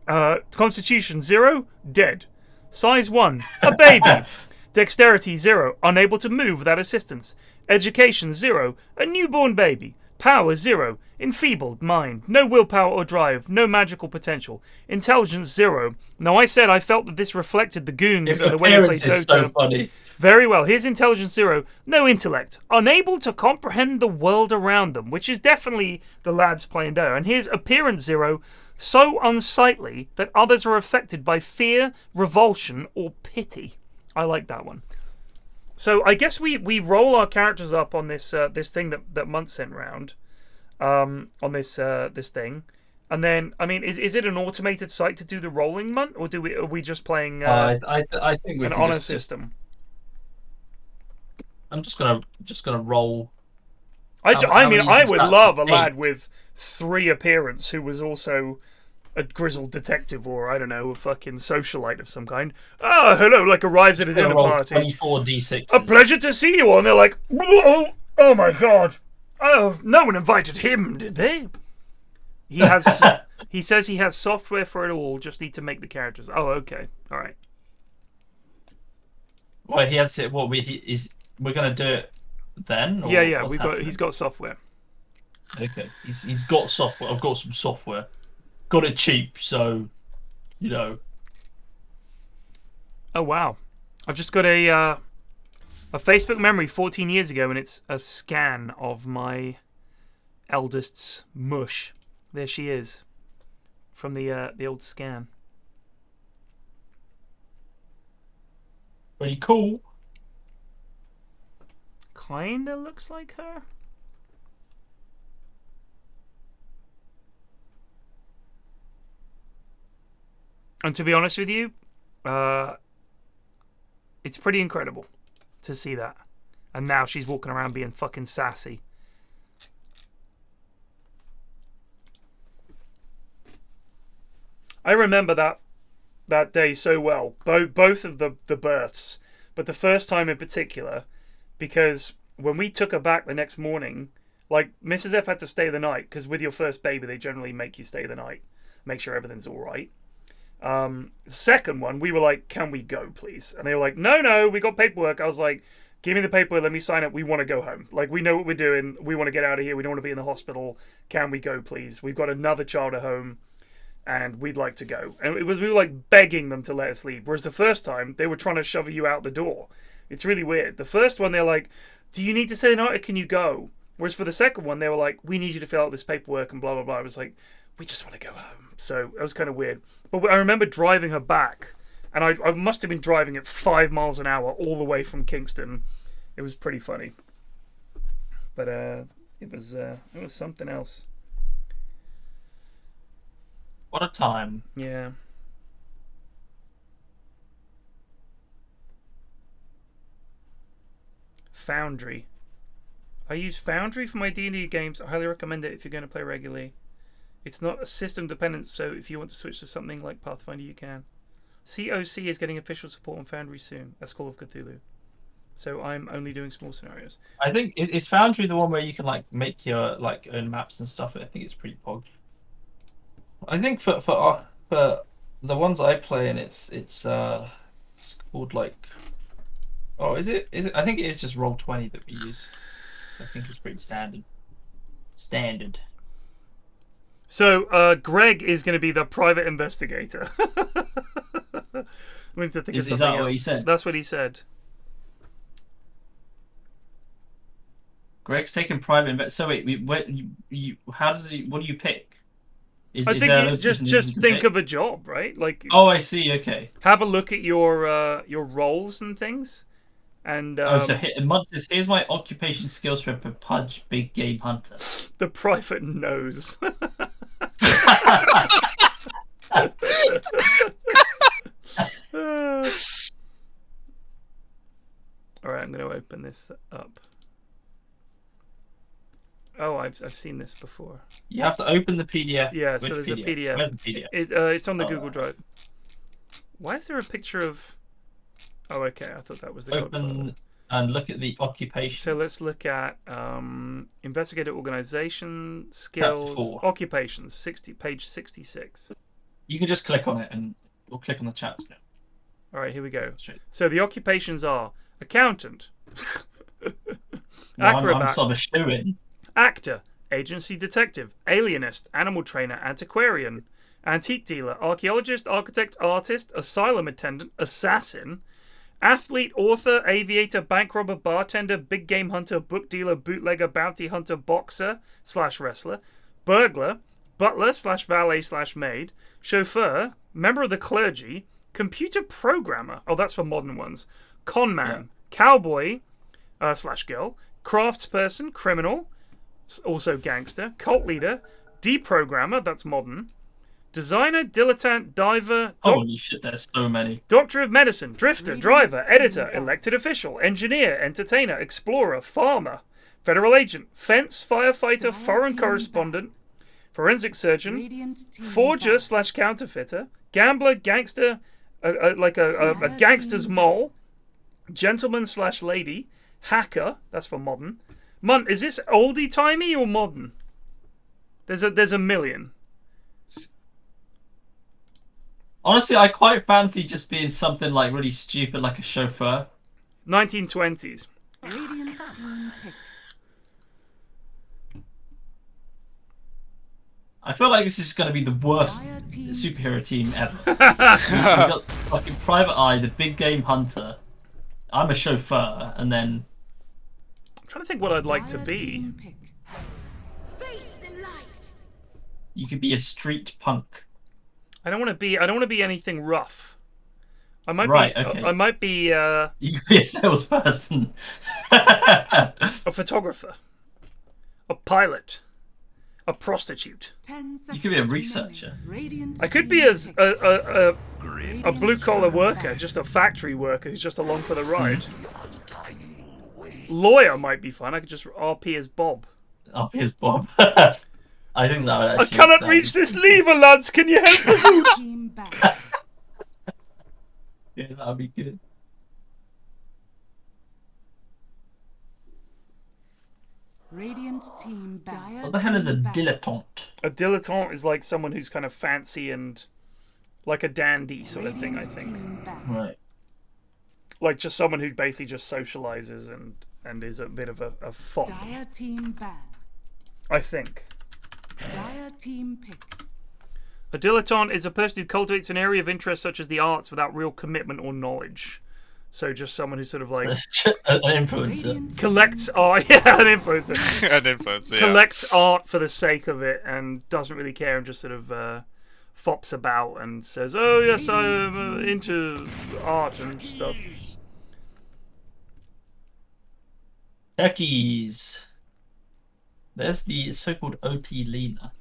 Constitution 0, dead. Size 1, a baby. Dexterity 0, unable to move without assistance. Education 0, a newborn baby. Power 0, enfeebled mind. No willpower or drive, no magical potential. Intelligence 0. Now I said I felt that this reflected the goons and the way they played Dota. So funny. Very well. Here's intelligence 0. No intellect. Unable to comprehend the world around them, which is definitely the lads playing Dota. And here's appearance 0. So unsightly that others are affected by fear, revulsion, or pity. I like that one. So I guess we roll our characters up on this this thing that Munt sent round, on this this thing, and then I mean is it an automated site to do the rolling, Munt, or are we just playing I think we an can honor just system? I'm just gonna roll. I mean I would love a lad with 3 appearance who was also a grizzled detective, or I don't know, a fucking socialite of some kind. Oh, hello, like arrives at a dinner party. 24 d6. A pleasure to see you all. And they're like, oh my god. Oh, no one invited him, did they? He has. He says he has software for it all. Just need to make the characters. Oh, okay, all right. Well, he has. What we're gonna do it then? Or Yeah, what's happening? he's got software. Okay, he's got software. I've got some software. Got it cheap, so you know. Oh wow, I've just got a Facebook memory 14 years ago, and it's a scan of my eldest's mush. There she is, from the old scan. Pretty cool. Kinda looks like her. And to be honest with you, it's pretty incredible to see that. And now she's walking around being fucking sassy. I remember that day so well. Both of the births, but the first time in particular, because when we took her back the next morning, like Mrs. F had to stay the night, because with your first baby they generally make you stay the night, make sure everything's all right. The second one, we were like, can we go, please? And they were like, no, we got paperwork. I was like, give me the paperwork, let me sign it. We want to go home. Like, we know what we're doing. We want to get out of here. We don't want to be in the hospital. Can we go, please? We've got another child at home, and we'd like to go. And we were like begging them to let us leave. Whereas the first time, they were trying to shove you out the door. It's really weird. The first one, they're like, do you need to stay the night or can you go? Whereas for the second one, they were like, we need you to fill out this paperwork and blah, blah, blah. I was like, we just want to go home. So it was kind of weird. But I remember driving her back, and I must have been driving at 5 miles an hour all the way from Kingston. It was pretty funny. But it was something else. What a time. Yeah. Foundry. I use Foundry for my D&D games. I highly recommend it if you're going to play regularly. It's not a system dependent, so if you want to switch to something like Pathfinder, you can. COC is getting official support on Foundry soon. That's Call of Cthulhu. So I'm only doing small scenarios. I think is Foundry the one where you can like make your like own maps and stuff. I think it's pretty pog. I think for the ones I play, and it's called like, oh, is it? I think it is just Roll20 that we use. I think it's pretty standard. So Greg is going to be the private investigator. We need to think of Is something that else. what he said? That's what he said. Greg's taking private So wait, how does he? What do you pick? I think you just think of a job, right? Like, oh, I see. Okay. have a look at your roles and things, and So here's my occupation skills for Pudge Big Game Hunter. the private knows. All right, I'm going to open this up. Oh, I've seen this before. You have to open the PDF. Yeah, so Which there's a PDF. Where's the PDF? It's on the Google Drive. Why is there a picture of? Oh, okay. I thought that was the Open and look at the occupation. So let's look at investigator organization skills 4. occupations. Page 66. You can just click on it and we'll click on the chat. All right, here we go. Straight. So the occupations are accountant, No, acrobat, I'm sort of a shoo-in. actor, agency detective, alienist, animal trainer, antiquarian, antique dealer, archaeologist, architect, artist, asylum attendant, assassin, athlete, author, aviator, bank robber, bartender, big game hunter, book dealer, bootlegger, bounty hunter, boxer / wrestler, burglar, butler / valet / maid, chauffeur, member of the clergy, computer programmer. Oh, that's for modern ones. Con man, cowboy / girl, craftsperson, criminal, also gangster, cult leader, deprogrammer, that's modern, designer, dilettante, diver, Holy shit, there's so many. doctor of medicine, drifter, driver, editor, elected official, engineer, entertainer, explorer, farmer, federal agent, fence, firefighter, foreign correspondent, forensic surgeon, forger / counterfeiter, gambler, gangster, like a gangster's mole, gentleman / lady, hacker, that's for modern. Is this oldie timey or modern? There's a million. Honestly, I quite fancy just being something like really stupid, like a chauffeur. 1920s. Radiant team pick. I feel like this is going to be the worst Dire team. superhero team ever. We've got fucking Private Eye, the big game hunter. I'm a chauffeur, and then I'm trying to think what I'd like to Dire be. team pick. Face the light. you could be a street punk. I don't want to be anything rough. I might Right, be. okay. I might be You could be a salesperson. a photographer, a pilot, a prostitute. 10 seconds You could be a remaining. researcher. Radiant I could team be as pick. a blue collar worker, just a factory worker who's just along for the ride. Lawyer might be fun. I could just RP as Bob. Oh, here's Bob. I think that would I actually... cannot that reach would- this lever, lads. Can you help us out? Team back. Yeah, that would be good. Radiant team back. Dire What the hell is a team back. dilettante? A dilettante is like someone who's kind of fancy and like a dandy sort of thing, I Radiant think. team back. Right. Like just someone who basically just socializes and is a bit of a fop, Dire team ban. I think. Dire team pick. A dilettante is a person who cultivates an area of interest such as the arts without real commitment or knowledge. So just someone who sort of like An influencer. Radiant collects team art, yeah, an influencer. An influence, yeah. Collects art for the sake of it and doesn't really care and just sort of fops about and says, "Oh yes, I'm into art and stuff." Techies. There's the so-called OP Lena.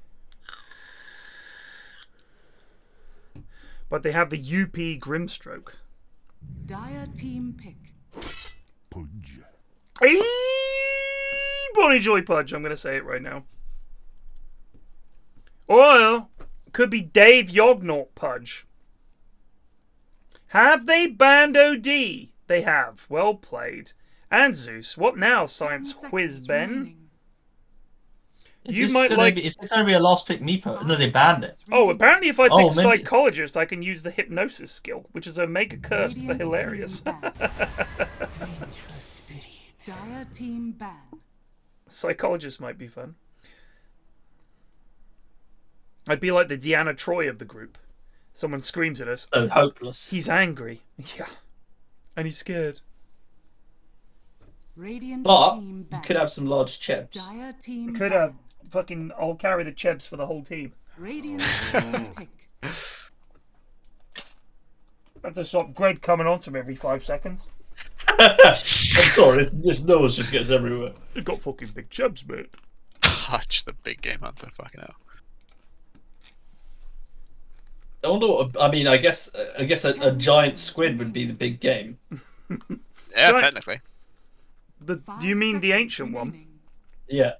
But they have the UP Grimstroke. Dire team pick. Eee! Bonnie Joy Pudge, I'm going to say it right now. Or could be Dave Yognort Pudge. Have they banned OD? They have. Well played. And Zeus. What now, Science 10 Whiz seconds Ben? remaining. You might like- Is this going to be a last pick meepo? No, they banned it. Oh, apparently if I pick Oh, maybe- Psychologist, I can use the Hypnosis skill, which is a make a curse for Radiant hilarious. team ban. Dire team ban. Psychologist might be fun. I'd be like the Deanna Troy of the group. Someone screams at us. So hopeless. He's angry. Yeah. And he's scared. Radiant But team you ban. could have some large chips. Dire team Could ban. have fucking. I'll carry the chebs for the whole team. Radiant team pick. That's a stop Greg coming on to me every 5 seconds. I'm sorry, this nose just gets everywhere. You've got fucking big chebs, mate. Touch the big game hunter, fucking hell. I wonder what. I mean, I guess a giant squid would be the big game. Yeah, Right. technically. Do 5 you mean the seconds ancient one? remaining. Yeah.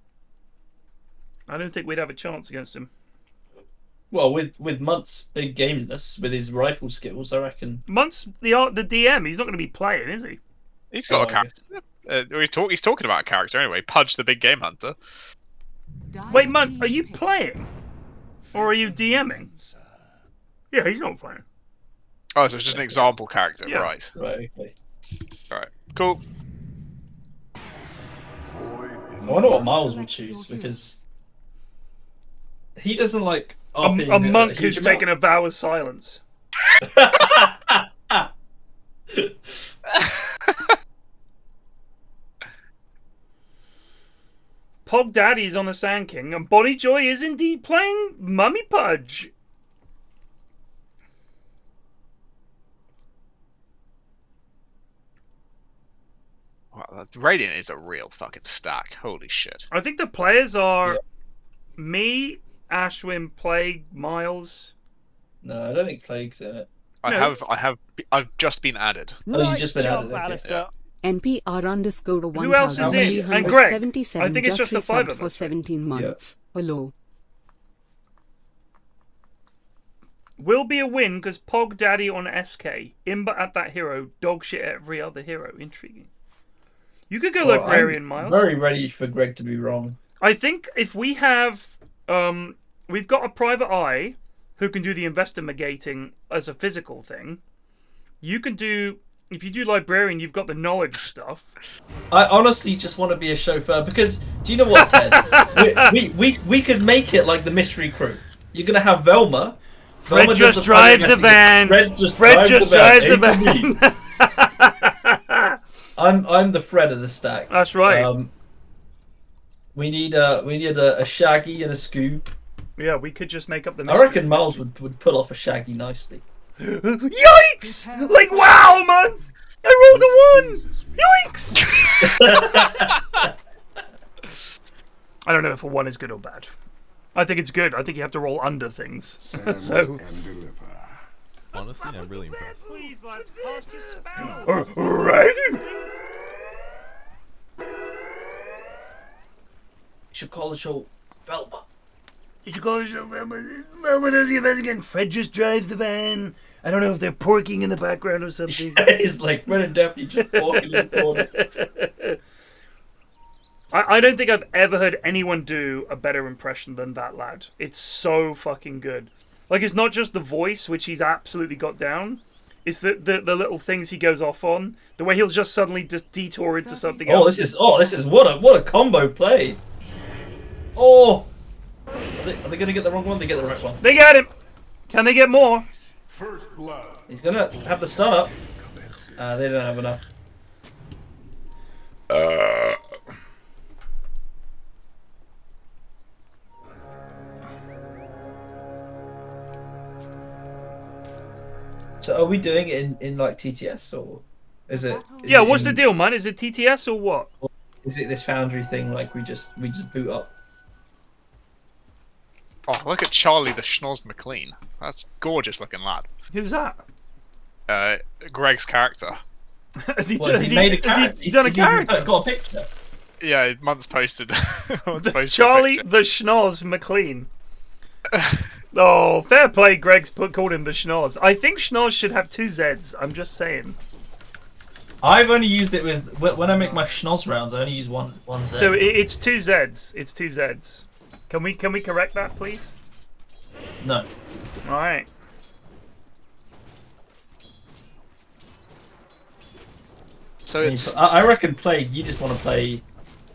I don't think we'd have a chance against him. Well, with Munt's big gameness, with his rifle skills, I reckon. Munt's the DM. He's not going to be playing, is he? He's got Oh, a character. He's talking about a character anyway. Pudge the big game hunter. Dire Wait, Munt, team are you pick. playing? Or are you DMing? Yeah, he's not playing. Oh, so it's just an example character, Yeah. right? Right. Okay. Alright. Cool. I wonder what Miles will Select your choose heroes. because he doesn't like A monk who's taken a vow of silence. Pog Daddy's on the Sand King, and Bonnie Joy is indeed playing Mummy Pudge. Wow, the Radiant is a real fucking stack. Holy shit. I think the players are me, Ashwin, Plague, Miles. No, I don't think Plague's in it. No. I've just been added. you've Nice just been jump, added, okay. Alistair. NPR_1377 Who else is in? And Greg. I think it's just the five resubbed of for us. 17 months. Hello. Will be a win because Pog Daddy on SK. Imba at that hero. Dog shit at every other hero. Intriguing. You could go Well, Librarian, I'm Miles. very ready for Greg to be wrong. I think if we have, we've got a private eye who can do the investigating as a physical thing. You can do If you do librarian, you've got the knowledge stuff. I honestly just want to be a chauffeur because do you know what, Ted? we could make it like the mystery crew. You're gonna have Velma. Fred Velma just does drives the van. Fred just drives the van. I'm the Fred of the stack. That's right. We need a Shaggy and a Scoob. Yeah, we could just make up the I mystery. reckon Miles would pull off a Shaggy nicely. Yikes! Like, wow, man! I rolled a 1! Yikes! I don't know if a 1 is good or bad. I think it's good. I think you have to roll under things. So. Honestly, I'm really impressed. Please, lads, cast a spell. Right? You should call the show Velma. You should call the show Velma. Velma does the events again. Fred just drives the van. I don't know if they're porking in the background or something. It's like Fred and Daphne just walking in the corner. I don't think I've ever heard anyone do a better impression than that lad. It's so fucking good. Like, it's not just the voice, which he's absolutely got down. It's the little things he goes off on. The way he'll just suddenly just detour into something else. This is what a combo play. Oh, are they gonna get the wrong one? They get the right one. They got him. Can they get more? First blood. He's gonna have the stun up. They don't have enough. So are we doing it in like TTS or is it? Yeah, what's the deal, man? Is it TTS or what? Or is it this Foundry thing? Like we just boot up. Oh, look at Charlie the Schnoz McLean. That's gorgeous looking lad. Who's that? Greg's character. Has he What, has he made a character? He's done a character. Got a picture. Yeah, Munt's posted. Charlie the Schnoz McLean. Oh, fair play. Greg's called him the Schnoz. I think Schnoz should have 2 Zs. I'm just saying. I've only used it with when I make my Schnoz rounds. I only use one Z. So it's 2 Zs. It's 2 Zs. Can we correct that, please? No. All right. So it's I reckon Plague. You just want to play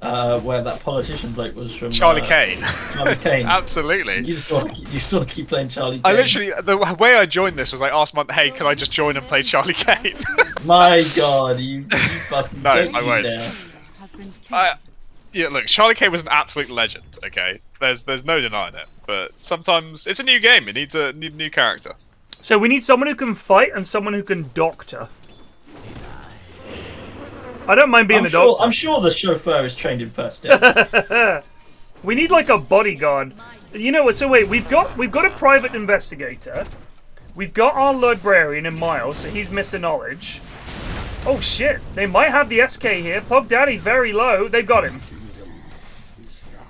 where that politician bloke was from. Charlie Kane. Charlie Kane. Absolutely. You just want to keep playing Charlie Kane. I literally, the way I joined this was I asked Munt, hey, can I just join and play Charlie Kane? My God, you fucking No, don't I you won't. dare. Yeah, look, Charlie Kane was an absolute legend. Okay, there's no denying it. But sometimes it's a new game. It needs a new character. So we need someone who can fight and someone who can doctor. I don't mind being the doctor. I'm sure the chauffeur is trained in first aid. We need like a bodyguard. You know what? So wait, we've got a private investigator. We've got our librarian in Miles, so he's Mr. Knowledge. Oh shit! They might have the SK here. Pug Daddy very low. They got him.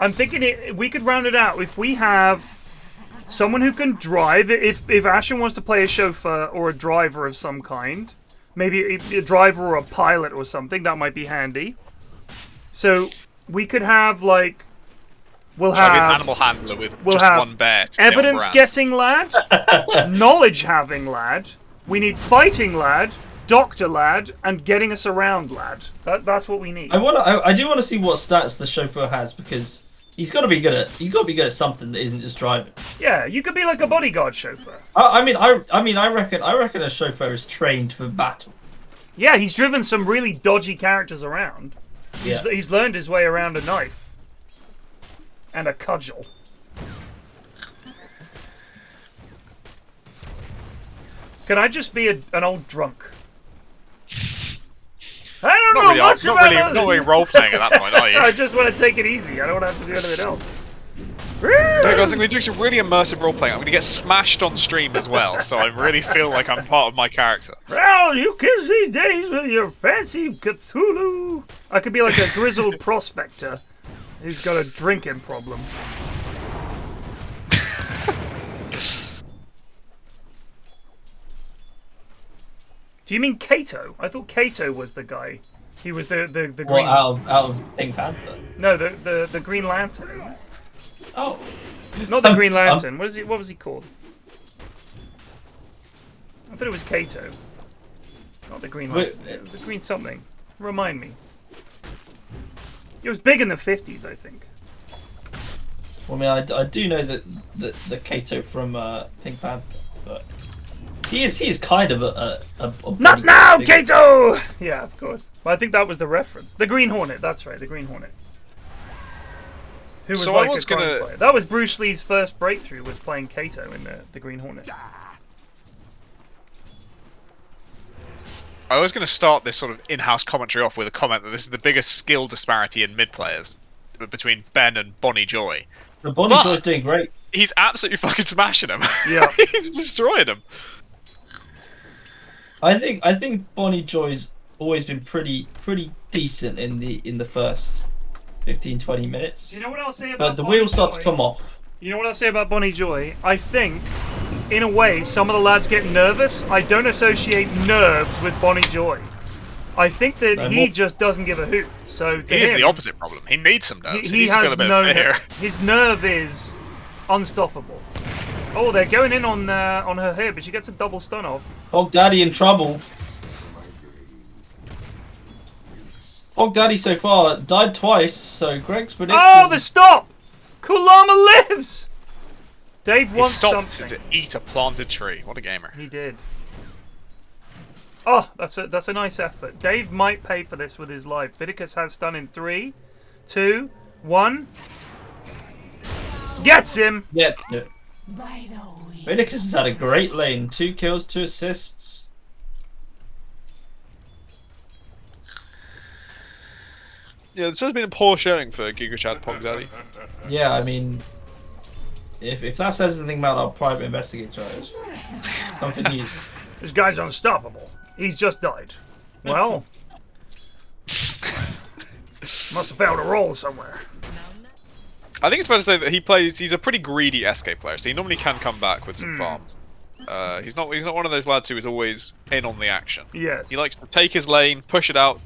I'm thinking we could round it out if we have someone who can drive. If Ashen wants to play a chauffeur or a driver of some kind. Maybe a driver or a pilot or something. That might be handy. So we could have like... We'll have an animal handler with just one bear to evidence-getting lad, knowledge-having lad. We need fighting lad, doctor lad, and getting us around lad. That's what we need. I do want to see what stats the chauffeur has because he's got to be good at something that isn't just driving. Yeah, you could be like a bodyguard chauffeur. I reckon a chauffeur is trained for battle. Yeah, he's driven some really dodgy characters around. Yeah. He's learned his way around a knife. And a cudgel. Can I just be an old drunk? I don't know much about it. Not really role-playing at that point, are you? I just want to take it easy. I don't want to have to do anything else. No, guys, I'm going to do some really immersive role-playing. I'm going to get smashed on stream as well, so I really feel like I'm part of my character. Well, you kids these days with your fancy Cthulhu. I could be like a grizzled prospector who's got a drinking problem. Do you mean Kato? I thought Kato was the guy. He was the green... Well, out of Pink Panther? No, the Green Lantern. Oh. Not the Green Lantern. What was he called? I thought it was Kato. Not the green Wait, one. The green something. Remind me. It was big in the 50s, I think. Well, I mean, I do know that the Kato from Pink Panther, but he is kind of a Not now, figure. Kato! Yeah, of course. But I think that was the reference. The Green Hornet, that's right, the Green Hornet. Who was So like I was a crime gonna- fighter. That was Bruce Lee's first breakthrough, was playing Kato in the Green Hornet. I was going to start this sort of in-house commentary off with a comment that this is the biggest skill disparity in mid players between Ben and Bonnie Joy. The Bonnie But- Joy's doing great. He's absolutely fucking smashing him. Yeah. He's destroying him. I think Bonnie Joy's always been pretty decent in the first 15-20 minutes. You know what I'll say about But the Bonnie wheels start to Joy? come off. You know what I'll say about Bonnie Joy? I think, in a way, some of the lads get nervous. I don't associate nerves with Bonnie Joy. I think that No, he more- just doesn't give a hoot. So to He is him, the opposite problem. He needs some nerves. he needs to feel has a bit no of fear. His nerve is unstoppable. Oh, they're going in on her here, but she gets a double stun off. Hog Daddy in trouble. Hog Daddy so far died twice, so Greg's prediction. Oh, the stop! Cool Llama lives! Dave He wants stopped something. to eat a planted tree. What a gamer. He did. Oh, that's a nice effort. Dave might pay for this with his life. Vidicus has stun in 3, 2, 1. Gets him! Yeah. By the way. Vidicus has had a great lane. 2 kills, 2 assists. Yeah, this has been a poor showing for Giga Chad Pog Daddy. Yeah, I mean, if that says anything about our private investigator, something news. This guy's unstoppable. He's just died. Well, must have failed a roll somewhere. I think it's fair to say that he's a pretty greedy SK player, so he normally can come back with some farm. He's not one of those lads who is always in on the action. Yes. He likes to take his lane, push it out,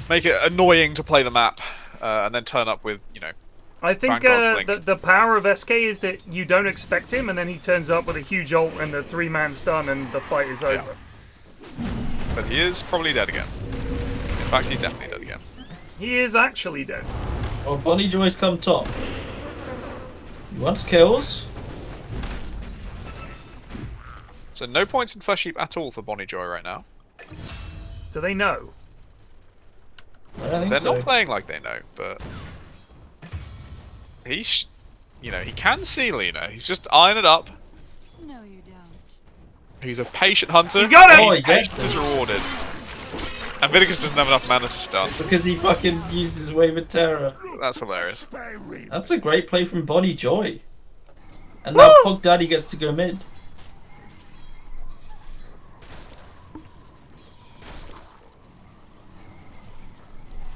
make it annoying to play the map, and then turn up with, I think Vanguard Blink. the power of SK is that you don't expect him, and then he turns up with a huge ult and a 3-man stun, and the fight is over. But he is probably dead again. In fact, he's definitely dead again. He is actually dead. Well, Bonnie Joy's come top. He wants kills. So no points in Flesh Heap at all for Bonnie Joy right now. Do they know? I don't think They're so. not playing like they know, but he can see Lena. He's just eyeing it up. No, you don't. He's a patient hunter. You got it! Oh, His he gets patience is rewarded. And Vidicus doesn't have enough mana to stun. Because he fucking used his wave of terror. That's hilarious. That's a great play from Bonnie Joy. And now Pog Daddy gets to go mid.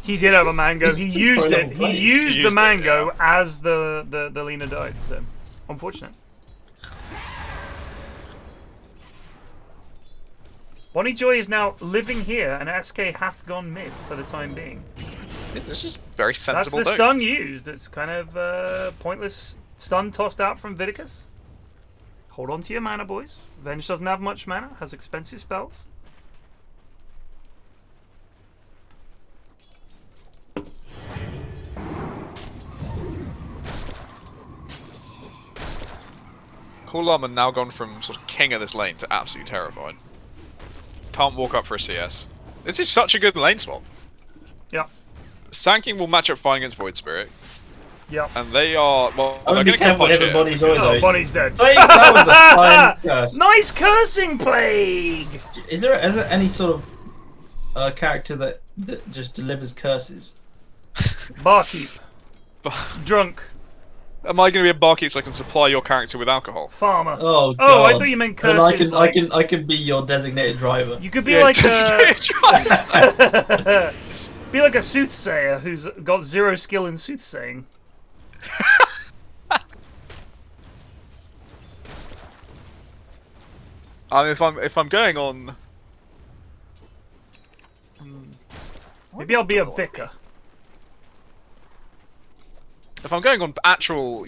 He did have a mango. this He is used it. incredible He play. used He the used it, mango as the Lena died. So, unfortunate. Bonnie Joy is now living here, and SK hath gone mid for the time being. It's just very That's sensible. the move. stun used. It's kind of pointless stun tossed out from Vidicus. Hold on to your mana, boys. Venge doesn't have much mana. Has expensive spells. Cool Llama now gone from sort of king of this lane to absolutely terrified. Can't walk up for a CS. This is such a good lane swap. Yeah. Sanking will match up fine against Void Spirit, Yeah. and they are well. I They're would be going to kill careful much whenever here. Bonnie Joy's Oh, out. Bonnie's dead. That was a fine curse. Nice cursing plague! Is there any sort of character that just delivers curses? Barkeep. Drunk. Am I going to be a barkeep so I can supply your character with alcohol? Farmer. Oh, Oh, I God. thought you meant And curses. I can be your designated driver. You could be Yeah, like designated be like a soothsayer who's got 0 skill in soothsaying. I mean, if I'm going on, Maybe I'll be a vicar. if I'm going on actual,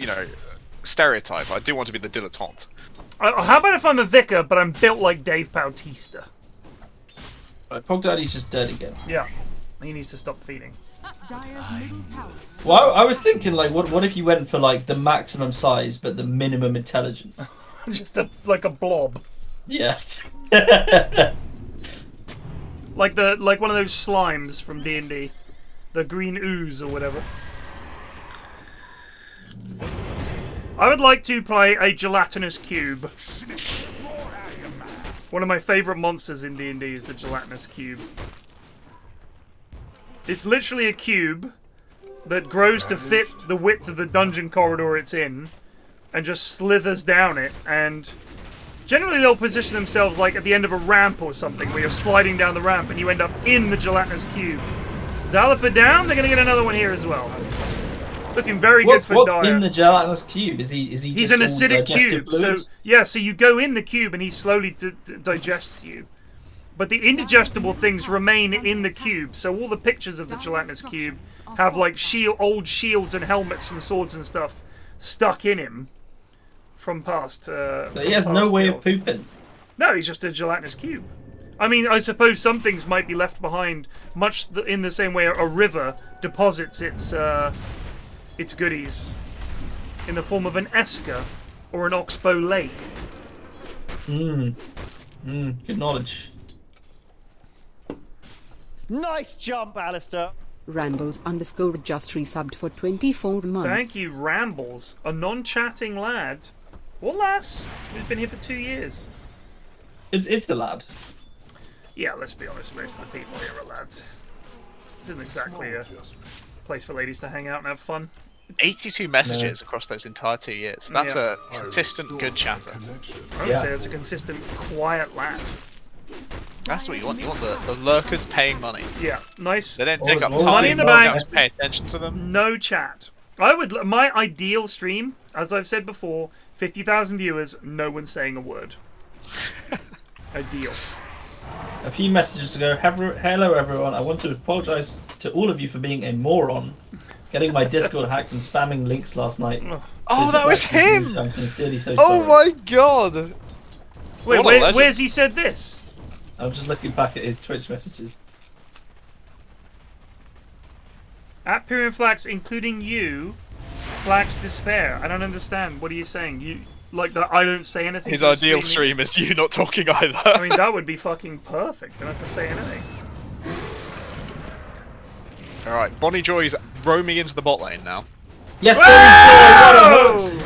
stereotype, I do want to be the dilettante. How about if I'm a vicar, but I'm built like Dave Bautista? Right, Pog Daddy's just dead again. Yeah, he needs to stop feeding. Dire's middle tower. Well, I was thinking, like, what if you went for like the maximum size but the minimum intelligence? Just like a blob. Yeah. Like one of those slimes from D&D. The green ooze or whatever. I would like to play a gelatinous cube. One of my favourite monsters in D&D is the gelatinous cube. It's literally a cube that grows to fit the width of the dungeon corridor it's in and just slithers down it, and generally they'll position themselves like at the end of a ramp or something where you're sliding down the ramp and you end up in the gelatinous cube. Zalapa down, they're going to get another one here as well. Looking very good for Dire. What's in the gelatinous cube? Is he He's just an all acidic digestive cube, so fluid? yeah, so you go in the cube and he slowly digests you. But the indigestible things remain in the cube, so all the pictures of the gelatinous cube have like old shields and helmets and swords and stuff stuck in him from past. But he has no way of pooping. No, he's just a gelatinous cube. I mean, I suppose some things might be left behind, much in the same way a river deposits its goodies in the form of an esker or an oxbow lake. Good knowledge. Nice jump, Alistair. Rambles_ just resubbed for 24 months. Thank you, Rambles, a non-chatting lad. Or lass, who's been here for 2 years. It's a lad. Yeah, let's be honest, most of the people here are lads. This isn't exactly a place for ladies to hang out and have fun. 82 messages across those entire 2 years. That's a consistent good chatter. I would say it's a consistent, quiet lad. That's what you want. You want the lurkers paying money. Yeah, nice. They don't take up Money time. in the bank. Just pay attention to them. No chat. My ideal stream, as I've said before, 50,000 viewers, no one saying a word. Ideal. A few messages ago, hello everyone, I want to apologise to all of you for being a moron. Getting my Discord hacked and spamming links last night. Oh, that was him! I'm sincerely so Oh sorry. my god! Wait, where's he said this? I'm just looking back at his Twitch messages. At PFlax, including you, Flax Despair. I don't understand. What are you saying? You like that? I don't say anything. His ideal stream is you not talking either. I mean, that would be fucking perfect. Don't have to say anything. All right, Bonnie Joy's roaming into the bot lane now. Yes, Whoa! Bonnie Joy, what a hook!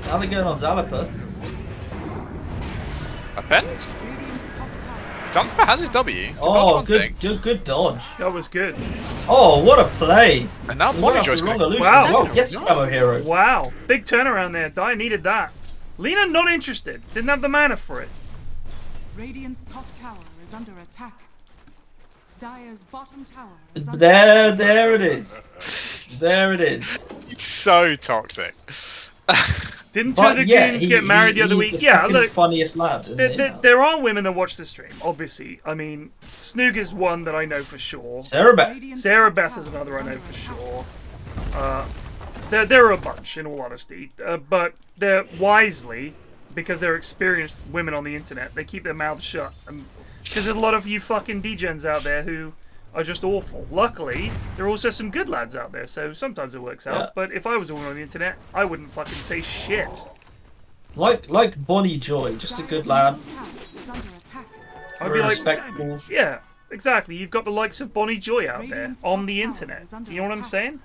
How are they going on Zalapa? A pen? Zalapa has his W. Oh, good dodge. That was good. Oh, what a play! And now Bonnie Joy's going. going. Wow. Well, yes, Camo Hero. Wow, big turnaround there. Dire needed that. Lena not interested. Didn't have the mana for it. Radiant's top tower is under attack. Dire's bottom tower is under There it is. There it is. It's so toxic. Didn't two of the goons get married the other week? The Yeah, look. Funniest lad. There are women that watch the stream, obviously. I mean, Snoog is one that I know for sure. Sarah Beth. Sarah Beth is another I know for sure. There are a bunch, in all honesty. But they're wisely, because they're experienced women on the internet, they keep their mouths shut. Because there's a lot of you fucking degens out there who are just awful. Luckily, there are also some good lads out there, so sometimes it works out. Yeah. But if I was a woman on the internet, I wouldn't fucking say shit. Like Bonnie Joy, just a good lad. I'd be like, respectful. yeah, exactly. You've got the likes of Bonnie Joy out there on the internet. You know what I'm saying?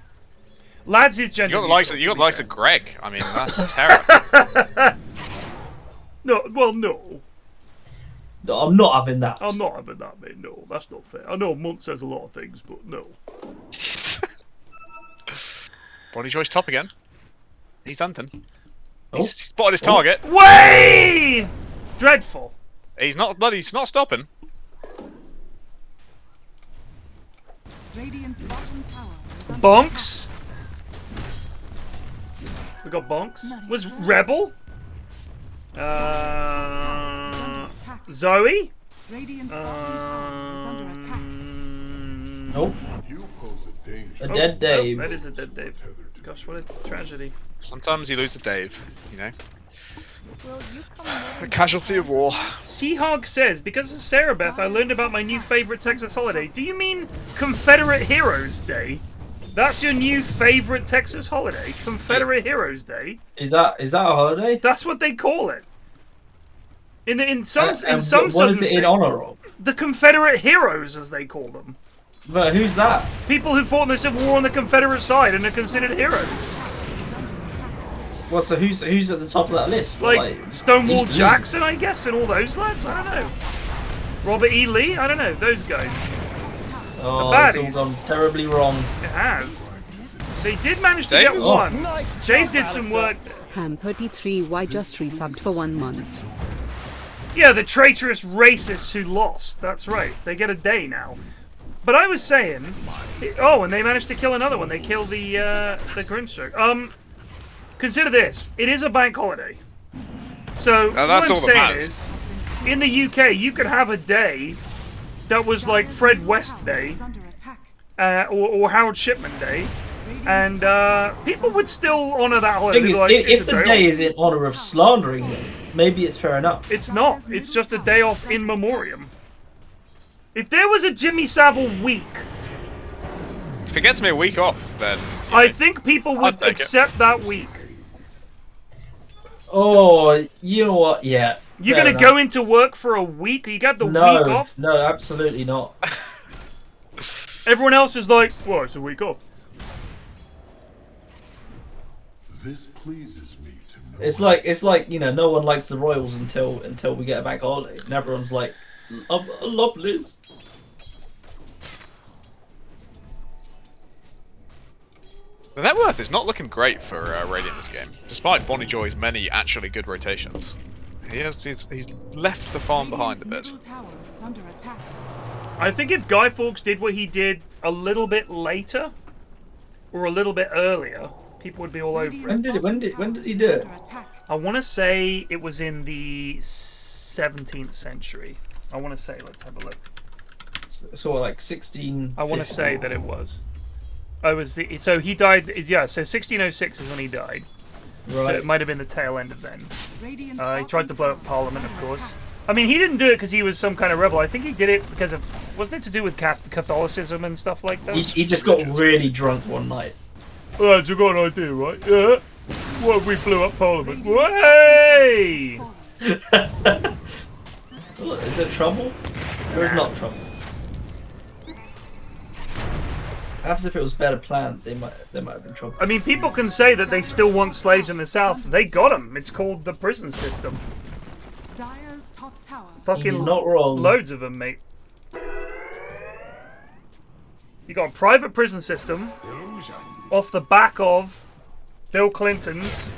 Lads is gender. You got the likes of Greg. I mean, that's a terror. No, well, no. No, I'm not having that. I'm not having that, mate. No, that's not fair. I know Munt says a lot of things, but no. Bonnie Joy's top again. He's hunting. Oh. He's spotted his target. Way! Dreadful. He's not stopping. Radiant's bottom tower is under Bonks. We got Bonks. Was Rebel? Zoe? Radiant's bottom tower is under attack. Nope. A dead Dave. That is a dead Dave. Gosh, what a tragedy. Sometimes you lose a Dave, you know. Will you come with A casualty of war. Seahog says, because of Sarah Beth, I learned about my new favorite Texas holiday. Do you mean Confederate Heroes Day? That's your new favorite Texas holiday, Confederate Heroes Day. Is that a holiday? That's what they call it. In some What is southern it in honor of? The Confederate Heroes, as they call them. But who's that? People who fought in the Civil War on the Confederate side and are considered heroes. Well, so who's at the top of that list? Like Stonewall E. Jackson, I guess, and all those lads. I don't know. Robert E. Lee. I don't know. Those guys. Oh, The it's all baddies. gone terribly wrong. It has. They did manage to Dave? get Oh. one. Jade did some work. Ham33Y just resubbed for 1 month. Yeah, the traitorous racists who lost. That's right. They get a day now. But I was saying, oh, and they managed to kill another one. They killed the Grimstroke. Consider this: it is a bank holiday. So that's what I'm all that saying matters. is, in the UK, you could have a day that was like Fred West Day, or Harold Shipman Day, and people would still honour that holiday. Thing is, Like, if it's a the day is in honor of slandering them, maybe it's fair enough. It's not. It's just a day off in memoriam. If there was a Jimmy Savile week, If it gets me a week off, then I think people would take it. accept that week. Oh, you know what? Yeah. You're fair gonna enough. go into work for a week? You got the No, week off? no, absolutely not. Everyone else is like, well, it's a week off. This pleases me to know. It's like you know, no one likes the Royals until we get a bank holiday, and everyone's like, I love Liz. the net worth is not looking great for Radiant this game, despite Bonnie Joy's many actually good rotations. He's left the farm behind a bit. I think if Guy Fawkes did what he did a little bit later, or a little bit earlier, people would be all over it. When did he do it? I want to say it was in the 17th century. I want to say, let's have a look. So like 16. I want to say that it was. So he died. Yeah, so 1606 is when he died. So Right. it might have been the tail end of then. He tried to blow up Parliament, of course. I mean, he didn't do it because he was some kind of rebel. I think he did it because of, wasn't it to do with Catholicism and stuff like that? He just got really drunk one night. Oh, so you got an idea, right? Yeah. Well, we blew up Parliament. Hey! Look, is there trouble? There's not trouble. Perhaps if it was better planned, they might have been trouble. I mean, people can say that they still want slaves in the South. They got them. It's called the prison system. Dyer's top tower. Fucking He's not wrong. loads of them, mate. You got a private prison system off the back of Bill Clinton's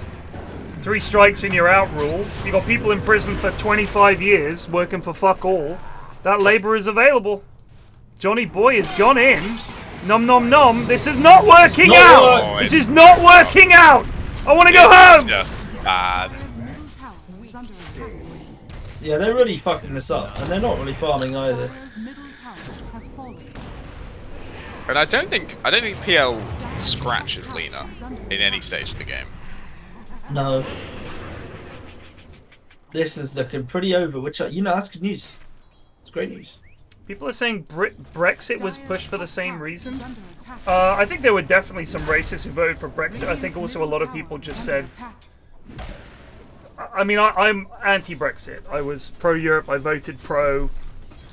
3 strikes and you're out rule. You got people in prison for 25 years working for fuck all. That labour is available. Jonnyboi has gone in. Nom nom nom. This is not working out. This is not working out. I want to go home. Just bad. Yeah, they're really fucking this up, and they're not really farming either. And I don't think PL scratches Lena in any stage of the game. No. This is looking pretty over, which, you know, that's good news. It's great news. People are saying Brexit was pushed for the same reason. I think there were definitely some racists who voted for Brexit. I think also a lot of people just said... I mean, I'm anti-Brexit. I was pro-Europe. I voted pro.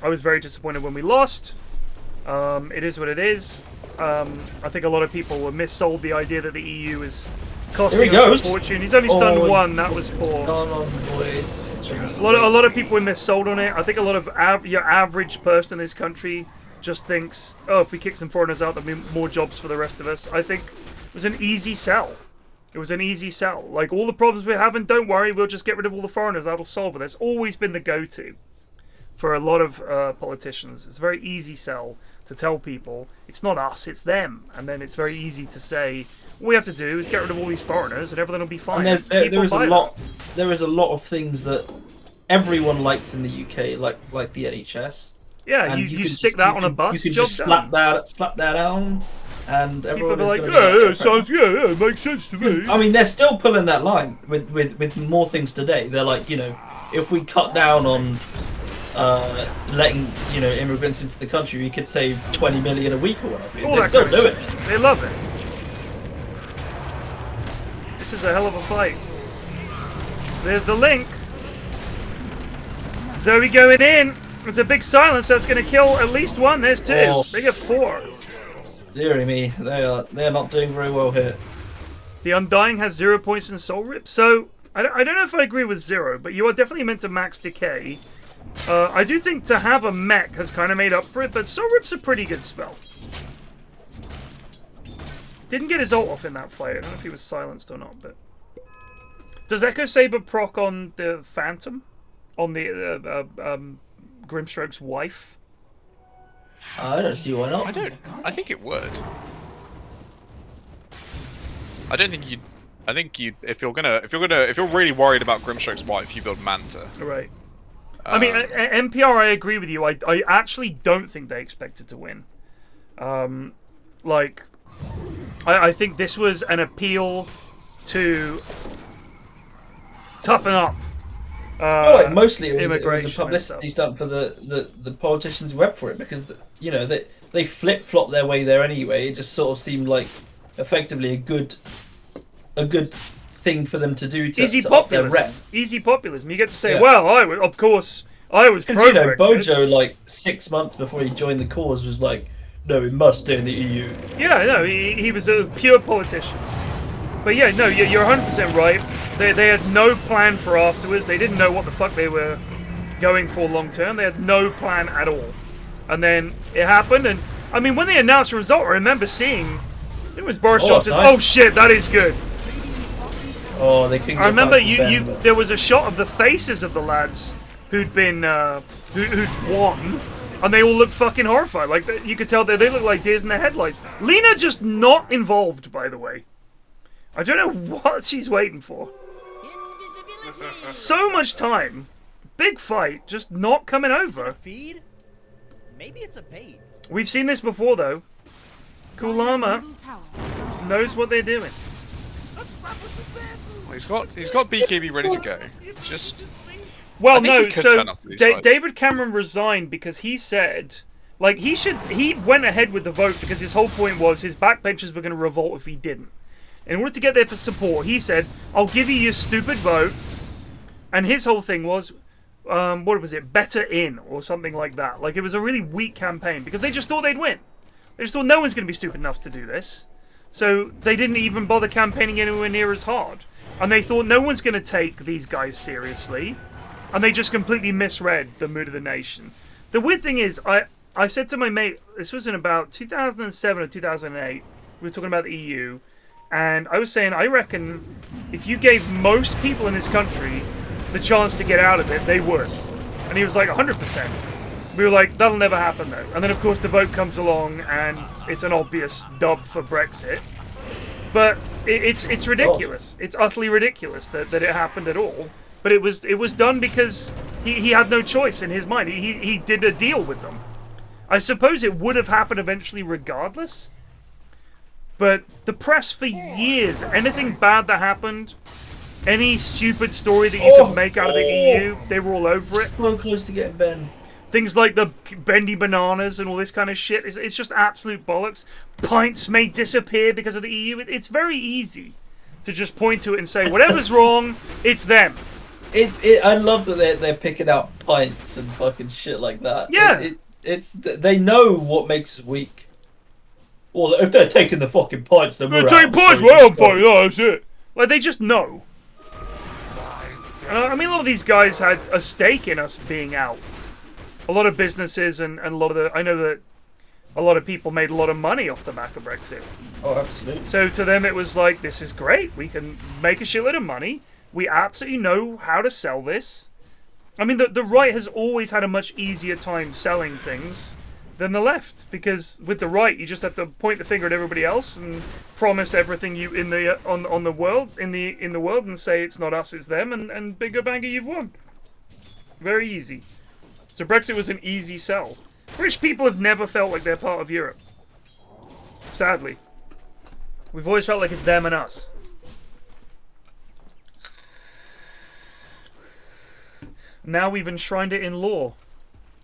I was very disappointed when we lost. It is what it is. I think a lot of people were missold the idea that the EU is costing us a fortune. He's only stunned one. That was poor. A lot of people were missold on it. I think a lot of your average person in this country just thinks, oh, if we kick some foreigners out, there'll be more jobs for the rest of us. I think it was an easy sell. It was an easy sell. Like, all the problems we're having, don't worry, we'll just get rid of all the foreigners. That'll solve it. That's always been the go-to for a lot of politicians. It's a very easy sell to tell people, it's not us, it's them. And then it's very easy to say, all we have to do is get rid of all these foreigners and everything will be fine. And there is a lot of things that everyone likes in the UK, like the NHS. Yeah, you stick that on a bus. You could just slap that on. and People everyone are is like, gonna yeah, sounds, yeah, it makes sense to me. I mean, they're still pulling that line with more things today. They're like, you know, if we cut down on letting, you know, immigrants into the country, we could save 20 million a week or whatever. All They're that still kind of doing shit. it. They love it. This is a hell of a fight. There's the link. Zoe going in. There's a big silence that's going to kill at least one. There's two. Oh. They get 4. Dearie me, they're not doing very well here. The Undying has 0 points in Soul Rip. So, I don't know if I agree with 0, but you are definitely meant to max Decay. I do think to have a mech has kind of made up for it, but Soul Rip's a pretty good spell. Didn't get his ult off in that fight. I don't know if he was silenced or not, but... Does Echo Saber proc on the Phantom? On the Grimstroke's wife? I don't see why not. I think it would. I don't think you'd. I think you. If you're really worried about Grimstroke's wife, you build Manta. Right. I mean, NPR, I agree with you. I actually don't think they expected to win. Like, I think this was an appeal to toughen up. Like mostly it was a immigration publicity stunt for the politicians who went for it, because you know they flip flop their way there anyway. It just sort of seemed like effectively a good thing for them to do to easy to up their populism. rep. Easy populism. You get to say, Yeah. well, I was Because pro you know, Brexit. Bojo, like 6 months before he joined the cause, was like, no, we must stay in the EU. Yeah, no, he was a pure politician. But yeah, no, you're 100% right. They had no plan for afterwards. They didn't know what the fuck they were going for long term. They had no plan at all. And then it happened, and I mean, when they announced the result, I remember seeing it was Boris Johnson. Nice. Oh shit, that is good. Oh, they couldn't. I remember get Ben, there was a shot of the faces of the lads who'd been who'd won, and they all looked fucking horrified. Like you could tell they looked like deers in the headlights. Lena just not involved, by the way. I don't know what she's waiting for. So much time, big fight, just not coming over. Feed? Maybe it's a bait. We've seen this before though. Cool Llama knows what they're doing. He's got BKB ready to go. Just well, I think no. he could So turn up to these fights. David Cameron resigned because he said, like, he went ahead with the vote because his whole point was his backbenchers were going to revolt if he didn't. In order to get their support, he said, "I'll give you your stupid vote." And his whole thing was, what was it, better in or something like that. Like, it was a really weak campaign because they just thought they'd win. They just thought no one's going to be stupid enough to do this. So they didn't even bother campaigning anywhere near as hard. And they thought no one's going to take these guys seriously. And they just completely misread the mood of the nation. The weird thing is, I said to my mate, this was in about 2007 or 2008, we were talking about the EU, and I was saying, I reckon if you gave most people in this country the chance to get out of it, they would. And he was like, 100%. We were like, that'll never happen though. And then of course the vote comes along and it's an obvious dub for Brexit. But it's ridiculous. It's utterly ridiculous that it happened at all. But it was done because he had no choice in his mind. He did a deal with them. I suppose it would have happened eventually regardless. But the press for years, anything bad that happened, any stupid story that you could make out of the EU, they were all over it. So close to getting Ben. Things like the bendy bananas and all this kind of shit. It's just absolute bollocks. Pints may disappear because of the EU. It's very easy to just point to it and say, whatever's wrong, it's them. I love that they're picking out pints and fucking shit like that. Yeah. They know what makes us weak. Well, if they're taking the fucking pints, then we're taking pints, well, I'm fine. Yeah, that's it. Like, they just know. I mean, a lot of these guys had a stake in us being out. A lot of businesses and a lot of the... I know that a lot of people made a lot of money off the back of Brexit. Oh, absolutely. So to them it was like, this is great. We can make a shitload of money. We absolutely know how to sell this. I mean, the right has always had a much easier time selling things than the left, because with the right you just have to point the finger at everybody else and promise everything you in the on the world in the world and say it's not us, it's them, and bigger banger, you've won. Very easy. So Brexit was an easy sell. British people have never felt like they're part of Europe. Sadly. We've always felt like it's them and us. Now we've enshrined it in law.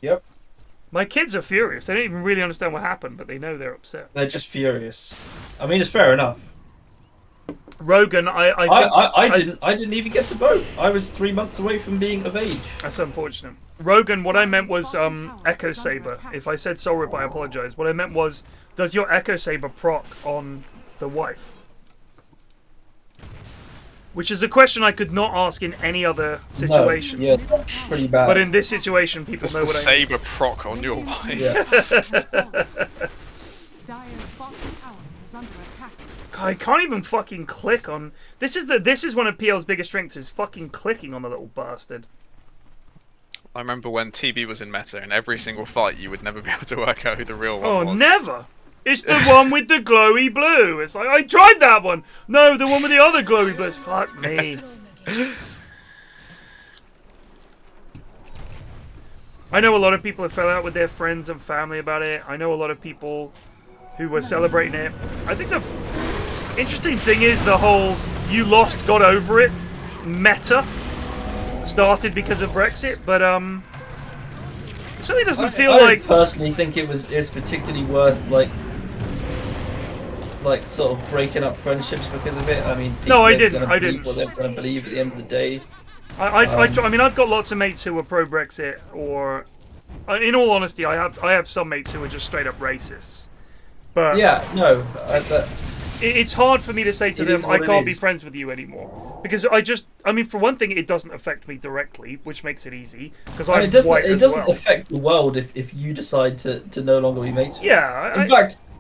Yep. My kids are furious. They don't even really understand what happened, but they know they're upset. They're just furious. I mean, it's fair enough. Rogan, I didn't even get to vote. I was 3 months away from being of age. That's unfortunate. Rogan, what I meant was Echo Saber. If I said Soul Rip, I apologize. What I meant was, does your Echo Saber proc on the wife? Which is a question I could not ask in any other situation. No, yeah, that's pretty bad. But in this situation, people know what I mean. Saber proc on your wife. Yeah. Dire's bottom tower is under attack. I can't even fucking click on. This is one of PL's biggest strengths, is fucking clicking on the little bastard. I remember when TV was in meta, and every single fight you would never be able to work out who the real one was. Oh, never! It's the one with the glowy blue. It's like, I tried that one! No, the one with the other glowy blues. Fuck me. I know a lot of people have fell out with their friends and family about it. I know a lot of people who were celebrating it. I think the interesting thing is the whole you lost, got over it meta started because of Brexit, but it certainly doesn't feel like. I personally think it's particularly worth like sort of breaking up friendships because of it. I mean, no, I didn't. I didn't. What they're going to believe at the end of the day. I mean, I've got lots of mates who are pro Brexit, or in all honesty, I have some mates who are just straight up racists. But yeah, no, it's hard for me to say to them, I can't be friends with you anymore, because I mean, for one thing, it doesn't affect me directly, which makes it easy, because I'm white as well. It doesn't affect the world if you decide to no longer be mates. Yeah.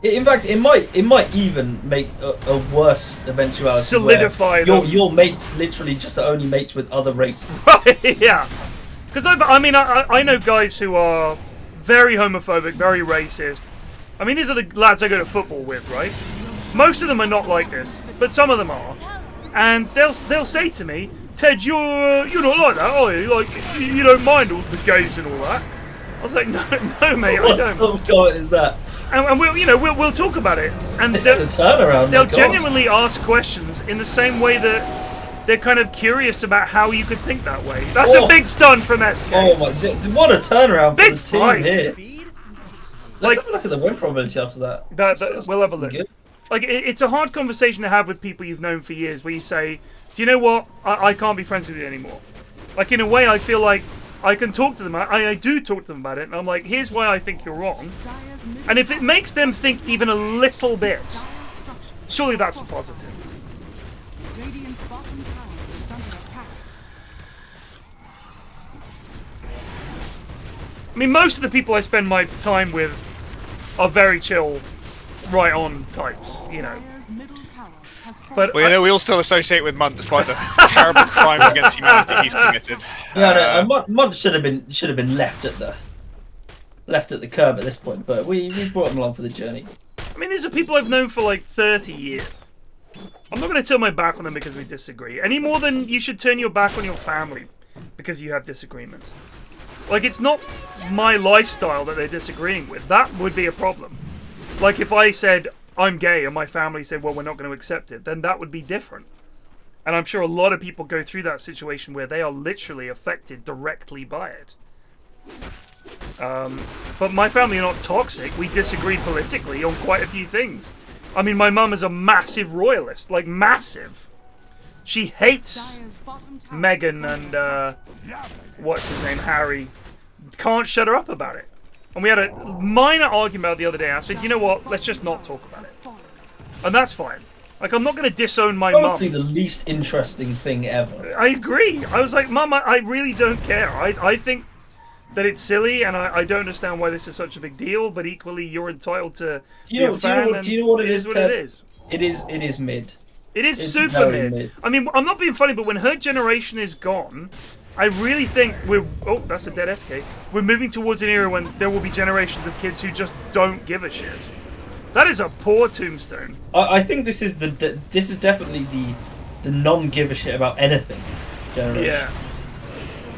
In fact, it might even make a worse eventuality. Solidify your mates literally just are only mates with other races. Right? Yeah. Because I know guys who are very homophobic, very racist. I mean, these are the lads I go to football with, right? Most of them are not like this, but some of them are, and they'll say to me, "Ted, you're not like that, are you? Like, you don't mind all the gays and all that." I was like, "No, mate, I don't." What God is that? And we'll talk about it. And this is a turnaround. They'll genuinely ask questions in the same way that they're kind of curious about how you could think that way. That's a big stun from SK. Oh my! What a turnaround big for the team here. Let's have a look at the win probability after that. We'll have a look. Good. Like, it's a hard conversation to have with people you've known for years, where you say, "Do you know what? I can't be friends with you anymore." Like, in a way, I feel like I can talk to them. I do talk to them about it, and I'm like, "Here's why I think you're wrong." And if it makes them think even a little bit, surely that's a positive. Radiant's bottom tower is under attack. I mean, most of the people I spend my time with are very chill, right on types, you know. But well, you know, we all still associate with Munt despite the terrible crimes against humanity he's committed. Yeah, no, Munt should have been left at the curb at this point, but we brought him along for the journey. I mean, these are people I've known for like 30 years. I'm not going to turn my back on them because we disagree, any more than you should turn your back on your family because you have disagreements. Like, it's not my lifestyle that they're disagreeing with. That would be a problem. Like, if I said I'm gay and my family said, well, we're not going to accept it, then that would be different. And I'm sure a lot of people go through that situation where they are literally affected directly by it. But my family are not toxic. We disagree politically on quite a few things. I mean, my mum is a massive royalist, like massive. She hates Meghan and what's his name, Harry. Can't shut her up about it. And we had a minor argument about it the other day. I said, you know what? Let's just not talk about it. And that's fine. Like, I'm not going to disown my mum. Honestly, the least interesting thing ever. I agree. I was like, Mum, I really don't care. I think that it's silly, and I don't understand why this is such a big deal. But equally, you're entitled to be a fan. Do you know what it is, Ted? It is. It is mid. It's super mid. I mean, I'm not being funny, but when her generation is gone, I really think we're... Oh, that's a dead SK. We're moving towards an era when there will be generations of kids who just don't give a shit. That is a poor tombstone. I think this is definitely the non-give a shit about anything generation. Yeah.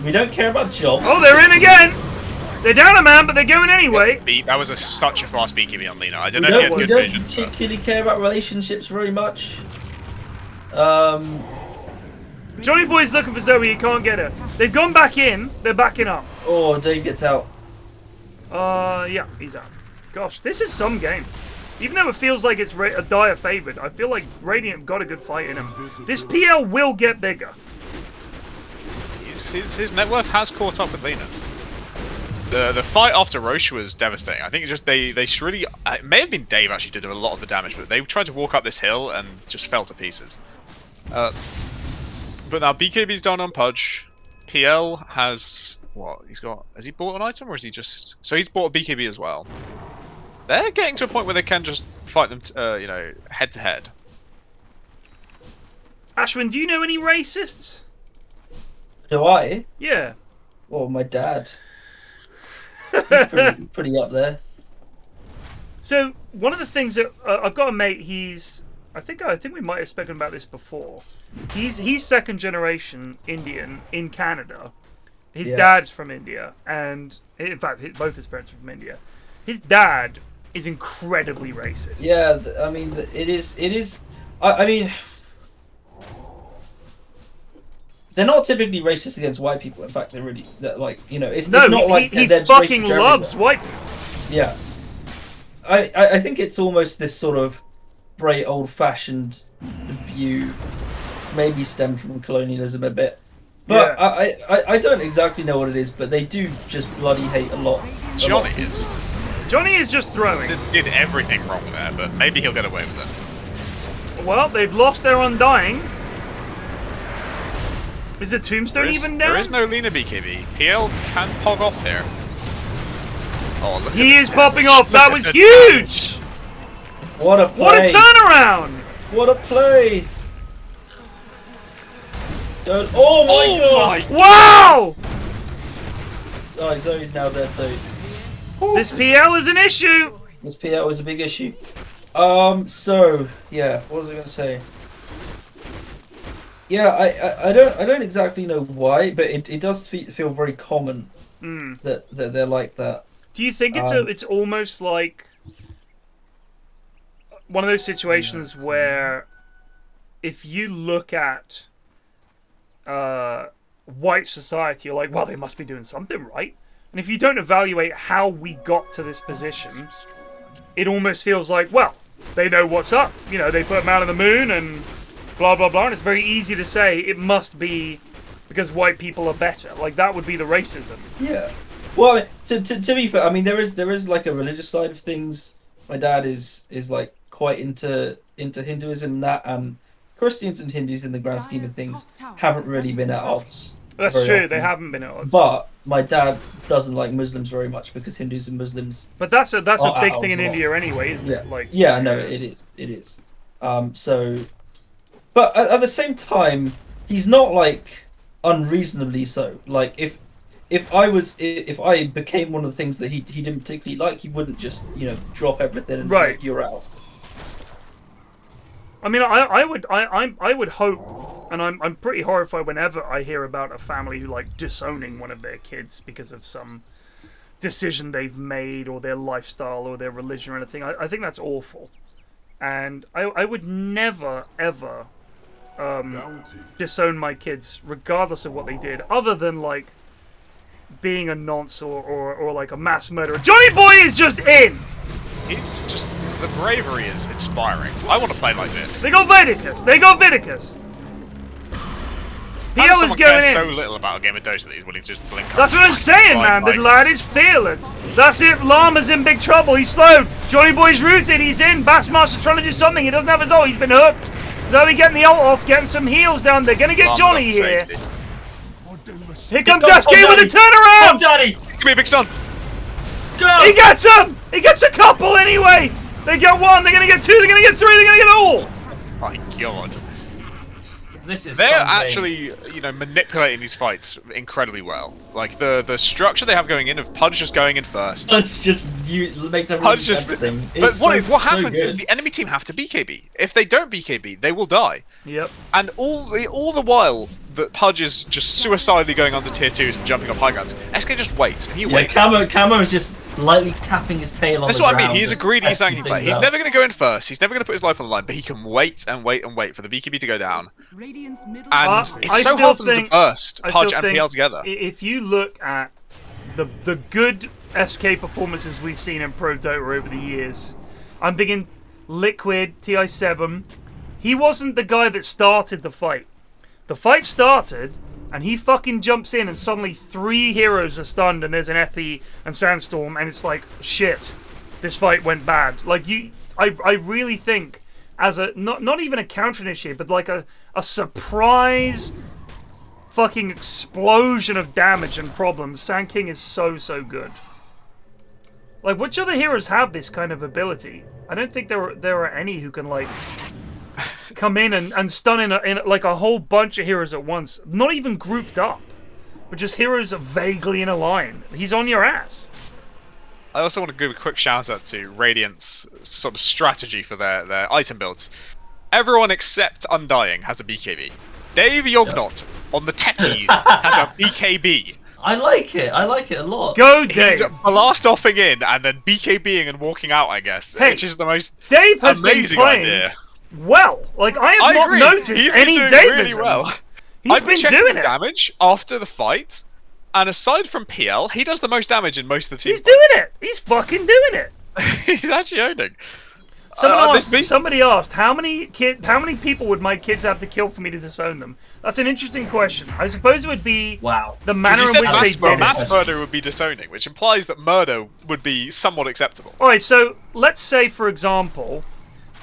We don't care about jobs. Oh, they're in again! They're down a man, but they're going anyway. That was such a fast BKB on Lena. I don't We know if he don't, had we good don't vision. particularly care about relationships very much. Jonnyboi is looking for Zoe, he can't get her. They've gone back in, they're backing up. Oh, Dave gets out. Yeah, he's out. Gosh, this is some game. Even though it feels like it's a dire favourite, I feel like Radiant got a good fight in him. This PL will get bigger. His net worth has caught up with Lena's. The fight after Roche was devastating. I think it's just they really... It may have been Dave actually did a lot of the damage, but they tried to walk up this hill and just fell to pieces. But now BKB's down on Pudge. PL has... What? He's got... Has he bought an item or is he just... So he's bought a BKB as well. They're getting to a point where they can just fight them, you know, head to head. Ashwin, do you know any racists? Do I? Yeah. Well, my dad. He's pretty up there. So one of the things that I've got a mate. He's I think we might have spoken about this before. He's second generation Indian in Canada. His dad's from India, and in fact, both his parents are from India. His dad is incredibly racist. Yeah, I mean, it is. I mean, they're not typically racist against white people. In fact, they're really like, you know, it's not like he they're fucking racist loves everywhere. white people. Yeah, I think it's almost this sort of very old-fashioned view, maybe stemmed from colonialism a bit. But yeah. I don't exactly know what it is, but they do just bloody hate a lot. Johnny is just throwing. Did everything wrong there, but maybe he'll get away with it. Well, they've lost their Undying. Is the Tombstone even down? There is no Lena BKB. PL can pog off here. Oh, look he is popping off. That was huge. What a play. What a turnaround. What a play. Oh my god! Wow! Oh, Zoe's now dead though. This PL is an issue! This PL is a big issue. So, yeah, what was I going to say? Yeah, I don't exactly know why, but it does feel very common that they're like that. Do you think it's almost like one of those situations where if you look at white society, you're like, well, they must be doing something right. And if you don't evaluate how we got to this position, it almost feels like, well, they know what's up. You know, they put a man on the moon and blah, blah, blah. And it's very easy to say it must be because white people are better. Like, that would be the racism. Yeah. Well, to be fair, I mean, there is like a religious side of things. My dad is like quite into Hinduism and that, and Christians and Hindus in the grand scheme of things haven't really been at odds. That's true, often. They haven't been at odds. But my dad doesn't like Muslims very much because Hindus and Muslims. But that's a big thing in India anyway, isn't it? Like, yeah, no, it is. So, but at the same time, he's not like unreasonably so. Like if I became one of the things that he didn't particularly like, he wouldn't just drop everything and right. You're out. I mean, I would hope, and I'm pretty horrified whenever I hear about a family who like disowning one of their kids because of some decision they've made or their lifestyle or their religion or anything. I think that's awful, and I would never ever disown my kids regardless of what they did, other than like being a nonce or like a mass murderer. Jonnyboi is just in. He's just, the bravery is inspiring. I want to play like this. They got Vidicus. PL is going in. So little about a game of Dota that he's willing to just blink. That's what I'm saying, man. The lad is fearless. That's it. Llama's in big trouble. He's slowed. Jonnyboi rooted. He's in. Bassmaster's trying to do something. He doesn't have his ult. He's been hooked. Zoe getting the ult off, getting some heals down there. Gonna get Johnny here. Here comes Sasuke with a turnaround. Oh, Daddy. It's gonna be a big stun. Go. He gets him. He gets a couple anyway. They get one. They're gonna get two. They're gonna get three. They're gonna get all. My God. This is. They're actually, manipulating these fights incredibly well. Like the structure they have going in of Pudge just going in first. Pudge just makes everyone Pudge use just. everything. But It's what so happens is good. the enemy team have to BKB. If they don't BKB, they will die. Yep. And all the while that Pudge is just suicidally going under tier 2s and jumping off high grounds, SK just waits and he waits. Camo is just lightly tapping his tail on That's the what I ground. mean. He's a just greedy, testing sanguine player. things He's out. never going to go in first. He's never going to put his life on the line, but he can wait and wait and wait for the BKB to go down. Radiant's middle And I it's so still hard for them to think- burst I Pudge still and think PL together. If you look at the good SK performances we've seen in Pro Dota over the years, I'm thinking Liquid, TI7. He wasn't the guy that started the fight. The fight started, and he fucking jumps in, and suddenly 3 heroes are stunned, and there's an Epi and Sandstorm, and it's like, shit, this fight went bad. Like, I really think, as a, not even a counter initiative, but like a surprise fucking explosion of damage and problems, Sand King is so good. Like, which other heroes have this kind of ability? I don't think there are any who can, like, come in and stun in like a whole bunch of heroes at once. Not even grouped up, but just heroes vaguely in a line. He's on your ass. I also want to give a quick shout out to Radiant's sort of strategy for their item builds. Everyone except Undying has a BKB. Dave Yognot on the techies has a BKB. I like it a lot. Go, Dave! He's blast offing in and then BKBing and walking out, I guess. Hey, which is the most Dave has amazing been playing idea. well. Like, I have not agree. noticed He's any been doing Davisms. really well. He's I've been checking doing the it. damage after the fight, and aside from PL, he does the most damage in most of the team. He's doing it. He's fucking doing it. He's actually owning. Somebody asked, how many people would my kids have to kill for me to disown them? That's an interesting question. I suppose it would be the manner in which they did it. Mass murder would be disowning, which implies that murder would be somewhat acceptable. Alright, so let's say, for example,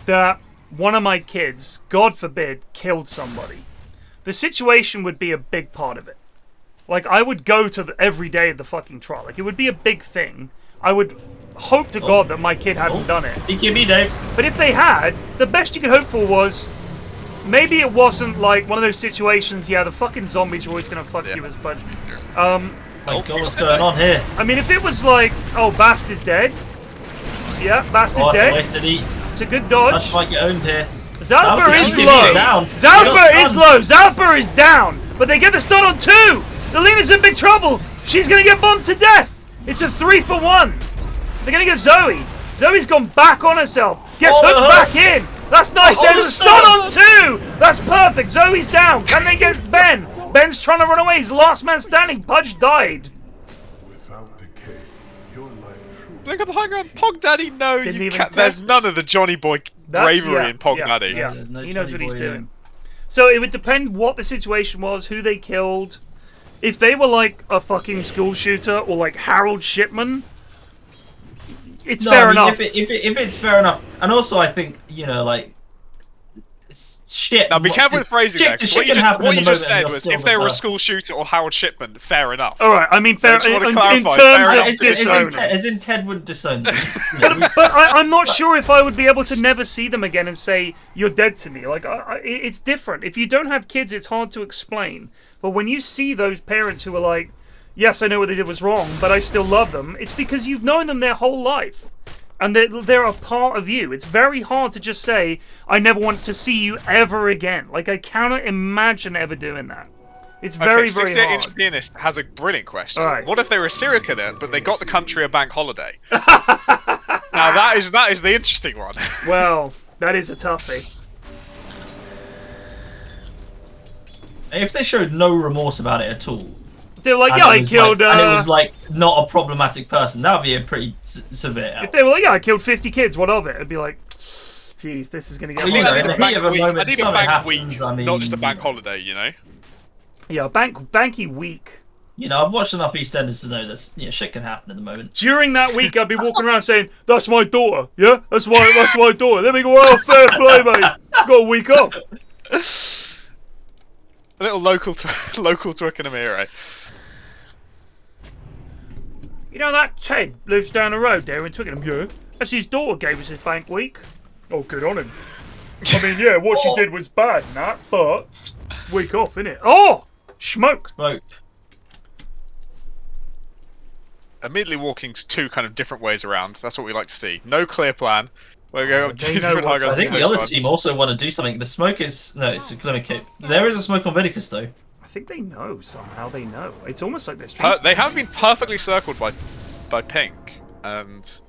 that one of my kids, God forbid, killed somebody. The situation would be a big part of it. Like, I would go to every day of the fucking trial. Like, it would be a big thing. I would hope to God that my kid hadn't done it. BKB, Dave. But if they had, the best you could hope for was maybe it wasn't like one of those situations. Yeah, the fucking zombies are always gonna fuck you as Pudge. My God, what's going on here? I mean, if it was like, oh, Bast is dead. Yeah, Bast is dead. Wasted eat. It's a good dodge. Bast might get owned here. Zalper is BKB low. down. Zalper is low. Zalper is down. But they get the stun on 2. The Lena's in big trouble. She's gonna get bombed to death. It's a 3-for-1. They're gonna get Zoe. Zoe's gone back on herself. Gets hooked back in. That's nice. There's a stun on 2. That's perfect. Zoe's down. Can they get Ben? Ben's trying to run away. He's the last man standing. Pudge died. Without decay, your life truly. Look at the high ground. Pog Daddy, no, Didn't you even can't. test There's none of the Jonnyboi bravery in Pog Daddy. Yeah, There's no he knows what he's Jonnyboi doing. in. So it would depend what the situation was, who they killed. If they were like a fucking school shooter or like Harold Shipman, it's fair enough. If it's fair enough, and also I think like shit. Now be careful with phrasing there. 'Cause what you just said was was if they were a school shooter or Harold Shipman, fair enough. All right, I mean fair I just want to in clarify, terms fair of enough to disowning. As in Ted would disown them. But I'm not sure if I would be able to never see them again and say, you're dead to me. Like, it's different. If you don't have kids, it's hard to explain. But when you see those parents who are like, yes, I know what they did was wrong, but I still love them, it's because you've known them their whole life. And they're a part of you. It's very hard to just say, I never want to see you ever again. Like, I cannot imagine ever doing that. It's very, very hard. 68-inch pianist has a brilliant question. All right. What if they were a serial killer, but they got the country a bank holiday? Now that is the interesting one. Well, that is a toughie. If they showed no remorse about it at all, They were like, yeah, I killed... and it was like not a problematic person, that would be a pretty severe. If they were like, yeah, I killed 50 kids, what of it? It'd be like, geez, this is going to get... I need a bank week. moment, I need a something bank happens, week, I mean- not just a bank holiday. You know. Yeah, banky week. I've watched enough EastEnders to know that shit can happen at the moment. During that week, I'd be walking around saying, that's my daughter, yeah? That's my daughter. Then we go, oh, fair play, mate. Got a week off. A little local Twickenham hero. You know that Ted lives down the road there in Twickenham? Yeah. That's his daughter gave us his bank week. Oh, good on him. I mean, yeah, what she did was bad and that, but week off, innit? Oh! Smoke. immediately walking two kind of different ways around. That's what we like to see. No clear plan. We're going up they two know different high what's grounds. I think at the same other time. team also want to do something. The smoke is no, it's a glimmer cape. There is a smoke on Vidicus though. I think they know somehow. They know. It's almost like they're They have been perfectly circled by pink, and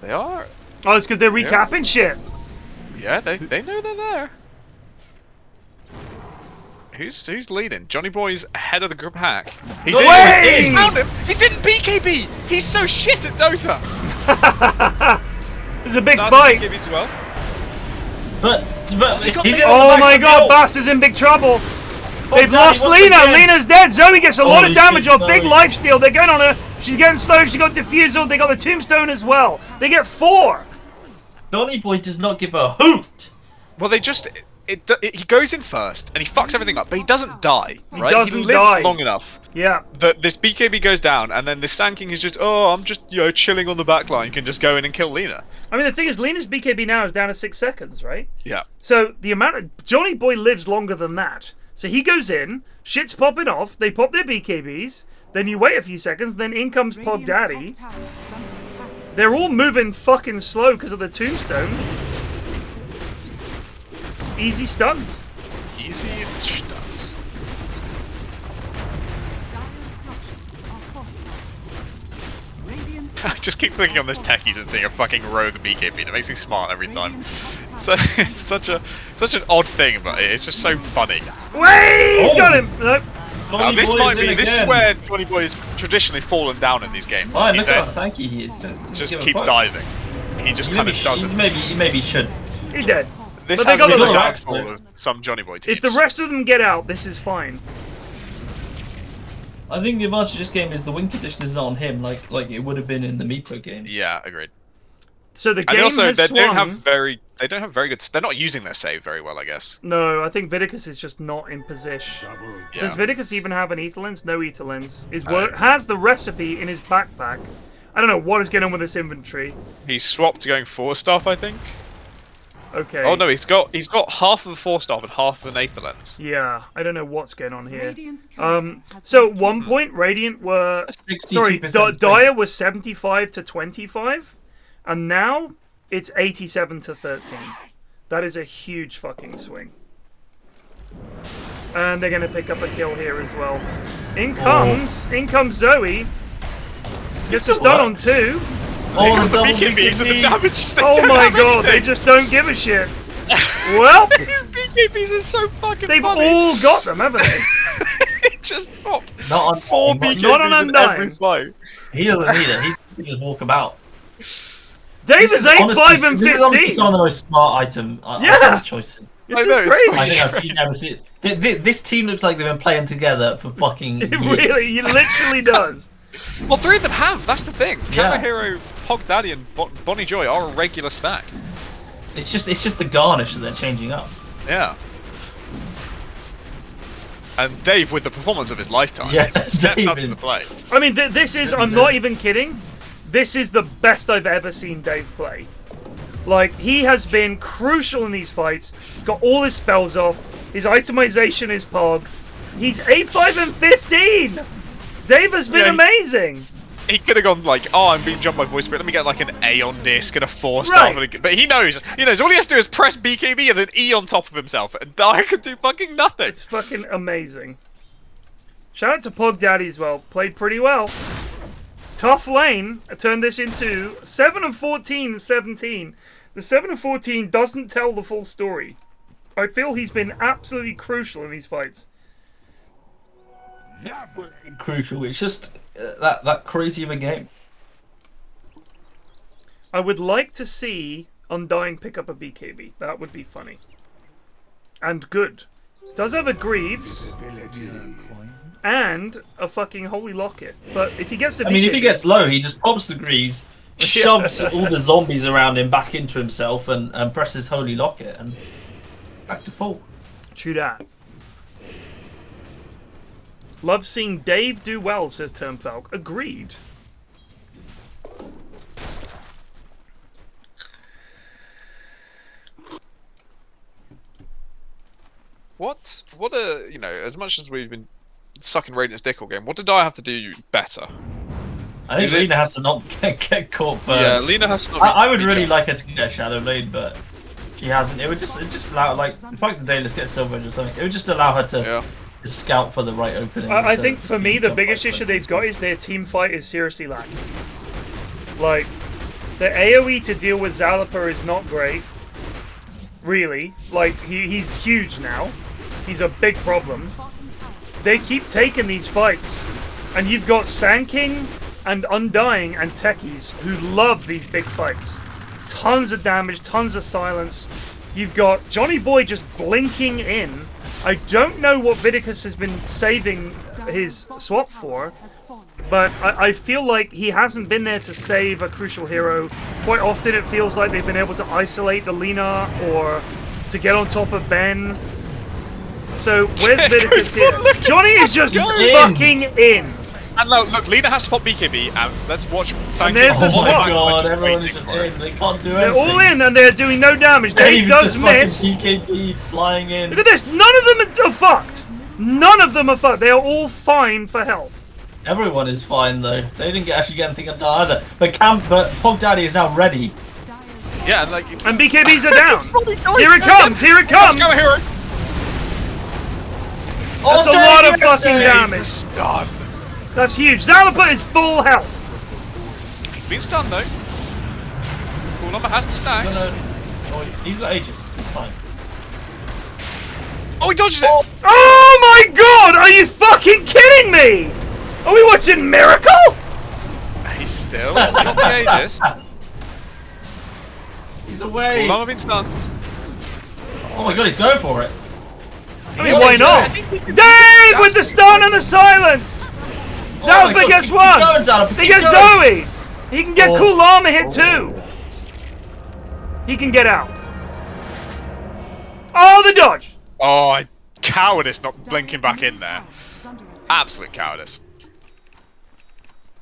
they are. Oh, it's because they're recapping shit. Yeah, they know they're there. Who's leading? Jonnyboi ahead of the group hack. He's No in. way! He's found him. He didn't BKB. He's so shit at Dota. There's a big Sad fight. BKB as well. But he's Oh my god, Bass is in big trouble. They've lost Lena. Lena's dead. Zoe gets a lot of damage off. Big lifesteal. They're going on her. She's getting slowed. She got defusal. They got the tombstone as well. They get 4. Jonnyboi does not give a hoot. Well, they just. He goes in first and he fucks everything up, but he doesn't die, right? He doesn't lives die. long enough. Yeah. That this BKB goes down, and then this Sand King is just, oh, I'm just, chilling on the back line. You can just go in and kill Lena. I mean, the thing is, Lena's BKB now is down to 6 seconds, right? Yeah. So the amount of Jonnyboi lives longer than that. So he goes in, shit's popping off. They pop their BKBs. Then you wait a few seconds. Then in comes Pog Daddy. They're all moving fucking slow because of the tombstone. Easy stuns. Easy stuns. I just keep clicking on this techies and seeing a fucking rogue BKB. It makes me smile every time. So it's such an odd thing, but it's just so funny. Wait, he's got him. Nope. This might be. This is where Jonnyboi has traditionally fallen down in these games. Oh, look at how tanky he is. Just keeps diving. He just kind of doesn't. Maybe should. He dead. This But has they got been the the right. downfall of some Jonnyboi teams. If the rest of them get out, this is fine. I think the advantage of this game is the win condition is not on him, like it would have been in the Meepo games. Yeah, agreed. So the And game also, has they swung. don't have very good. They're not using their save very well, I guess. No, I think Vidicus is just not in position. Yeah. Does Vidicus even have an ether lens? No ether lens. Has the recipe in his backpack. I don't know what is going on with this inventory. He's swapped to going 4-staff, I think. Okay. Oh no, he's got half of a 4-staff and half of an aether lens. Yeah, I don't know what's going on here. So at one point, Radiant were Dire was 75 to 25, and now it's 87 to 13. That is a huge fucking swing. And they're gonna pick up a kill here as well. In comes Zoe. Gets a stun on 2. Because the BKBs and the damage. Oh my god, they just don't give a shit. Well, these BKBs are so fucking they've funny. all got them, haven't they? Just pop. Not on 4 BKBs not on in every Undying. He fight. doesn't need it. He can just walk about. Dave is 8, 5, and 15. This is honestly some of the most smart item choices. This is crazy. I think I've seen it. This team looks like they've been playing together for fucking years. It really, it literally does. Well, 3 of them have. That's the thing. Yeah. Camera Hero, Pog Daddy, and Bonnie Joy are a regular stack. It's just the garnish that they're changing up. Yeah. And Dave with the performance of his lifetime. Yeah, stepped Dave up to is- the plate. I mean, this is, I'm not even kidding, this is the best I've ever seen Dave play. Like, he has been crucial in these fights, got all his spells off, his itemization is Pog. He's 8, 5, and 15! Dave has been amazing! He could have gone like, oh, I'm being jumped by voice, but let me get like an A on disc and a 4-star. Right. But he knows. All he has to do is press BKB and then E on top of himself, and Dyer can do fucking nothing. It's fucking amazing. Shout out to Pog Daddy as well. Played pretty well. Tough lane. I turned this into 7 and 14 and 17. The 7 and 14 doesn't tell the full story. I feel he's been absolutely crucial in these fights. Crucial. It's just that crazy of a game. I would like to see Undying pick up a BKB. That would be funny. And good. Does have a Greaves and a fucking Holy Locket. But if he gets the BKB... I mean, if he gets low, he just pops the Greaves, shoves all the zombies around him back into himself, and presses Holy Locket, and back to full. True that. Love seeing Dave do well, says Turnfalk. Agreed. What as much as we've been sucking Radiant's dick all game, what did I have to do better? I think Lena has to not get caught first. Yeah, Lena has to not I would really like her to get a Shadow Blade, but she hasn't. It would just allow, like, fuck the day, let's get Silver Edge or something. It would just allow her to scout for the right opening. I think for me, the biggest issue they've got is their team fight is seriously lacking. Like, the AoE to deal with Zalapa is not great. Really. Like, he's huge now. He's a big problem. They keep taking these fights. And you've got Sand King and Undying and Techies who love these big fights. Tons of damage, tons of silence. You've got Jonnyboi just blinking in. I don't know what Vidicus has been saving his swap for, but I feel like he hasn't been there to save a crucial hero. Quite often it feels like they've been able to isolate the Lina or to get on top of Ben. So where's Vidicus here? Johnny is just fucking in. And look, Lena has to pop BKB, and let's watch Sand King. And there's the swap. Oh my god, everyone's just in. They can't do anything. They're all in, and they're doing no damage. Dave does miss. BKB flying in. Look at this. None of them are fucked. None of them are fucked. They are all fine for health. Everyone is fine though. They didn't actually get anything done either. But Pog Daddy is now ready. Yeah, and BKBs are down. Here it comes. Here it comes. Let's go, hero. That's a lot of fucking damage. Stun. That's huge. Zalapa is full health. He's been stunned though. Cool Llama has the stacks. No. Oh, he's got Aegis. It's fine. Oh, he dodges it. Oh my god! Are you fucking kidding me? Are we watching Miracle? He's still got the Aegis. He's away. Cool Llama been stunned. Oh my god, he's going for it. Why not? Dave with the stun and the silence! Zalapa gets one! He gets Zoe! He can get Cool Llama hit too! He can get out. Oh, the dodge! Oh, cowardice not blinking back in there. Absolute cowardice.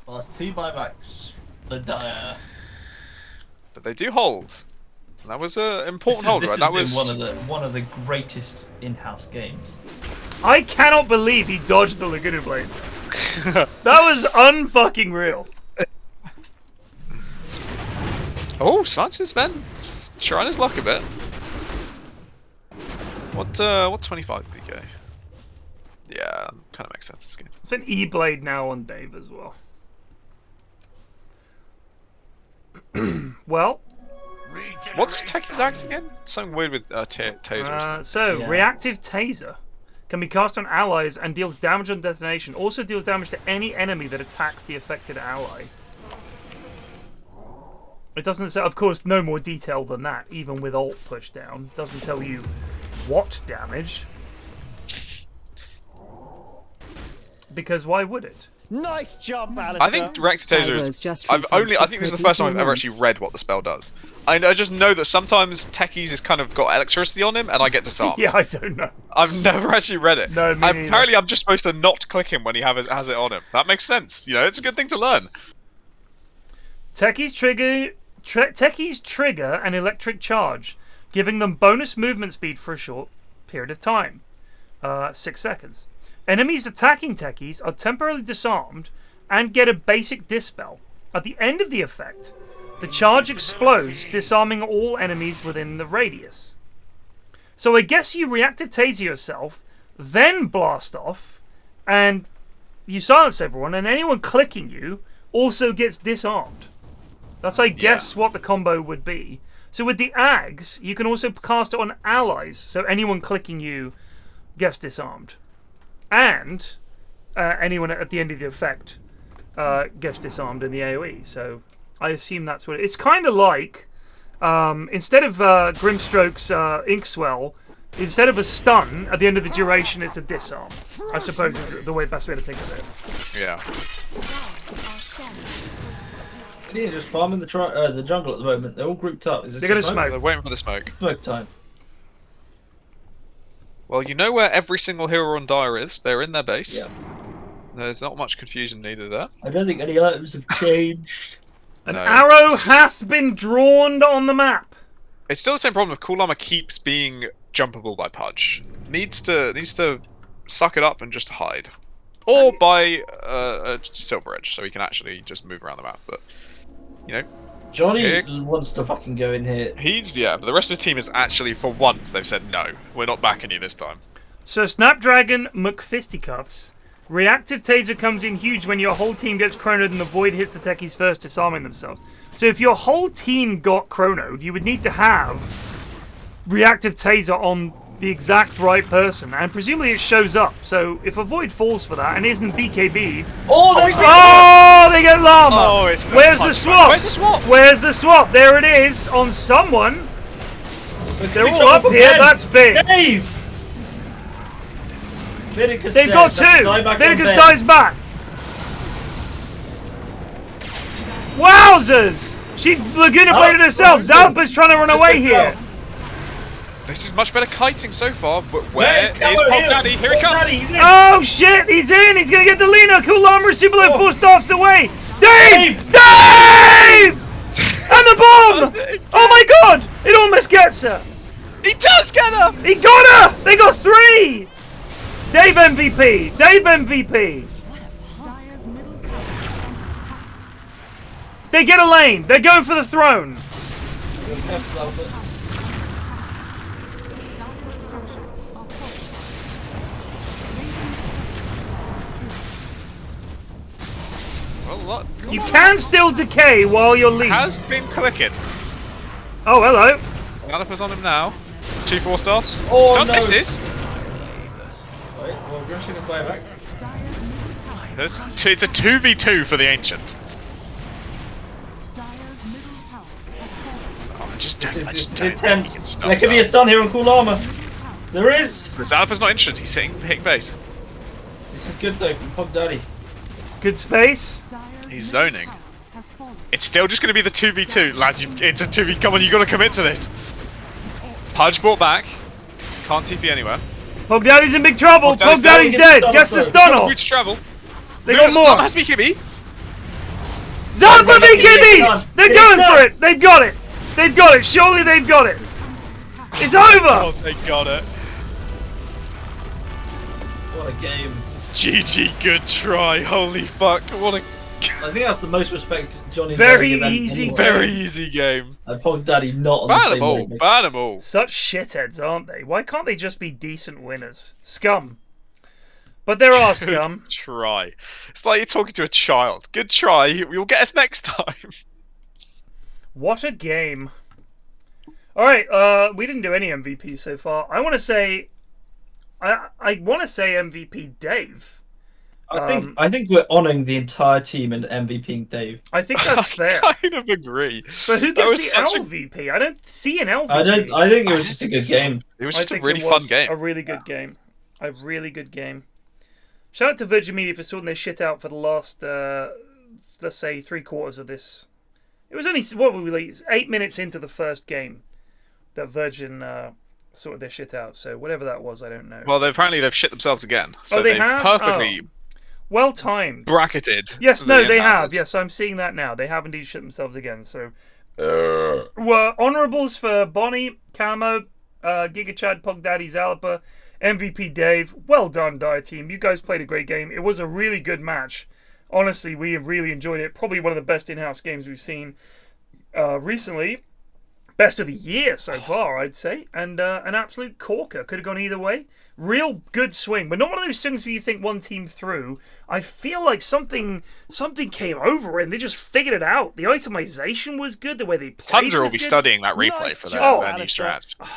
Well, that's 2 buybacks. The Dire. But they do hold. That was an important hold, right? That was one of the greatest in-house games. I cannot believe he dodged the Laguna Blade. That was unfucking real. Oh, Sanches Ben trying his luck a bit. What 25 did he go? Yeah, kind of makes sense this game. It's an E-Blade now on Dave as well. Well. What's Techies axe again? Something weird with tasers. Reactive taser can be cast on allies and deals damage on detonation. Also deals damage to any enemy that attacks the affected ally. It doesn't say, of course, no more detail than that, even with alt push down. Doesn't tell you what damage. Because why would it? Nice jump, Alistair. I think reactive taser is. I think this is the first time I've ever actually read what the spell does. I just know that sometimes Techies has kind of got electricity on him, and I get disarmed. Yeah, I don't know. I've never actually read it. No, me neither. Apparently, I'm just supposed to not click him when he has it on him. That makes sense. You know, it's a good thing to learn. Techies trigger an electric charge, giving them bonus movement speed for a short period of time. 6 seconds. Enemies attacking Techies are temporarily disarmed and get a basic dispel. At the end of the effect, the charge explodes, disarming all enemies within the radius. So I guess you reactive taser yourself, then blast off, and you silence everyone, and anyone clicking you also gets disarmed. That's, I guess, what the combo would be. So with the Ags, you can also cast it on allies, so anyone clicking you gets disarmed. And anyone at the end of the effect gets disarmed in the AoE. So I assume that's what it is. It's kind of like, instead of Grimstroke's Inkswell, instead of a stun, at the end of the duration, it's a disarm. I suppose is the best way to think of it. Yeah. They're just farming the jungle at the moment. They're all grouped up. Is this They're going to smoke. They're waiting for the smoke. Smoke time. Well, you know where every single hero on Dire is. They're in their base. Yeah. There's not much confusion needed there. I don't think any items have changed. An arrow hath been drawn on the map. It's still the same problem if Cool Llama keeps being jumpable by Pudge. Needs to suck it up and just hide. Or buy a Silver Edge, so he can actually just move around the map. But, you know... Johnny wants to fucking go in here. But the rest of his team is actually, for once, they've said, no, we're not backing you this time. So Snapdragon McFisticuffs. Reactive Taser comes in huge when your whole team gets chronoed and the Void hits the techies first, disarming themselves. So if your whole team got chronoed, you would need to have Reactive Taser on the exact right person, and presumably it shows up. So if a Void falls for that and isn't BKB... they get Llama! Oh, it's Where's the swap? Where's the swap? Where's the swap? There it is, on someone. They're all up here, that's big. Dave! Vinicus They've got two! Vinicus dies back! Wowzers! She Laguna bladed herself! Zalpa's trying to run away here! This is much better kiting so far, but where is Pog Daddy? Here he comes! Oh shit! He's in! He's gonna get the Lina! Cool Llama is super low, 4 staffs away! Dave! Dave! And the bomb! Oh my god! It almost gets her! He does get her! He got her! They got 3! Dave MVP! Dave MVP! They get a lane! They're going for the throne! You can still decay while you're leaving. Has been clicking. Oh, hello. Gallopers on him now. 2 4-stars. Oh, Stun no. misses. Wait, well, Grimshaker's way back. It's a 2v2 for the Ancient. Oh, I just don't think he can stop There could be a stun here on Cool Llama. There is. The Zalapa's not interested. He's hitting base. This is good though from Pog Daddy. Good space. He's zoning. It's still just going to be the 2v2. Lads, it's a 2v. Come on, you got to commit to this. Pudge brought back. Can't TP anywhere. Pog Daddy's in big trouble. Pog Daddy's dead. Gets the stun off. Route to travel. They got more. Llama has BKB. Zalpa BKBs! They're going for it. They've got it. They've got it. Surely they've got it. It's over. Oh, they got it. What a game. GG, good try. Holy fuck. What a... I think that's the most respect Johnny's Very ever given easy. anyone. Very easy game. And Pog Daddy not on Ban the them same all. rating. Ban them all. Such shitheads, aren't they? Why can't they just be decent winners? Scum. But there are scum. Good try. It's like you're talking to a child. Good try. You'll get us next time. What a game. Alright, we didn't do any MVPs so far. I want to say... I want to say MVP Dave. I think we're honouring the entire team and MVPing Dave. I think that's fair. I kind of agree. But who gets the such LVP? I don't see an LVP. I think it was just a good game. It was just a really fun game. A really good game. A really good game. Shout out to Virgin Media for sorting their shit out for the last, let's say, 3/4 of this. It was only, 8 minutes into the first game that Virgin sorted their shit out. So whatever that was, I don't know. Well, apparently they've shit themselves again. So they have? perfectly well timed. bracketed. Yes, no, they have. houses. Yes, I'm seeing that now. They have indeed shit themselves again. So, were honourables for Bonnie, Camo, Gigachad, Pog Daddy, Zalpa, MVP Dave. Well done, Dire Team. You guys played a great game. It was a really good match. Honestly, we really enjoyed it. Probably one of the best in-house games we've seen recently. Best of the year so far, I'd say. And an absolute corker. Could have gone either way. Real good swing. But not one of those swings where you think one team through. I feel like something came over and they just figured it out. The itemization was good. The way they played Tundra will was be good. studying that replay for their new strat.